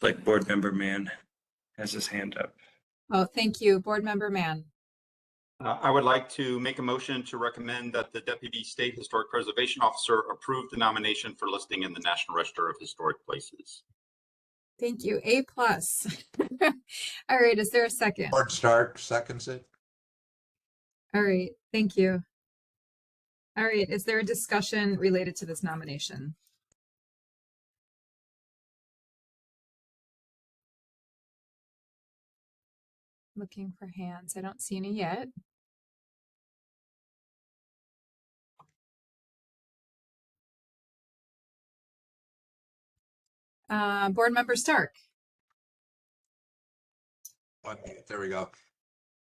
[SPEAKER 8] Like Board Member Mann has his hand up.
[SPEAKER 1] Oh, thank you. Board Member Mann.
[SPEAKER 5] I would like to make a motion to recommend that the Deputy State Historic Preservation Officer approve the nomination for listing in the National Register of Historic Places.
[SPEAKER 1] Thank you. A+. All right. Is there a second?
[SPEAKER 9] Board Stark seconds it.
[SPEAKER 1] All right. Thank you. All right. Is there a discussion related to this nomination? Looking for hands. I don't see any yet. Board Member Stark.
[SPEAKER 9] There we go.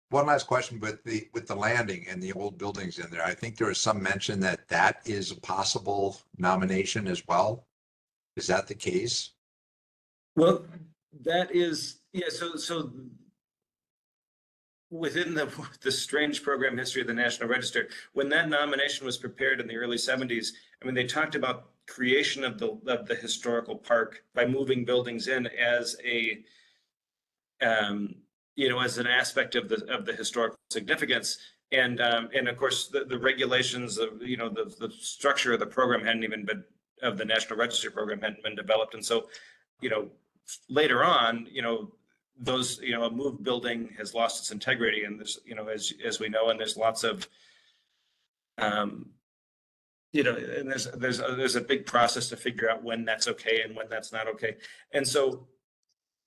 [SPEAKER 9] One last question, but with the landing and the old buildings in there, I think there was some mention that that is a possible nomination as well. Is that the case?
[SPEAKER 8] Well, that is, yeah, so within the strange program history of the National Register, when that nomination was prepared in the early 70s, I mean, they talked about creation of the historical park by moving buildings in as a as an aspect of the historical significance. And of course, the regulations of, the structure of the program hadn't even been, of the National Register program hadn't been developed. And so, later on, those, a moved building has lost its integrity. And there's, as we know, and there's lots of, and there's a big process to figure out when that's okay and when that's not okay. And so,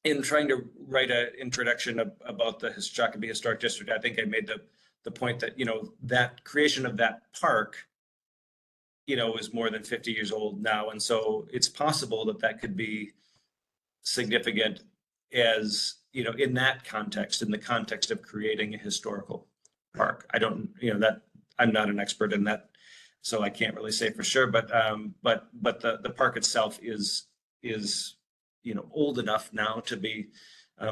[SPEAKER 8] in trying to write an introduction about the Shakopee Historic District, I think I made the point that, that creation of that park, is more than 50 years old now. And so it's possible that that could be significant as, in that context, in the context of creating a historical park. I don't, that I'm not an expert in that, so I can't really say for sure, but the park itself is old enough now to be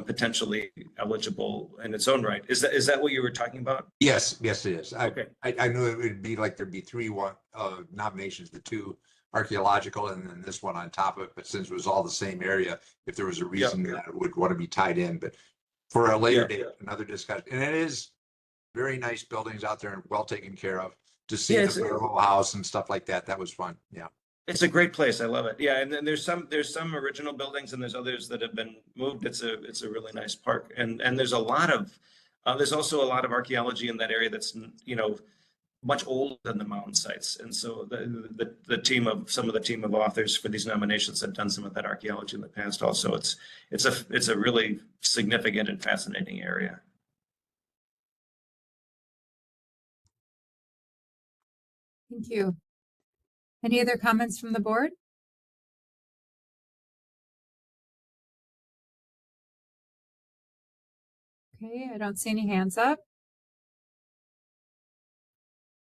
[SPEAKER 8] potentially eligible in its own right. Is that what you were talking about?
[SPEAKER 9] Yes, it is.
[SPEAKER 8] Okay.
[SPEAKER 9] I knew it would be like there'd be three nominations, the two archaeological and then this one on top of it. But since it was all the same area, if there was a reason that it would want to be tied in, but for a later date, another discussion. And it is very nice buildings out there and well taken care of. To see the Fairwell House and stuff like that, that was fun. Yeah.
[SPEAKER 8] It's a great place. I love it. Yeah, and then there's some original buildings and there's others that have been moved. It's a really nice park, and there's there's also a lot of archaeology in that area that's much older than the mountain sites. And so some of the team of authors for these nominations have done some of that archaeology in the past. Also, it's a really significant and fascinating area.
[SPEAKER 1] Thank you. Any other comments from the board? Okay, I don't see any hands up.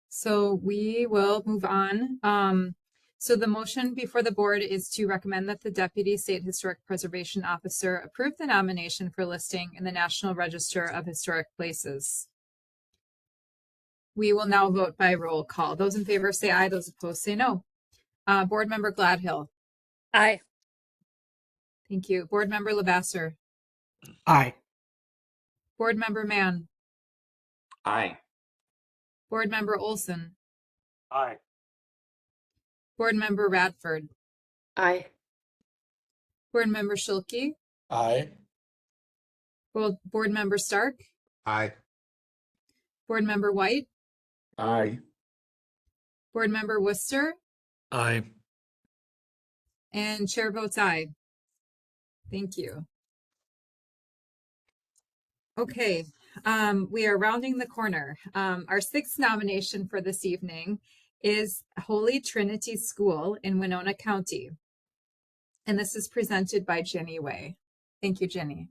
[SPEAKER 1] So we will move on. So the motion before the board is to recommend that the Deputy State Historic Preservation Officer approve the nomination for listing in the National Register of Historic Places. We will now vote by roll call. Those in favor say aye, those opposed say no. Board Member Gladhill.
[SPEAKER 3] Aye.
[SPEAKER 1] Thank you. Board Member Lavasser.
[SPEAKER 12] Aye.
[SPEAKER 1] Board Member Mann.
[SPEAKER 5] Aye.
[SPEAKER 1] Board Member Olson.
[SPEAKER 6] Aye.
[SPEAKER 1] Board Member Radford.
[SPEAKER 7] Aye.
[SPEAKER 1] Board Member Schilke.
[SPEAKER 4] Aye.
[SPEAKER 1] Board Member Stark.
[SPEAKER 9] Aye.
[SPEAKER 1] Board Member White.
[SPEAKER 10] Aye.
[SPEAKER 1] Board Member Worcester.
[SPEAKER 11] Aye.
[SPEAKER 1] And chair votes aye. Thank you. Okay, we are rounding the corner. Our sixth nomination for this evening is Holy Trinity School in Winona County. And this is presented by Jenny Way. Thank you, Jenny.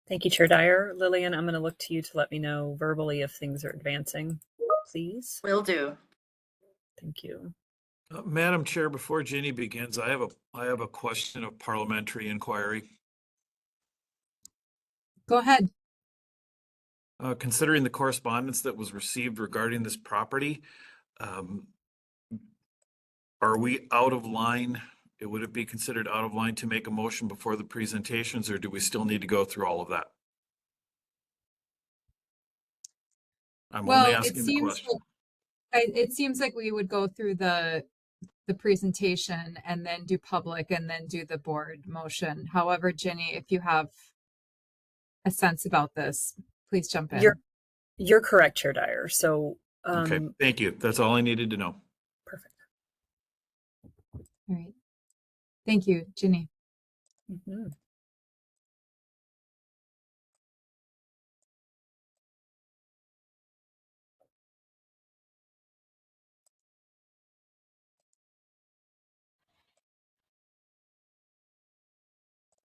[SPEAKER 13] Thank you, Chair Dyer. Lillian, I'm going to look to you to let me know verbally if things are advancing, please.
[SPEAKER 2] Will do.
[SPEAKER 13] Thank you.
[SPEAKER 11] Madam Chair, before Jenny begins, I have a question of parliamentary inquiry.
[SPEAKER 1] Go ahead.
[SPEAKER 11] Considering the correspondence that was received regarding this property, are we out of line? Would it be considered out of line to make a motion before the presentations, or do we still need to go through all of that? I'm only asking the question.
[SPEAKER 1] It seems like we would go through the presentation and then do public and then do the board motion. However, Jenny, if you have a sense about this, please jump in.
[SPEAKER 13] You're correct, Chair Dyer. So
[SPEAKER 11] Okay, thank you. That's all I needed to know.
[SPEAKER 13] Perfect.
[SPEAKER 1] All right. Thank you, Jenny.
[SPEAKER 13] Mm-hmm.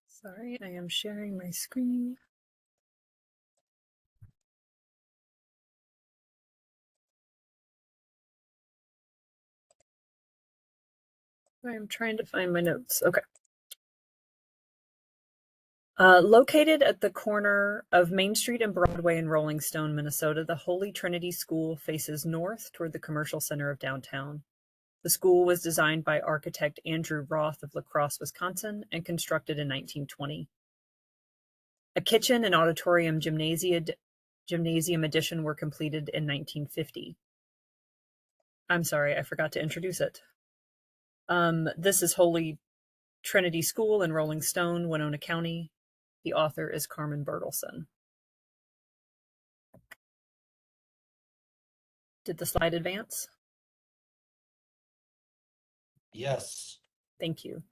[SPEAKER 13] Sorry, I am sharing my screen. I'm trying to find my notes. Okay. Located at the corner of Main Street and Broadway in Rolling Stone, Minnesota, the Holy Trinity School faces north toward the commercial center of downtown. The school was designed by architect Andrew Roth of La Crosse, Wisconsin, and constructed in 1920. A kitchen and auditorium gymnasium addition were completed in 1950. I'm sorry, I forgot to introduce it. This is Holy Trinity School in Rolling Stone, Winona County. The author is Carmen Bertelsen. Did the slide advance?
[SPEAKER 4] Yes.
[SPEAKER 13] Thank you.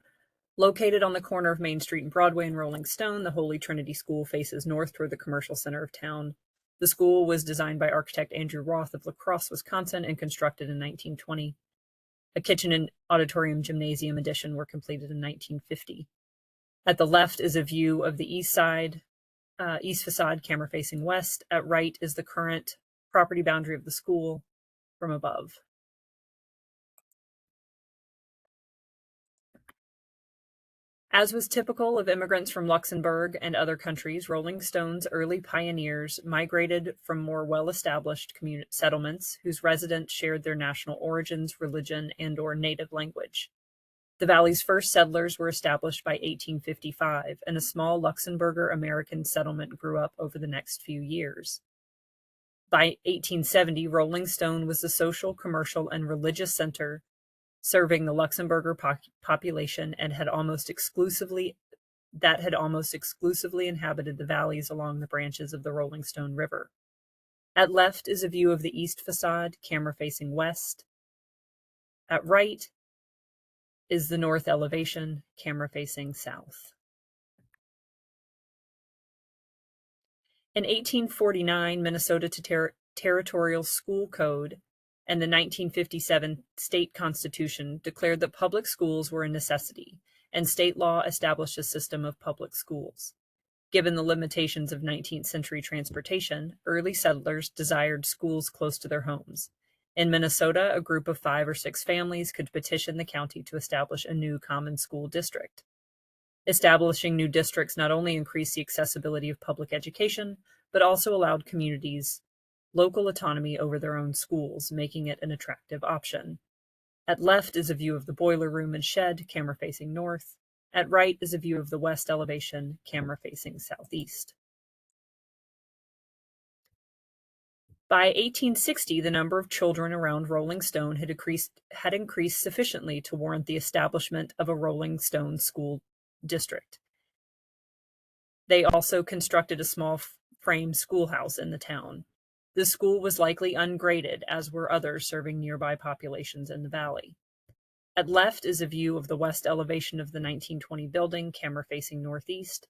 [SPEAKER 13] Located on the corner of Main Street and Broadway in Rolling Stone, the Holy Trinity School faces north toward the commercial center of town. The school was designed by architect Andrew Roth of La Crosse, Wisconsin, and constructed in 1920. A kitchen and auditorium gymnasium addition were completed in 1950. At the left is a view of the east side, east facade, camera facing west. At right is the current property boundary of the school from above. As was typical of immigrants from Luxembourg and other countries, Rolling Stone's early pioneers migrated from more well-established settlements whose residents shared their national origins, religion, and/or native language. The valley's first settlers were established by 1855, and a small Luxembourger American settlement grew up over the next few years. By 1870, Rolling Stone was the social, commercial, and religious center serving the Luxembourger population and had almost exclusively inhabited the valleys along the branches of the Rolling Stone River. At left is a view of the east facade, camera facing west. At right is the north elevation, camera facing south. In 1849, Minnesota Territorial School Code and the 1957 state constitution declared that public schools were a necessity, and state law established a system of public schools. Given the limitations of 19th century transportation, early settlers desired schools close to their homes. In Minnesota, a group of 5 or 6 families could petition the county to establish a new common school district. Establishing new districts not only increased the accessibility of public education, but also allowed communities local autonomy over their own schools, making it an attractive option. At left is a view of the boiler room and shed, camera facing north. At right is a view of the west elevation, camera facing southeast. By 1860, the number of children around Rolling Stone had increased sufficiently to warrant the establishment of a Rolling Stone school district. They also constructed a small frame schoolhouse in the town. The school was likely ungraded, as were others serving nearby populations in the valley. At left is a view of the west elevation of the 1920 building, camera facing northeast.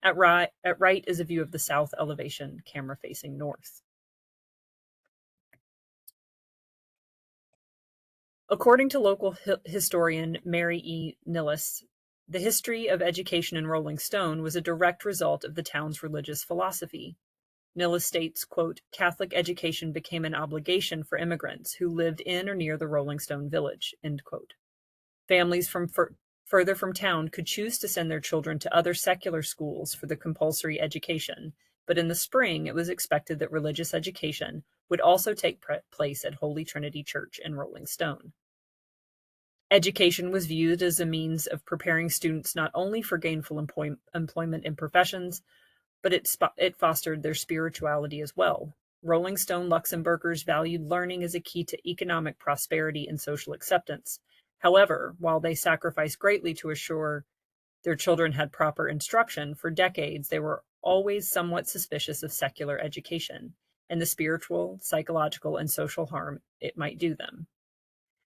[SPEAKER 13] At right is a view of the south elevation, camera facing north. According to local historian Mary E. Nilles, the history of education in Rolling Stone was a direct result of the town's religious philosophy. Nilles states, quote, Catholic education became an obligation for immigrants who lived in or near the Rolling Stone village, end quote. Families from further from town could choose to send their children to other secular schools for the compulsory education, but in the spring it was expected that religious education would also take place at Holy Trinity Church in Rolling Stone. Education was viewed as a means of preparing students not only for gainful employment in professions, but it fostered their spirituality as well. Rolling Stone Luxembourgers valued learning as a key to economic prosperity and social acceptance. However, while they sacrificed greatly to assure their children had proper instruction, for decades they were always somewhat suspicious of secular education and the spiritual, psychological, and social harm it might do them.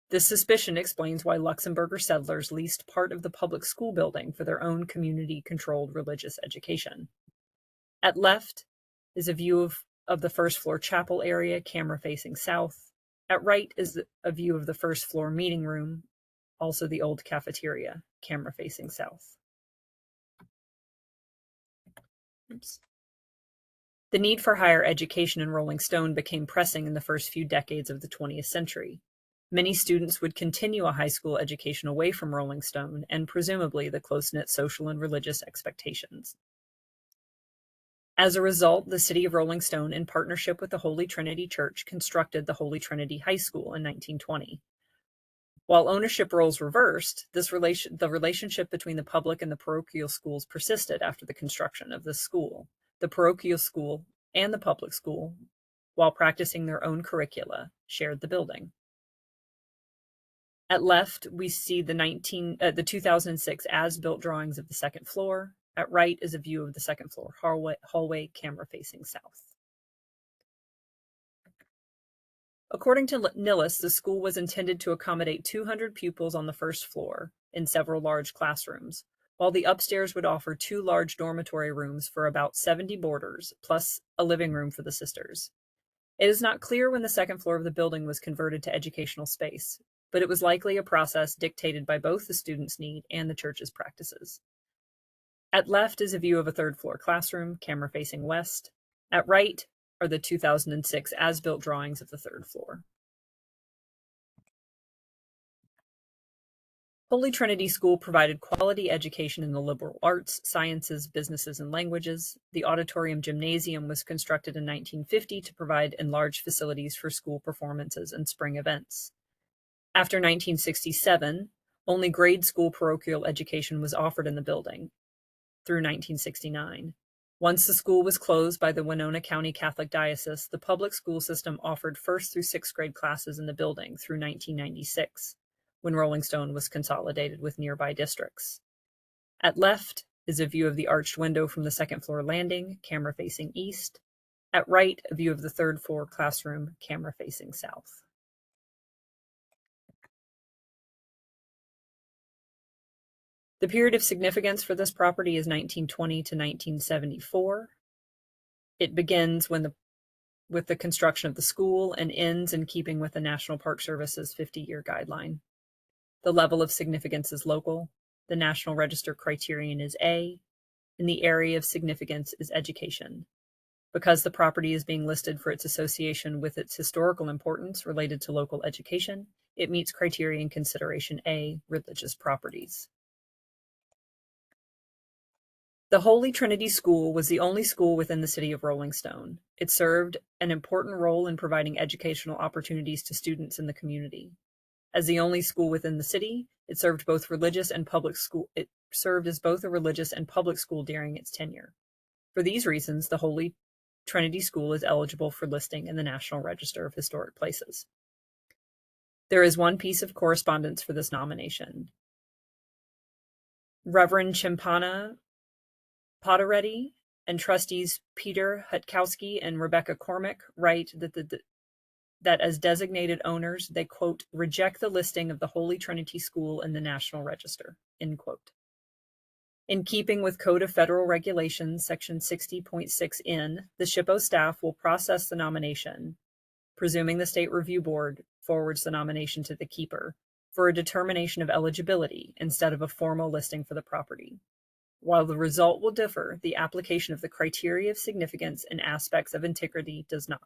[SPEAKER 13] This suspicion explains why Luxembourger settlers leased part of the public school building for their own community-controlled religious education. At left is a view of the first floor chapel area, camera facing south. At right is a view of the first floor meeting room, also the old cafeteria, camera facing south. Oops. The need for higher education in Rolling Stone became pressing in the first few decades of the 20th century. Many students would continue a high school education away from Rolling Stone and presumably the close-knit social and religious expectations. As a result, the city of Rolling Stone, in partnership with the Holy Trinity Church, constructed the Holy Trinity High School in 1920. While ownership roles reversed, the relationship between the public and the parochial schools persisted after the construction of this school. The parochial school and the public school, while practicing their own curricula, shared the building. At left, we see the 2006 as-built drawings of the second floor. At right is a view of the second floor hallway, camera facing south. According to Nilles, the school was intended to accommodate 200 pupils on the first floor in several large classrooms, while the upstairs would offer 2 large dormitory rooms for about 70 boarders, plus a living room for the sisters. It is not clear when the second floor of the building was converted to educational space, but it was likely a process dictated by both the students' need and the church's practices. At left is a view of a third floor classroom, camera facing west. At right are the 2006 as-built drawings of the third floor. Holy Trinity School provided quality education in the liberal arts, sciences, businesses, and languages. The auditorium gymnasium was constructed in 1950 to provide enlarged facilities for school performances and spring events. After 1967, only grade school parochial education was offered in the building through 1969. Once the school was closed by the Winona County Catholic Diocese, the public school system offered 1st through 6th grade classes in the building through 1996, when Rolling Stone was consolidated with nearby districts. At left is a view of the arched window from the second floor landing, camera facing east. At right, a view of the third floor classroom, camera facing south. The period of significance for this property is 1920 to 1974. It begins with the construction of the school and ends in keeping with the National Park Service's 50-year guideline. The level of significance is local. The National Register criterion is A, and the area of significance is education. Because the property is being listed for its association with its historical importance related to local education, it meets criterion consideration A, religious properties. The Holy Trinity School was the only school within the city of Rolling Stone. It served an important role in providing educational opportunities to students in the community. As the only school within the city, it served both religious and public school. It served as both a religious and public school during its tenure. For these reasons, the Holy Trinity School is eligible for listing in the National Register of Historic Places. There is one piece of correspondence for this nomination. Reverend Chimpana Poteretti and trustees Peter Hutkowski and Rebecca Cormick write that that as designated owners, they, quote, reject the listing of the Holy Trinity School in the National Register, end quote. In keeping with Code of Federal Regulations, Section 60.6N, the SHPO staff will process the nomination, presuming the State Review Board forwards the nomination to the keeper, for a determination of eligibility instead of a formal listing for the property. While the result will differ, the application of the criteria of significance and aspects of integrity does not.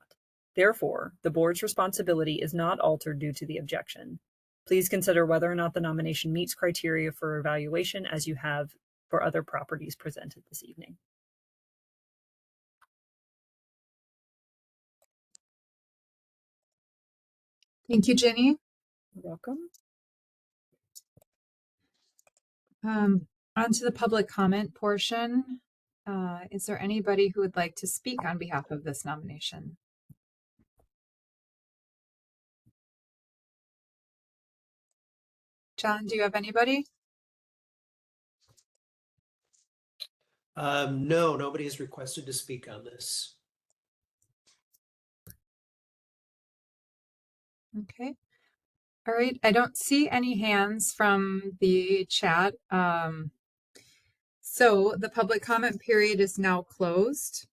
[SPEAKER 13] Therefore, the board's responsibility is not altered due to the objection. Please consider whether or not the nomination meets criteria for evaluation as you have for other properties presented this evening.
[SPEAKER 1] Thank you, Ginny.
[SPEAKER 13] You're welcome.
[SPEAKER 1] On to the public comment portion. Is there anybody who would like to speak on behalf of this nomination? John, do you have anybody?
[SPEAKER 14] No, nobody has requested to speak on this.
[SPEAKER 1] Okay. All right. I don't see any hands from the chat. So the public comment period is now closed.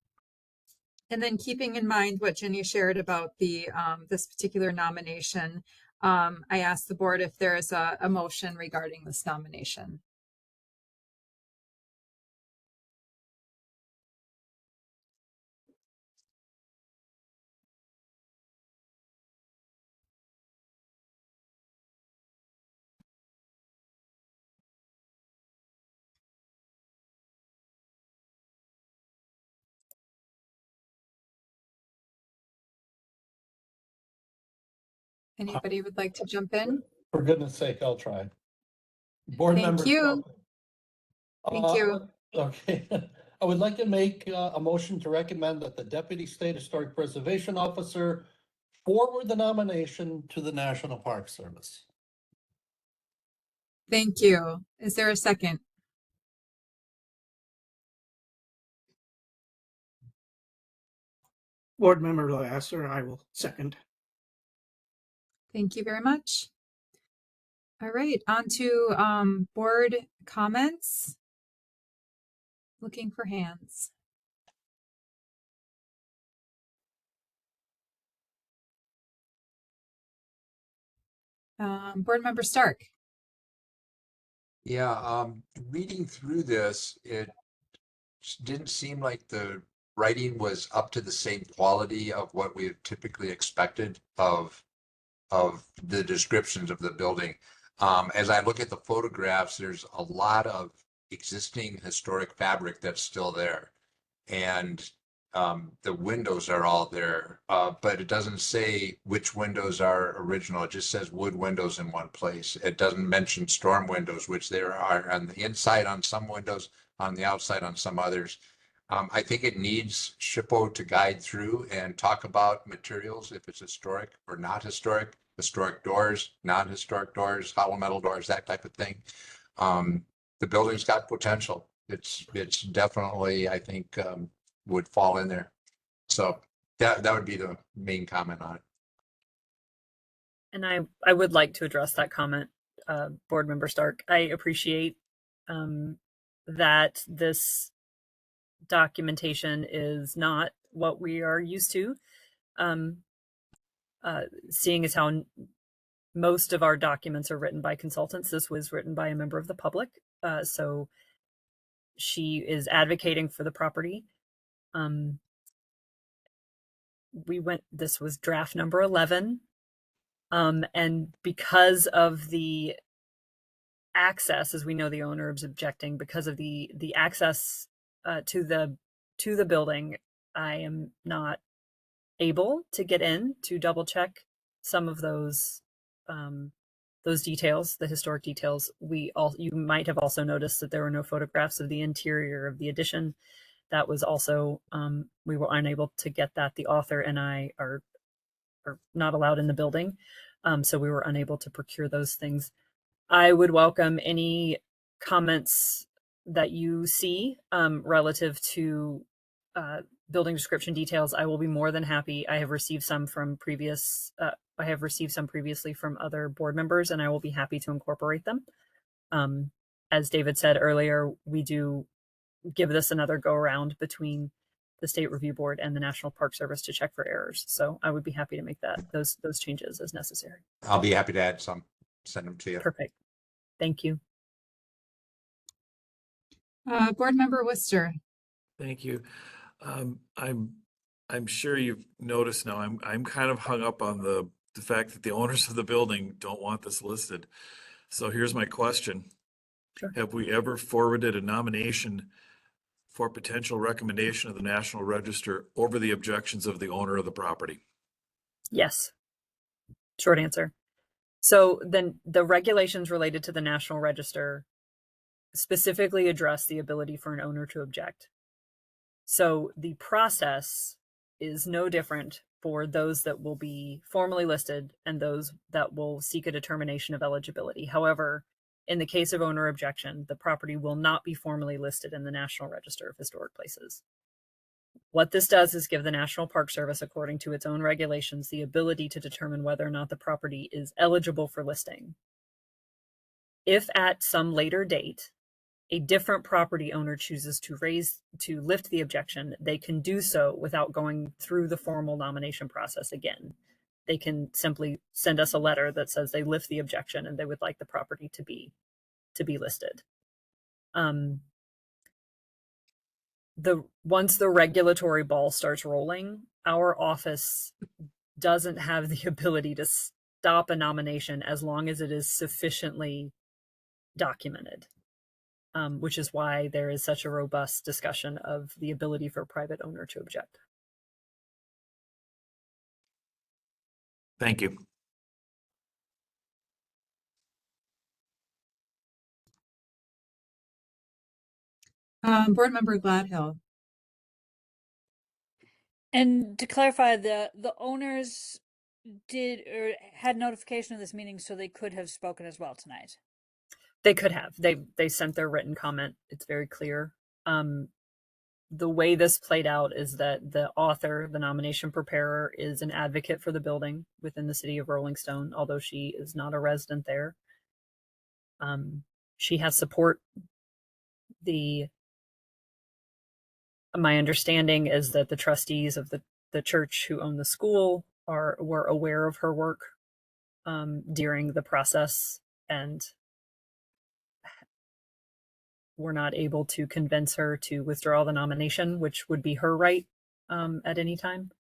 [SPEAKER 1] And then keeping in mind what Ginny shared about the this particular nomination, I asked the board if there is a motion regarding this nomination. Anybody would like to jump in?
[SPEAKER 4] For goodness sake, I'll try. Board
[SPEAKER 1] Thank
[SPEAKER 4] member.
[SPEAKER 1] you. Thank you.
[SPEAKER 4] Okay, I would like to make a motion to recommend that the Deputy State Historic Preservation Officer forward the nomination to the National Park Service.
[SPEAKER 1] Thank you. Is there a second?
[SPEAKER 12] Board Member Lasser, I will second.
[SPEAKER 1] Thank you very much. All right, on to board comments. Looking for hands. Board Member Stark.
[SPEAKER 9] Yeah, reading through this, it didn't seem like the writing was up to the same quality of what we have typically expected of the descriptions of the building. As I look at the photographs, there's a lot of existing historic fabric that's still there. And the windows are all there, but it doesn't say which windows are original. It just says wood windows in one place. It doesn't mention storm windows, which there are on the inside on some windows, on the outside on some others. I think it needs SHPO to guide through and talk about materials, if it's historic or not historic doors, non-historic doors, hollow metal doors, that type of thing. The building's got potential. It's definitely, I think, would fall in there. So that would be the main comment on it.
[SPEAKER 13] And I would like to address that comment, Board Member Stark. I appreciate that this documentation is not what we are used to, seeing as how most of our documents are written by consultants. This was written by a member of the public, so she is advocating for the property. This was draft number 11, and because of the access, as we know the owner is objecting, because of the access to the building, I am not able to get in to double check some of those details, the historic details. You might have also noticed that there were no photographs of the interior of the addition. That was also, we were unable to get that. The author and I are not allowed in the building, so we were unable to procure those things. I would welcome any comments that you see relative to building description details, I will be more than happy. I have received some from previously from other board members, and I will be happy to incorporate them. As David said earlier, we do give this another go around between the State Review Board and the National Park Service to check for errors. So I would be happy to make those changes as necessary.
[SPEAKER 9] I'll be happy to add some, send them to you.
[SPEAKER 13] Perfect. Thank you.
[SPEAKER 1] Board Member Worcester.
[SPEAKER 11] Thank you. I'm sure you've noticed now, I'm kind of hung up on the fact that the owners of the building don't want this listed. So here's my question.
[SPEAKER 13] Sure.
[SPEAKER 11] Have we ever forwarded a nomination for potential recommendation of the National Register over the objections of the owner of the property?
[SPEAKER 13] Yes. Short answer. So then the regulations related to the National Register specifically address the ability for an owner to object. So the process is no different for those that will be formally listed and those that will seek a determination of eligibility. However, in the case of owner objection, the property will not be formally listed in the National Register of Historic Places. What this does is give the National Park Service, according to its own regulations, the ability to determine whether or not the property is eligible for listing. If at some later date, a different property owner chooses to lift the objection, they can do so without going through the formal nomination process again. They can simply send us a letter that says they lift the objection and they would like the property to be listed. Once the regulatory ball starts rolling, our office doesn't have the ability to stop a nomination as long as it is sufficiently documented, which is why there is such a robust discussion of the ability for a private owner to object.
[SPEAKER 11] Thank you.
[SPEAKER 1] Board Member Gladhill.
[SPEAKER 3] And to clarify, the owners did or had notification of this meeting, so they could have spoken as well tonight.
[SPEAKER 13] They could have. They sent their written comment. It's very clear. The way this played out is that the author, the nomination preparer, is an advocate for the building within the city of Rolling Stone, although she is not a resident there. She has support. My understanding is that the trustees of the church who own the school were aware of her work during the process and were not able to convince her to withdraw the nomination, which would be her right at any time.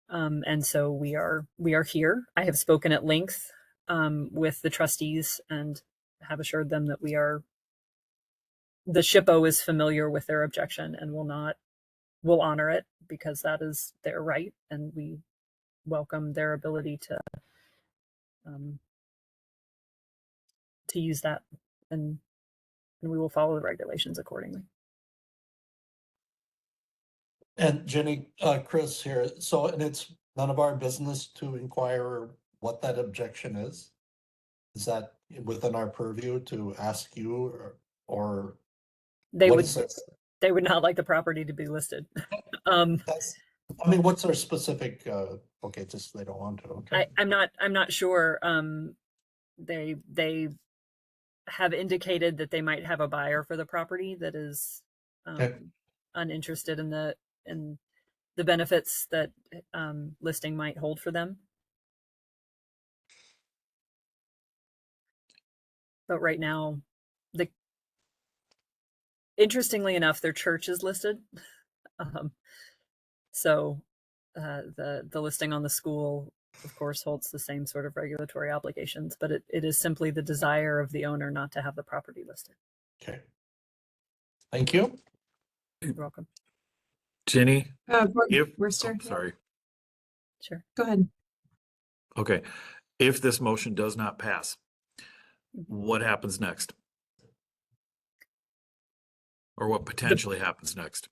[SPEAKER 13] And so we are here. I have spoken at length with the trustees and have assured them that the SHPO is familiar with their objection and will honor it because that is their right, and we welcome their ability to use that, and we will follow the regulations accordingly.
[SPEAKER 4] And Jenny, Chris here. So, and it's none of our business to inquire what that objection is? Is that within our purview to ask you or
[SPEAKER 13] They
[SPEAKER 4] what
[SPEAKER 13] would
[SPEAKER 4] is it?
[SPEAKER 13] they would not like the property to be listed.
[SPEAKER 4] I mean, what's our specific, okay, just they don't want to, okay.
[SPEAKER 13] I'm not sure. They have indicated that they might have a buyer for the property that is
[SPEAKER 4] Okay.
[SPEAKER 13] uninterested in the benefits that listing might hold for them. But right now, interestingly enough, their church is listed. So the listing on the school, of course, holds the same sort of regulatory obligations, but it is simply the desire of the owner not to have the property listed.
[SPEAKER 4] Okay. Thank you.
[SPEAKER 13] You're welcome.
[SPEAKER 11] Jenny?
[SPEAKER 1] Board Worcester.
[SPEAKER 11] Sorry.
[SPEAKER 13] Sure.
[SPEAKER 1] Go ahead.
[SPEAKER 11] Okay. If this motion does not pass, what happens next? Or what potentially happens next?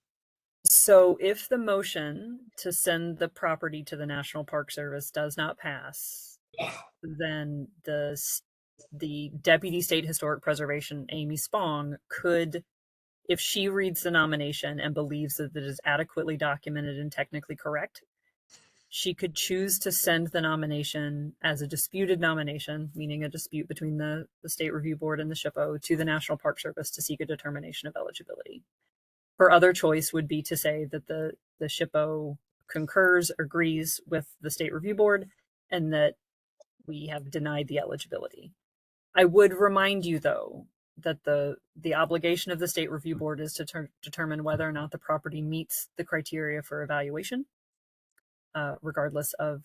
[SPEAKER 13] So if the motion to send the property to the National Park Service does not pass, then the Deputy State Historic Preservation, Amy Spong, could If she reads the nomination and believes that it is adequately documented and technically correct, she could choose to send the nomination as a disputed nomination, meaning a dispute between the State Review Board and the SHPO, to the National Park Service to seek a determination of eligibility. Her other choice would be to say that the SHPO concurs, agrees with the State Review Board, and that we have denied the eligibility. I would remind you, though, that the obligation of the State Review Board is to determine whether or not the property meets the criteria for evaluation, regardless of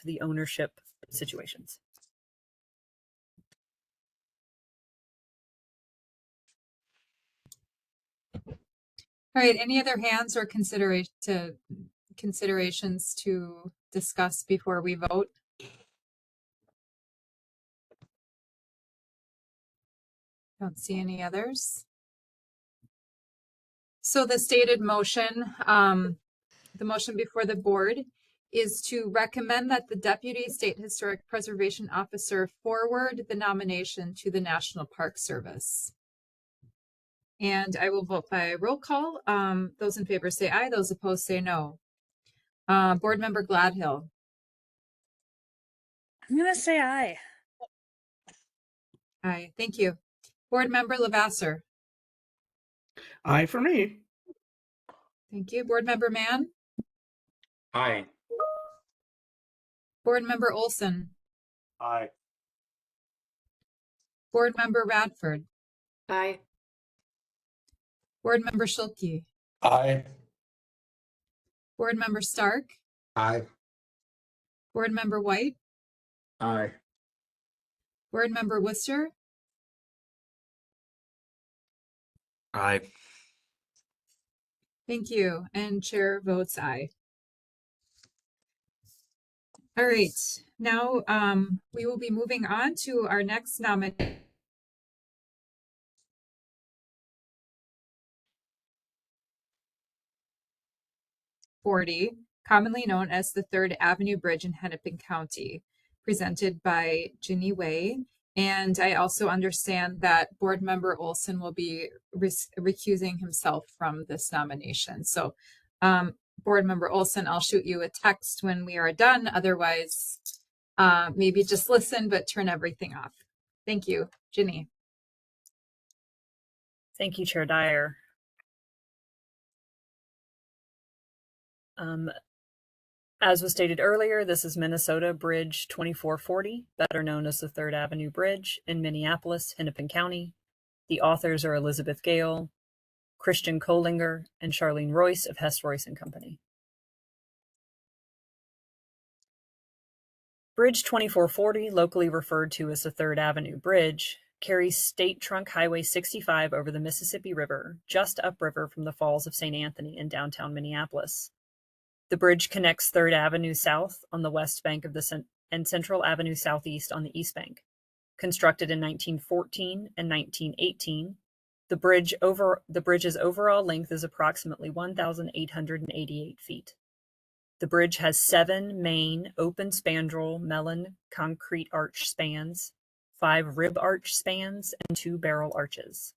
[SPEAKER 13] the ownership situations.
[SPEAKER 1] All right, any other hands or considerations to discuss before we vote? Don't see any others. So the stated motion, the motion before the board is to recommend that the Deputy State Historic Preservation Officer forward the nomination to the National Park Service. And I will vote by roll call. Those in favor say aye, those opposed say no. Board Member Gladhill.
[SPEAKER 3] I'm going to say aye.
[SPEAKER 1] Aye, thank you. Board Member Lavasser.
[SPEAKER 12] Aye for me.
[SPEAKER 1] Thank you. Board Member Mann.
[SPEAKER 8] Aye.
[SPEAKER 1] Board Member Olson.
[SPEAKER 6] Aye.
[SPEAKER 1] Board Member Radford.
[SPEAKER 7] Aye.
[SPEAKER 1] Board Member Schulke.
[SPEAKER 4] Aye.
[SPEAKER 1] Board Member Stark.
[SPEAKER 10] Aye.
[SPEAKER 1] Board Member White.
[SPEAKER 10] Aye.
[SPEAKER 1] Board Member Worcester.
[SPEAKER 11] Aye.
[SPEAKER 1] Thank you. And Chair votes aye. All right. Now we will be moving on to our next nominee. Commonly known as the Third Avenue Bridge in Hennepin County, presented by Ginny Way. And I also understand that Board Member Olson will be recusing himself from this nomination. So Board Member Olson, I'll shoot you a text when we are done. Otherwise, maybe just listen, but turn everything off. Thank you, Ginny.
[SPEAKER 13] Thank you, Chair Dyer. As was stated earlier, this is Minnesota Bridge 2440, better known as the Third Avenue Bridge in Minneapolis, Hennepin County. The authors are Elizabeth Gale, Christian Kohlinger, and Charlene Royce of Hess Royce & Company. Bridge 2440, locally referred to as the Third Avenue Bridge, carries State Trunk Highway 65 over the Mississippi River, just upriver from the Falls of St. Anthony in downtown Minneapolis. The bridge connects 3rd Avenue South on the west bank of the and Central Avenue Southeast on the east bank. Constructed in 1914 and 1918, the bridge's overall length is approximately 1,888 feet. The bridge has 7 main open spandrel melon concrete arch spans, 5 rib arch spans, and 2 barrel arches.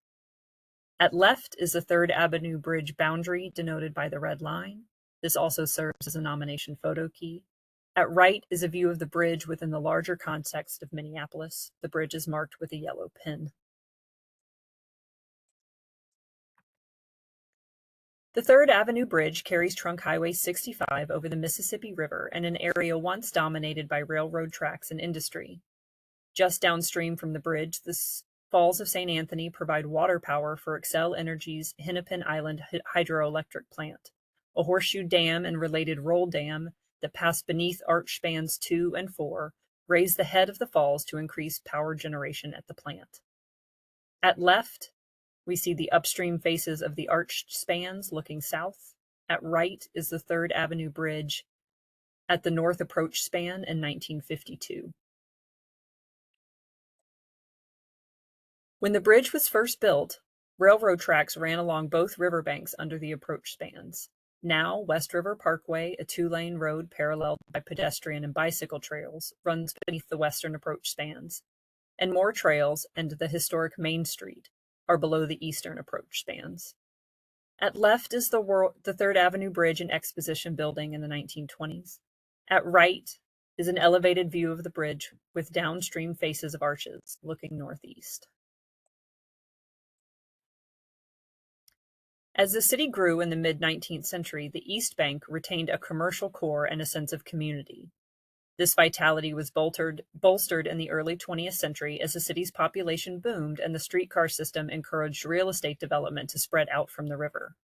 [SPEAKER 13] At left is the 3rd Avenue Bridge boundary denoted by the red line. This also serves as a nomination photo key. At right is a view of the bridge within the larger context of Minneapolis. The bridge is marked with a yellow pin. The 3rd Avenue Bridge carries Trunk Highway 65 over the Mississippi River in an area once dominated by railroad tracks and industry. Just downstream from the bridge, the Falls of St. Anthony provide water power for Xcel Energy's Hennepin Island hydroelectric plant, a horseshoe dam and related roll dam that pass beneath arch spans 2 and 4, raise the head of the falls to increase power generation at the plant. At left, we see the upstream faces of the arched spans looking south. At right is the 3rd Avenue Bridge at the north approach span in 1952. When the bridge was first built, railroad tracks ran along both riverbanks under the approach spans. Now, West River Parkway, a 2-lane road paralleled by pedestrian and bicycle trails, runs beneath the western approach spans, and more trails and the historic Main Street, are below the eastern approach spans. At left is the Third Avenue Bridge and Exposition Building in the 1920s. At right is an elevated view of the bridge with downstream faces of arches looking northeast. As the city grew in the mid-19th century, the East Bank retained a commercial core and a sense of community. This vitality was bolstered in the early 20th century as the city's population boomed and the streetcar system encouraged real estate development to spread out from the river.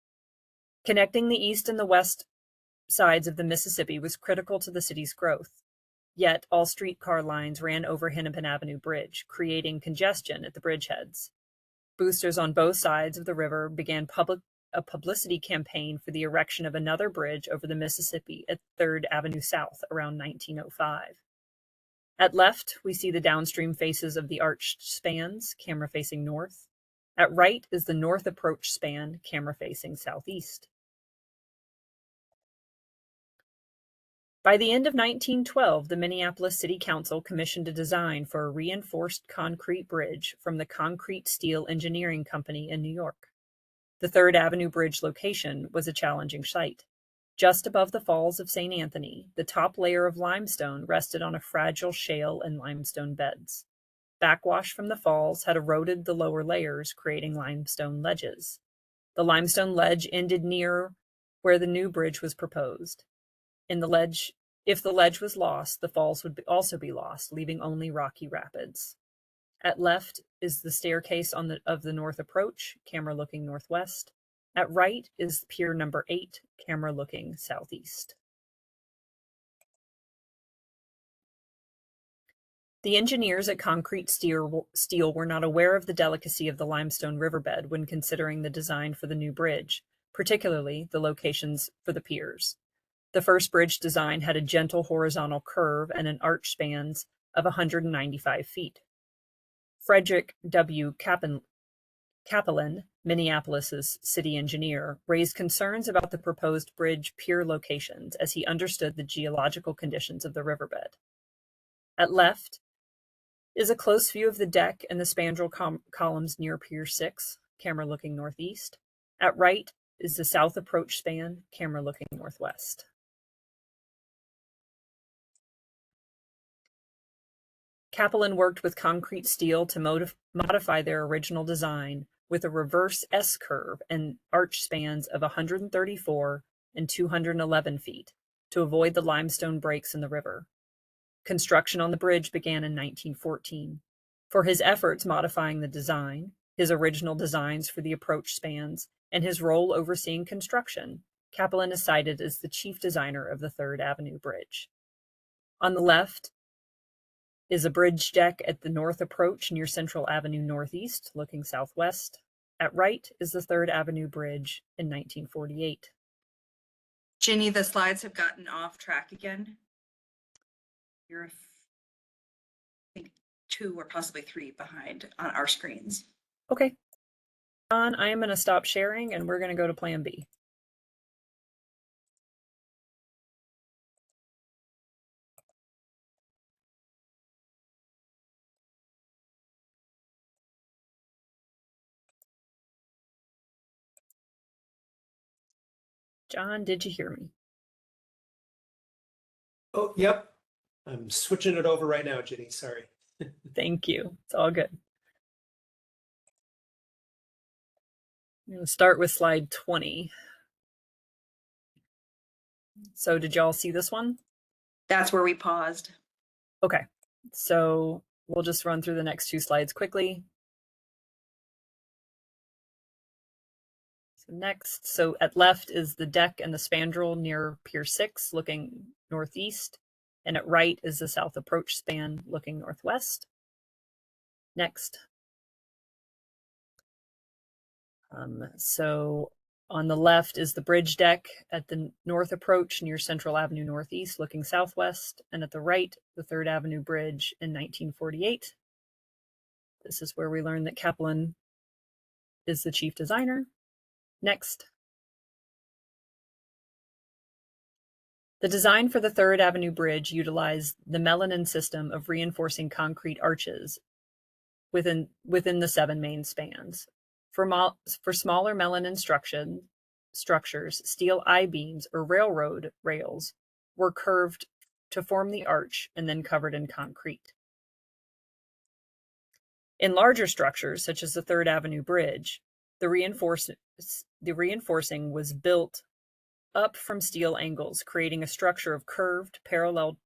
[SPEAKER 13] Connecting the east and the west sides of the Mississippi was critical to the city's growth. Yet, all streetcar lines ran over Hennepin Avenue Bridge, creating congestion at the bridgeheads. Boosters on both sides of the river began a publicity campaign for the erection of another bridge over the Mississippi at 3rd Avenue South around 1905. At left, we see the downstream faces of the arched spans, camera facing north. At right is the north approach span, camera facing southeast. By the end of 1912, the Minneapolis City Council commissioned a design for a reinforced concrete bridge from the Concrete Steel Engineering Company in New York. The 3rd Avenue Bridge location was a challenging site. Just above the Falls of St. Anthony, the top layer of limestone rested on a fragile shale and limestone beds. Backwash from the falls had eroded the lower layers, creating limestone ledges. The limestone ledge ended near where the new bridge was proposed. If the ledge was lost, the falls would also be lost, leaving only rocky rapids. At left is the staircase of the north approach, camera looking northwest. At right is pier number 8, camera looking southeast. The engineers at Concrete Steel were not aware of the delicacy of the limestone riverbed when considering the design for the new bridge, particularly the locations for the piers. The first bridge design had a gentle horizontal curve and an arch spans of 195 feet. Frederick W. Kapelin, Minneapolis's city engineer, raised concerns about the proposed bridge pier locations as he understood the geological conditions of the riverbed. At left is a close view of the deck and the spandrel columns near Pier 6, camera looking northeast. At right is the south approach span, camera looking northwest. Kapelin worked with Concrete Steel to modify their original design with a reverse S-curve and arch spans of 134 and 211 feet to avoid the limestone breaks in the river. Construction on the bridge began in 1914. For his efforts modifying the design, his original designs for the approach spans, and his role overseeing construction, Kapelin is cited as the chief designer of the 3rd Avenue Bridge. On the left is a bridge deck at the north approach near Central Avenue Northeast, looking southwest. At right is the 3rd Avenue Bridge in 1948.
[SPEAKER 2] Ginny, the slides have gotten off track again. You're, I think, 2 or possibly 3 behind on our screens.
[SPEAKER 13] Okay. John, I am going to stop sharing and we're going to go to Plan B. John, did you hear me?
[SPEAKER 14] Oh, yep. I'm switching it over right now, Ginny. Sorry.
[SPEAKER 13] Thank you. It's all good. I'm going to start with slide 20. So did y'all see this one?
[SPEAKER 2] That's where we paused.
[SPEAKER 13] Okay. So we'll just run through the next 2 slides quickly. So next, so at left is the deck and the spandrel near Pier 6 looking northeast. And at right is the south approach span looking northwest. Next. So on the left is the bridge deck at the north approach near Central Avenue Northeast looking southwest. And at the right, the 3rd Avenue Bridge in 1948. This is where we learn that Kapelin is the chief designer. Next. The design for the 3rd Avenue Bridge utilized the Melanin system of reinforcing concrete arches within the 7 main spans. For smaller melanin structures, steel I-beams or railroad rails were curved to form the arch and then covered in concrete. In larger structures, such as the Third Avenue Bridge, the reinforcing was built up from steel angles, creating a structure of curved, parallel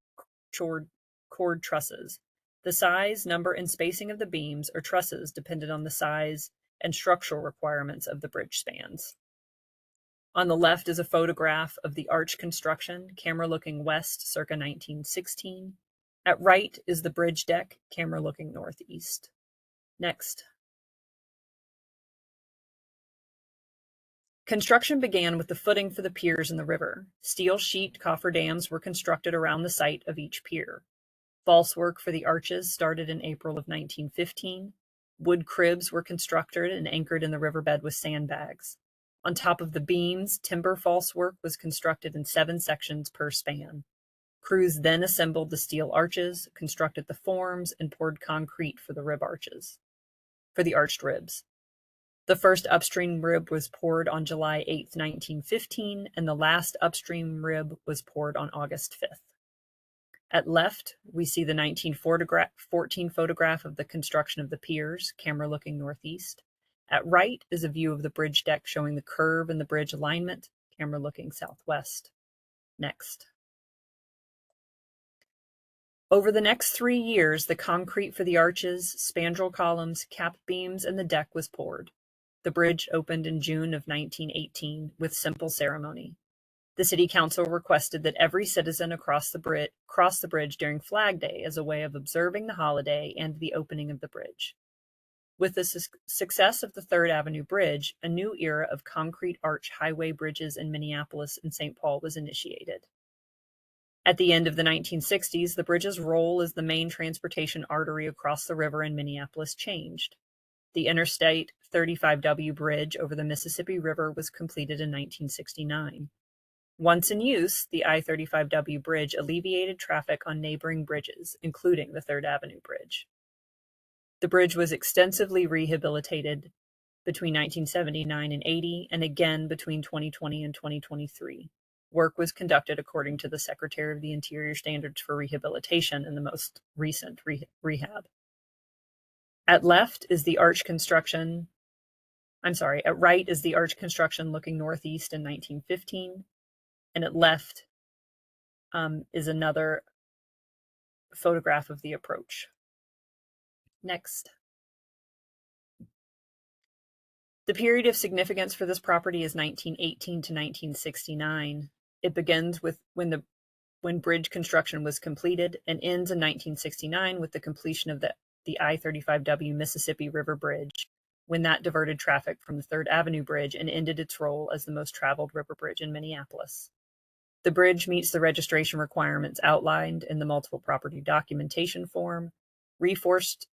[SPEAKER 13] cord trusses. The size, number, and spacing of the beams or trusses depended on the size and structural requirements of the bridge spans. On the left is a photograph of the arch construction, camera looking west, circa 1916. At right is the bridge deck, camera looking northeast. Next. Construction began with the footing for the piers in the river. Steel sheet cofferdams were constructed around the site of each pier. False work for the arches started in April of 1915. Wood cribs were constructed and anchored in the riverbed with sandbags. On top of the beams, timber false work was constructed in 7 sections per span. Crews then assembled the steel arches, constructed the forms, and poured concrete for the arched ribs. The first upstream rib was poured on July 8, 1915, and the last upstream rib was poured on August 5th. At left, we see the 1914 photograph of the construction of the piers, camera looking northeast. At right is a view of the bridge deck showing the curve in the bridge alignment, camera looking southwest. Next. Over the next 3 years, the concrete for the arches, spandrel columns, cap beams, and the deck was poured. The bridge opened in June of 1918 with simple ceremony. The City Council requested that every citizen cross the bridge during Flag Day as a way of observing the holiday and the opening of the bridge. With the success of the Third Avenue Bridge, a new era of concrete arch highway bridges in Minneapolis and St. Paul was initiated. At the end of the 1960s, the bridge's role as the main transportation artery across the river in Minneapolis changed. The Interstate 35W bridge over the Mississippi River was completed in 1969. Once in use, the I-35W bridge alleviated traffic on neighboring bridges, including the Third Avenue Bridge. The bridge was extensively rehabilitated between 1979 and 80, and again between 2020 and 2023. Work was conducted according to the Secretary of the Interior standards for rehabilitation in the most recent rehab. At left is the arch construction. At right is the arch construction looking northeast in 1915, and at left is another photograph of the approach. Next. The period of significance for this property is 1918 to 1969. It begins with when bridge construction was completed and ends in 1969 with the completion of the I-35W Mississippi River Bridge, when that diverted traffic from the Third Avenue Bridge and ended its role as the most traveled river bridge in Minneapolis. The bridge meets the registration requirements outlined in the multiple property documentation form. Reinforced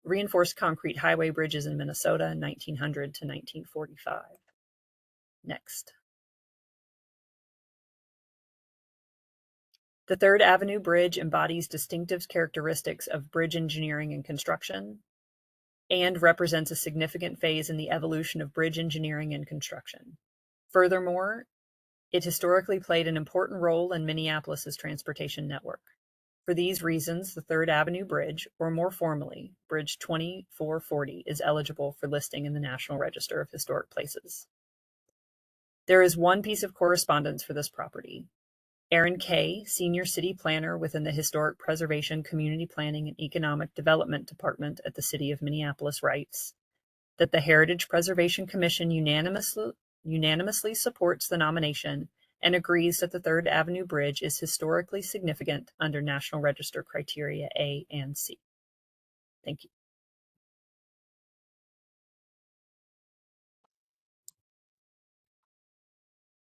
[SPEAKER 13] concrete highway bridges in Minnesota in 1900 to 1945. Next. The Third Avenue Bridge embodies distinctive characteristics of bridge engineering and construction and represents a significant phase in the evolution of bridge engineering and construction. Furthermore, it historically played an important role in Minneapolis's transportation network. For these reasons, the Third Avenue Bridge, or more formally, Bridge 2440, is eligible for listing in the National Register of Historic Places. There is one piece of correspondence for this property. Aaron Kay, Senior City Planner within the Historic Preservation, Community Planning, and Economic Development Department at the City of Minneapolis, writes that the Heritage Preservation Commission unanimously supports the nomination and agrees that the Third Avenue Bridge is historically significant under National Register criteria A and C. Thank you.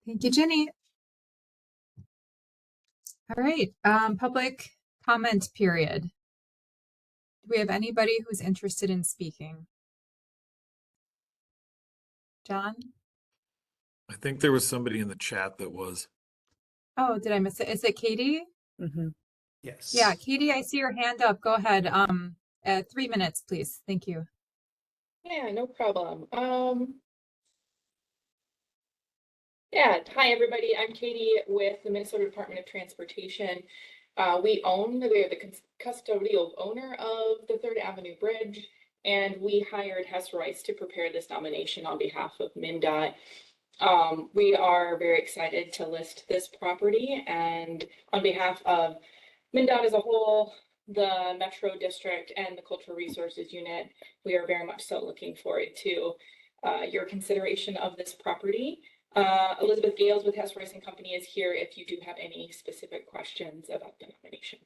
[SPEAKER 1] Thank you, Jenny. All right, public comment period. Do we have anybody who's interested in speaking? John?
[SPEAKER 11] I think there was somebody in the chat that was.
[SPEAKER 1] Oh, did I miss it? Is it Katie?
[SPEAKER 13] Mm-hmm.
[SPEAKER 14] Yes.
[SPEAKER 1] Yeah, Katie, I see your hand up. Go ahead. 3 minutes, please. Thank you.
[SPEAKER 21] Yeah, no problem. Yeah, hi everybody. I'm Katie with the Minnesota Department of Transportation. We are the custodial owner of the Third Avenue Bridge, and we hired Hess Royce to prepare this nomination on behalf of MnDOT. We are very excited to list this property, and on behalf of MnDOT as a whole, the Metro District and the Cultural Resources Unit, we are very much so looking forward to your consideration of this property. Elizabeth Gales with Hess Royce and Company is here if you do have any specific questions about the nomination.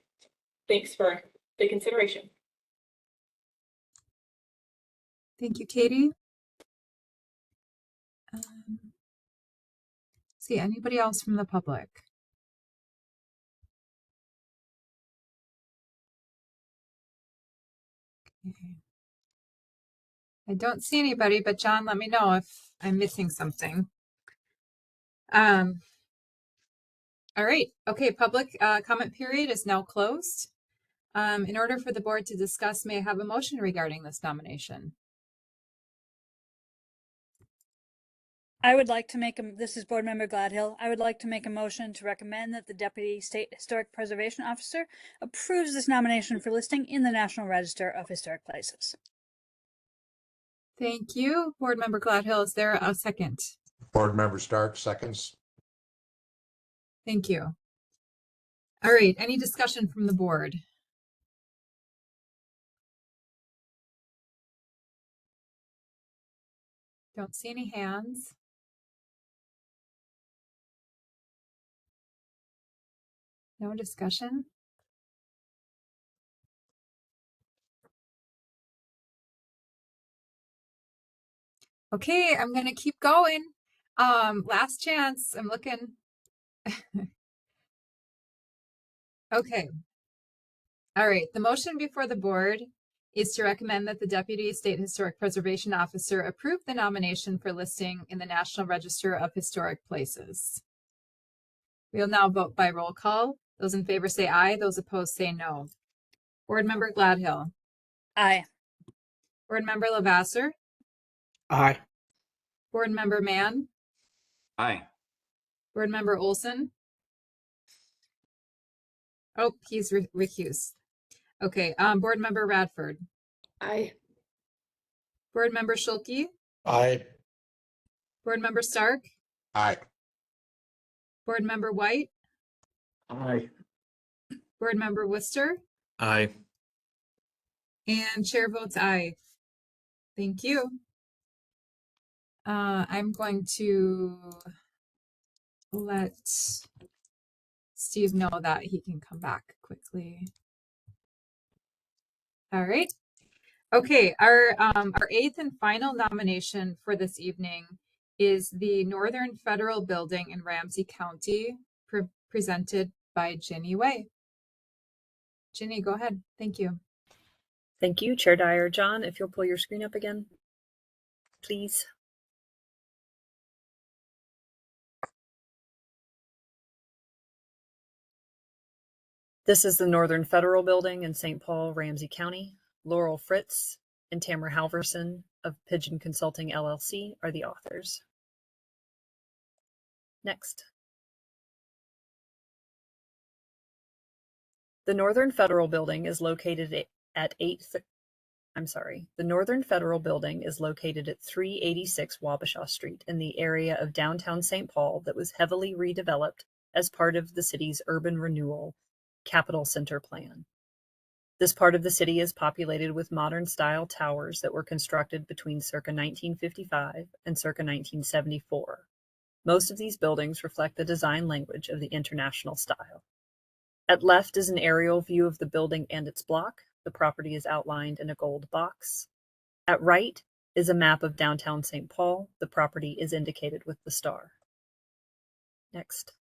[SPEAKER 21] Thanks for the consideration.
[SPEAKER 1] Thank you, Katie. See anybody else from the public? Okay. I don't see anybody, but John, let me know if I'm missing something. All right. Okay. Public comment period is now closed. In order for the board to discuss, may I have a motion regarding this nomination?
[SPEAKER 3] I would like to make this is Board Member Gladhill. I would like to make a motion to recommend that the Deputy State Historic Preservation Officer approves this nomination for listing in the National Register of Historic Places.
[SPEAKER 1] Thank you, Board Member Gladhill. Is there a second?
[SPEAKER 9] Board Member Stark, seconds.
[SPEAKER 1] Thank you. All right. Any discussion from the board? Don't see any hands. No discussion? Okay, I'm gonna keep going. Last chance. I'm looking. Okay. All right. The motion before the board is to recommend that the Deputy State Historic Preservation Officer approve the nomination for listing in the National Register of Historic Places. We'll now vote by roll call. Those in favor say aye. Those opposed say no. Board Member Gladhill.
[SPEAKER 3] Aye.
[SPEAKER 1] Board Member Lavasser.
[SPEAKER 12] Aye.
[SPEAKER 1] Board Member Mann.
[SPEAKER 5] Aye.
[SPEAKER 1] Board Member Olson. Oh, he's recused. Okay. Board Member Radford.
[SPEAKER 7] Aye.
[SPEAKER 1] Board Member Schulke.
[SPEAKER 4] Aye.
[SPEAKER 1] Board Member Stark.
[SPEAKER 9] Aye.
[SPEAKER 1] Board Member White.
[SPEAKER 10] Aye.
[SPEAKER 1] Board Member Worcester.
[SPEAKER 11] Aye.
[SPEAKER 1] And chair votes aye. Thank you. I'm going to let Steve know that he can come back quickly. All right. Okay, our eighth and final nomination for this evening is the Northern Federal Building in Ramsey County, presented by Ginny Way. Ginny, go ahead. Thank you.
[SPEAKER 13] Thank you, Chair Dyer. John, if you'll pull your screen up again, please. This is the Northern Federal Building in St. Paul, Ramsey County. Laurel Fritz and Tamara Halverson of Pigeon Consulting LLC are the authors. Next. The Northern Federal Building is located at 386 Wabasha Street in the area of downtown St. Paul that was heavily redeveloped as part of the city's urban renewal Capital Center plan. This part of the city is populated with modern-style towers that were constructed between circa 1955 and circa 1974. Most of these buildings reflect the design language of the international style. At left is an aerial view of the building and its block. The property is outlined in a gold box. At right is a map of downtown St. Paul. The property is indicated with the star. Next.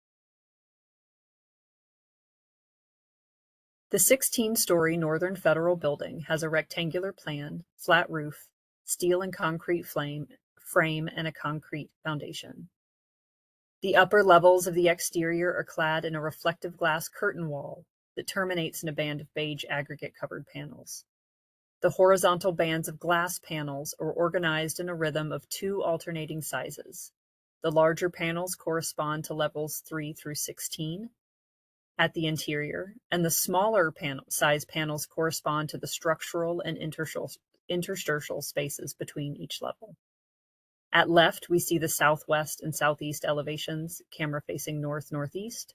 [SPEAKER 13] The 16-story Northern Federal Building has a rectangular plan, flat roof, steel and concrete frame, and a concrete foundation. The upper levels of the exterior are clad in a reflective glass curtain wall that terminates in a band of beige aggregate-covered panels. The horizontal bands of glass panels are organized in a rhythm of two alternating sizes. The larger panels correspond to levels 3 through 16 at the interior, and the smaller size panels correspond to the structural and interstitial spaces between each level. At left, we see the southwest and southeast elevations, camera facing north-northeast.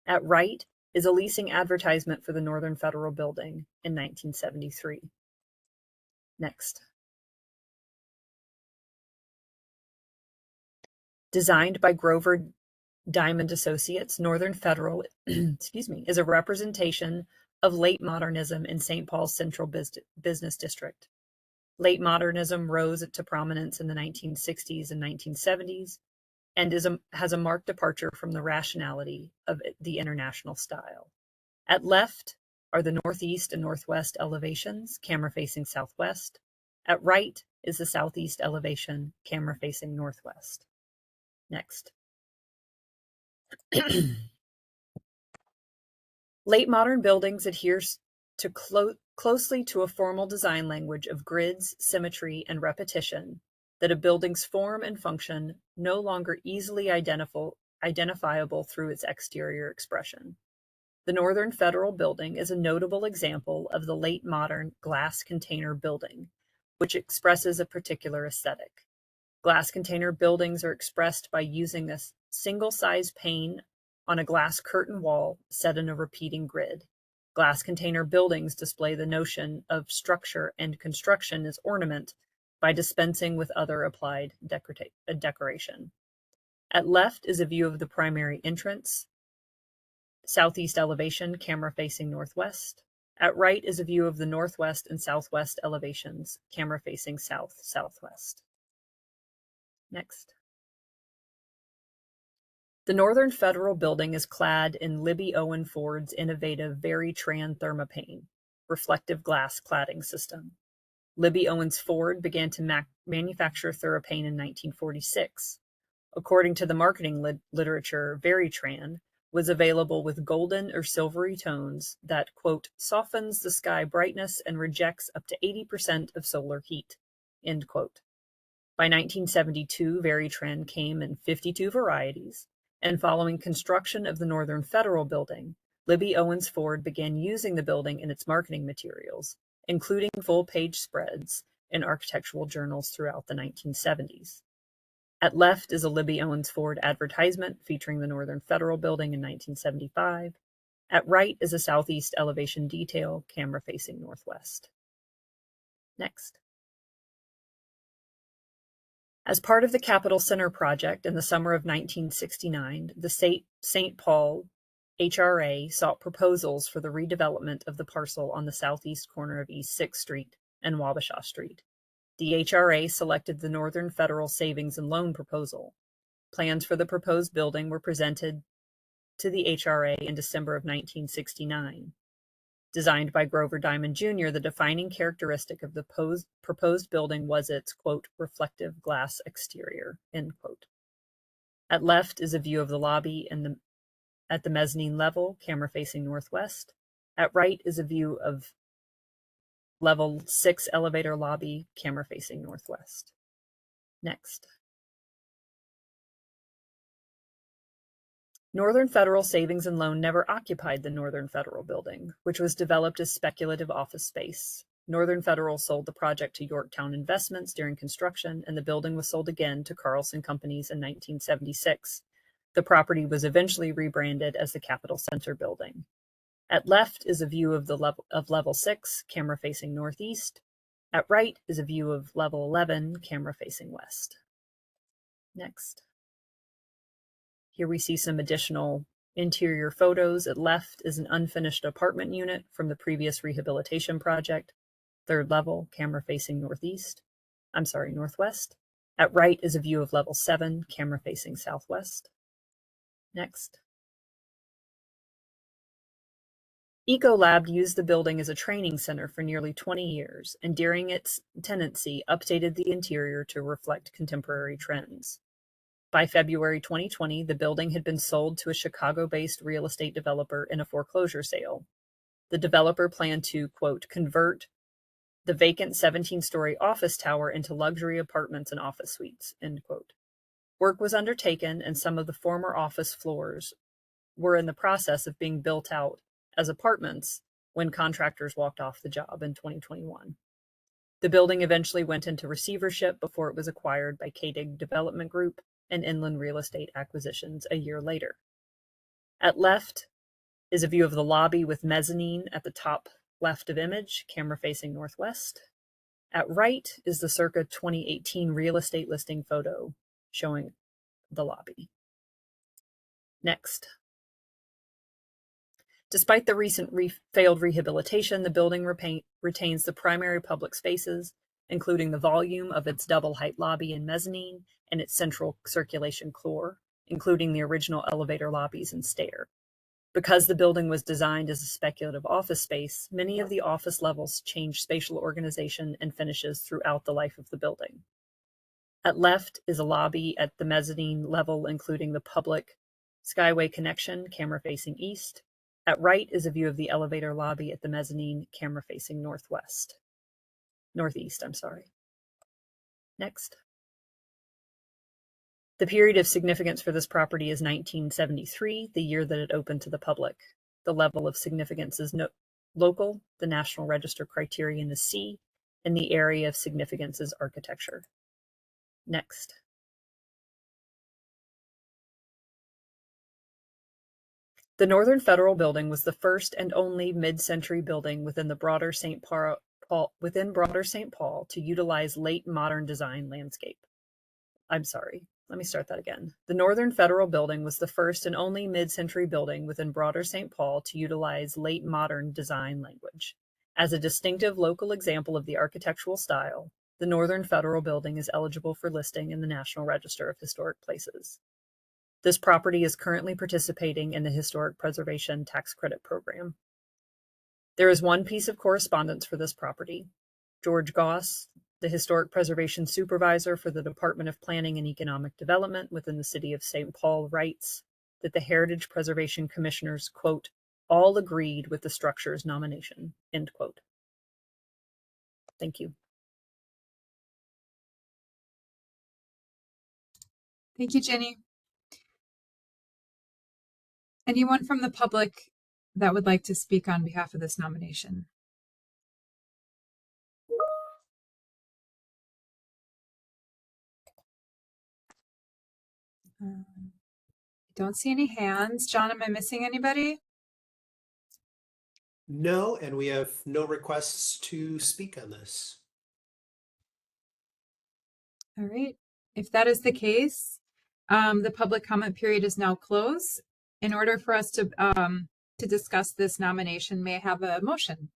[SPEAKER 13] At right is a leasing advertisement for the Northern Federal Building in 1973. Next. Designed by Grover Diamond Associates, Northern Federal is a representation of late modernism in St. Paul's Central Business District. Late modernism rose to prominence in the 1960s and 1970s and has a marked departure from the rationality of the international style. At left are the northeast and northwest elevations, camera facing southwest. At right is the southeast elevation, camera facing northwest. Next. Late modern buildings adheres to closely to a formal design language of grids, symmetry, and repetition that a building's form and function no longer easily identifiable through its exterior expression. The Northern Federal Building is a notable example of the late modern glass container building, which expresses a particular aesthetic. Glass container buildings are expressed by using a single-size pane on a glass curtain wall set in a repeating grid. Glass container buildings display the notion of structure and construction as ornament by dispensing with other applied decoration. At left is a view of the primary entrance, southeast elevation, camera facing northwest. At right is a view of the northwest and southwest elevations, camera facing south-southwest. Next. The Northern Federal Building is clad in Libby Owen Ford's innovative Veritran Thermopane reflective glass cladding system. Libby Owens Ford began to manufacture Thermopane in 1946. According to the marketing literature, Veritran was available with golden or silvery tones that, quote, softens the sky brightness and rejects up to 80% of solar heat, end quote. By 1972, Veritran came in 52 varieties, and following construction of the Northern Federal Building, Libby Owens Ford began using the building in its marketing materials, including full-page spreads in architectural journals throughout the 1970s. At left is a Libby Owens Ford advertisement featuring the Northern Federal Building in 1975. At right is a southeast elevation detail, camera facing northwest. Next. As part of the Capitol Center project in the summer of 1969, the St. Paul HRA sought proposals for the redevelopment of the parcel on the southeast corner of East 6th Street and Wabasha Street. The HRA selected the Northern Federal Savings and Loan proposal. Plans for the proposed building were presented to the HRA in December of 1969. Designed by Grover Diamond Jr., the defining characteristic of the proposed building was its, quote, reflective glass exterior, end quote. At left is a view of the lobby at the mezzanine level, camera facing northwest. At right is a view of level 6 elevator lobby, camera facing northwest. Next. Northern Federal Savings and Loan never occupied the Northern Federal Building, which was developed as speculative office space. Northern Federal sold the project to Yorktown Investments during construction, and the building was sold again to Carlson Companies in 1976. The property was eventually rebranded as the Capitol Center Building. At left is a view of level 6, camera facing northeast. At right is a view of level 11, camera facing west. Next. Here we see some additional interior photos. At left is an unfinished apartment unit from the previous rehabilitation project. Third level, camera facing northwest. At right is a view of level 7, camera facing southwest. Next. Ecolab used the building as a training center for nearly 20 years, and during its tenancy, updated the interior to reflect contemporary trends. By February 2020, the building had been sold to a Chicago-based real estate developer in a foreclosure sale. The developer planned to, quote, convert the vacant 17-story office tower into luxury apartments and office suites, end quote. Work was undertaken and some of the former office floors were in the process of being built out as apartments when contractors walked off the job in 2021. The building eventually went into receivership before it was acquired by Kadig Development Group and Inland Real Estate Acquisitions a year later. At left is a view of the lobby with mezzanine at the top left of image, camera facing northwest. At right is the circa 2018 real estate listing photo showing the lobby. Next. Despite the recent failed rehabilitation, the building retains the primary public spaces, including the volume of its double-height lobby and mezzanine and its central circulation floor, including the original elevator lobbies and stair. Because the building was designed as a speculative office space, many of the office levels changed spatial organization and finishes throughout the life of the building. At left is a lobby at the mezzanine level, including the public Skyway connection, camera facing east. At right is a view of the elevator lobby at the mezzanine, camera facing northeast. Next. The period of significance for this property is 1973, the year that it opened to the public. The level of significance is local, the National Register criterion is C, and the area of significance is architecture. Next. The Northern Federal Building was the first and only mid-century building within broader St. Paul to utilize late modern design landscape. Let me start that again. The Northern Federal Building was the first and only mid-century building within broader St. Paul to utilize late modern design language. As a distinctive local example of the architectural style, the Northern Federal Building is eligible for listing in the National Register of Historic Places. This property is currently participating in the Historic Preservation Tax Credit Program. There is one piece of correspondence for this property. George Goss, the Historic Preservation Supervisor for the Department of Planning and Economic Development within the City of St. Paul, writes that the Heritage Preservation Commissioners, quote, all agreed with the structure's nomination, end quote. Thank you.
[SPEAKER 1] Thank you, Jenny. Anyone from the public that would like to speak on behalf of this nomination? I don't see any hands. John, am I missing anybody?
[SPEAKER 14] No, and we have no requests to speak on this.
[SPEAKER 1] All right. If that is the case, the public comment period is now closed. In order for us to discuss this nomination, may I have a motion?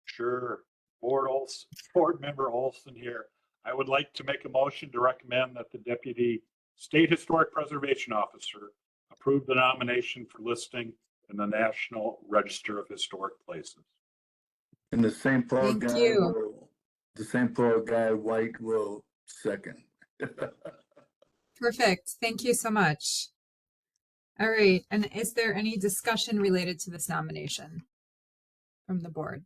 [SPEAKER 6] Sure. Board Member Olson here. I would like to make a motion to recommend that the Deputy State Historic Preservation Officer approve the nomination for listing in the National Register of Historic Places.
[SPEAKER 10] And the St. Paul
[SPEAKER 1] Thank
[SPEAKER 10] guy
[SPEAKER 1] you.
[SPEAKER 10] White will second.
[SPEAKER 1] Perfect. Thank you so much. All right. And is there any discussion related to this nomination from the board?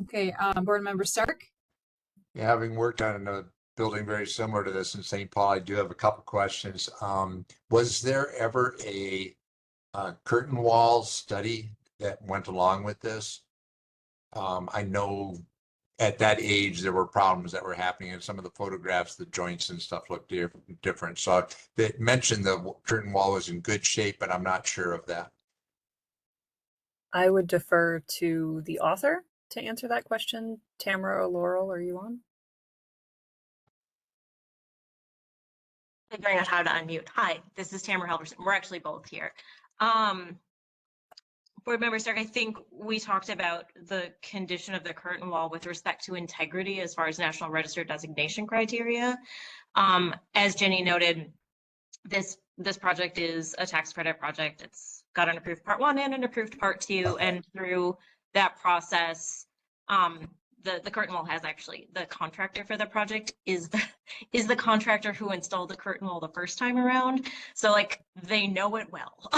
[SPEAKER 1] Okay, Board Member Stark.
[SPEAKER 9] Yeah, having worked on a building very similar to this in St. Paul, I do have a couple questions. Was there ever a curtain wall study that went along with this? I know at that age there were problems that were happening in some of the photographs, the joints and stuff looked different. So they mentioned the curtain wall was in good shape, but I'm not sure of that.
[SPEAKER 13] I would defer to the author to answer that question. Tamara or Laurel, are you on?
[SPEAKER 15] Figuring out how to unmute. Hi, this is Tamara Halverson. We're actually both here. Board Member Stark, I think we talked about the condition of the curtain wall with respect to integrity as far as National Register designation criteria. As Jenny noted, this project is a tax credit project. It's got an approved Part 1 and an approved Part 2, and through that process, the curtain wall has actually, the contractor for the project is the contractor who installed the curtain wall the first time around. So like they know it well.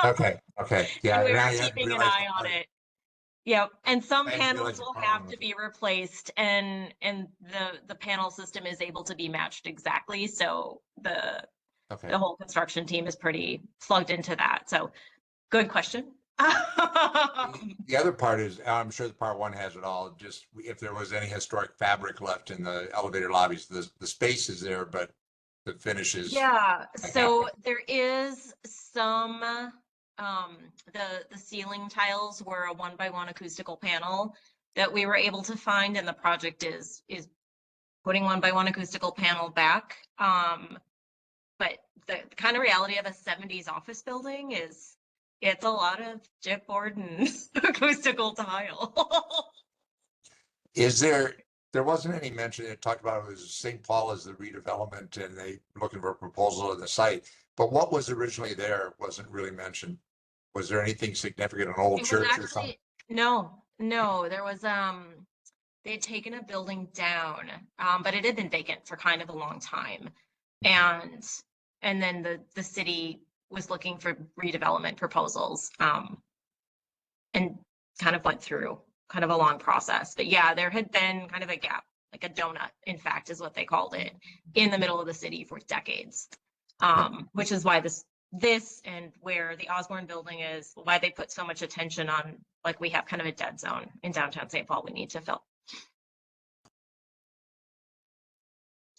[SPEAKER 9] Okay, okay, yeah.
[SPEAKER 15] And we
[SPEAKER 9] and
[SPEAKER 15] were
[SPEAKER 9] I hadn't
[SPEAKER 15] keeping an
[SPEAKER 9] realized
[SPEAKER 15] eye
[SPEAKER 9] the
[SPEAKER 15] on
[SPEAKER 9] part-
[SPEAKER 15] it. Yep, and some
[SPEAKER 9] I didn't
[SPEAKER 15] panels
[SPEAKER 9] realize the
[SPEAKER 15] will
[SPEAKER 9] part
[SPEAKER 15] have
[SPEAKER 9] was-
[SPEAKER 15] to be replaced, and the panel system is able to be matched exactly. So
[SPEAKER 9] Okay.
[SPEAKER 15] the whole construction team is pretty plugged into that. So good question.
[SPEAKER 9] The other part is, I'm sure the part one has it all, just if there was any historic fabric left in the elevator lobbies, the space is there, but the finishes.
[SPEAKER 15] Yeah,
[SPEAKER 9] like
[SPEAKER 15] so
[SPEAKER 9] happening.
[SPEAKER 15] there is some, the ceiling tiles were a 1x1 acoustical panel that we were able to find, and the project is putting 1x1 acoustical panel back. But the kind of reality of a 70s office building is it's a lot of chipboard and acoustical tile.
[SPEAKER 9] Is there wasn't any mention, it talked about it was St. Paul as the redevelopment and they looking for a proposal of the site, but what was originally there wasn't really mentioned. Was there anything significant, an old
[SPEAKER 15] It was
[SPEAKER 9] church or something?
[SPEAKER 15] actually, no, there was, they'd taken a building down, but it had been vacant for kind of a long time. And then the city was looking for redevelopment proposals, and kind of went through kind of a long process. But yeah, there had been kind of a gap, like a donut, in fact, is what they called it, in the middle of the city for decades. Which is why this and where the Osborne building is, why they put so much attention on, like, we have kind of a dead zone in downtown St. Paul we need to fill.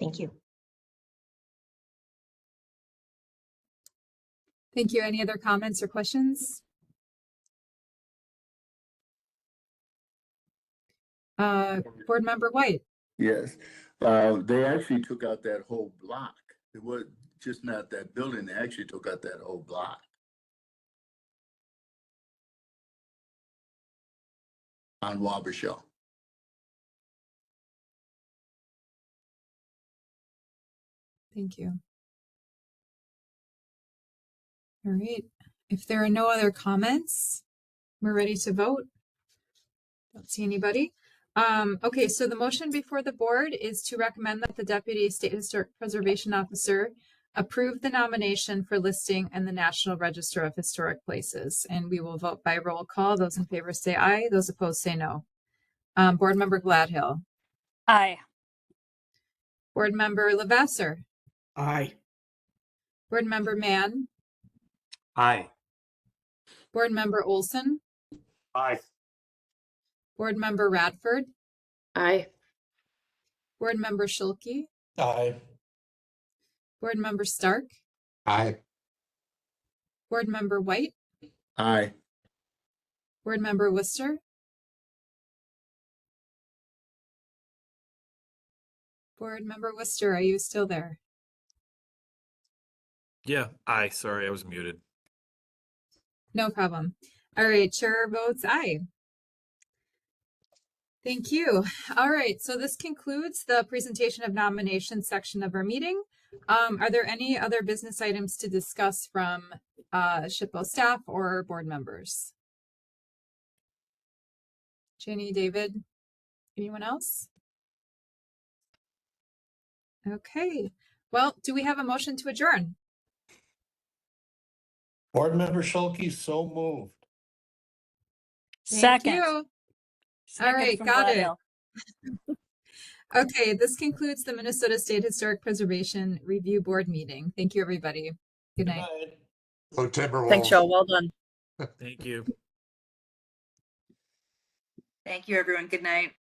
[SPEAKER 15] Thank you.
[SPEAKER 1] Thank you. Any other comments or questions? Board Member White.
[SPEAKER 10] Yes, they actually took out that whole block. It was just not that building, they actually took out that whole block. On Wabasha.
[SPEAKER 1] Thank you. All right. If there are no other comments, we're ready to vote. Don't see anybody. Okay, so the motion before the board is to recommend that the Deputy State Historic Preservation Officer approve the nomination for listing in the National Register of Historic Places. And we will vote by roll call. Those in favor say aye. Those opposed say no. Board Member Gladhill.
[SPEAKER 3] Aye.
[SPEAKER 1] Board Member Lavasser.
[SPEAKER 12] Aye.
[SPEAKER 1] Board Member Mann.
[SPEAKER 18] Aye.
[SPEAKER 1] Board Member Olson.
[SPEAKER 6] Aye.
[SPEAKER 1] Board Member Radford.
[SPEAKER 7] Aye.
[SPEAKER 1] Board Member Schulke.
[SPEAKER 4] Aye.
[SPEAKER 1] Board Member Stark.
[SPEAKER 9] Aye.
[SPEAKER 1] Board Member White.
[SPEAKER 10] Aye.
[SPEAKER 1] Board Member Worcester. Board Member Worcester, are you still there?
[SPEAKER 11] Yeah, aye, sorry, I was muted.
[SPEAKER 1] No problem. All right, chair votes aye. Thank you. All right, so this concludes the presentation of nomination section of our meeting. Are there any other business items to discuss from SHPO staff or board members? Jenny, David, anyone else? Okay, well, do we have a motion to adjourn?
[SPEAKER 4] Board Member Schulke, so moved.
[SPEAKER 1] Thank
[SPEAKER 3] Second.
[SPEAKER 1] you. All
[SPEAKER 3] Second
[SPEAKER 1] right,
[SPEAKER 3] from
[SPEAKER 1] got
[SPEAKER 3] Gladhill.
[SPEAKER 1] it. Okay, this concludes the Minnesota State Historic Preservation Review Board meeting. Thank you, everybody. Good night.
[SPEAKER 9] Go Timberwolves.
[SPEAKER 13] Thanks, y'all. Well done.
[SPEAKER 11] Thank you.
[SPEAKER 2] Thank you, everyone. Good night.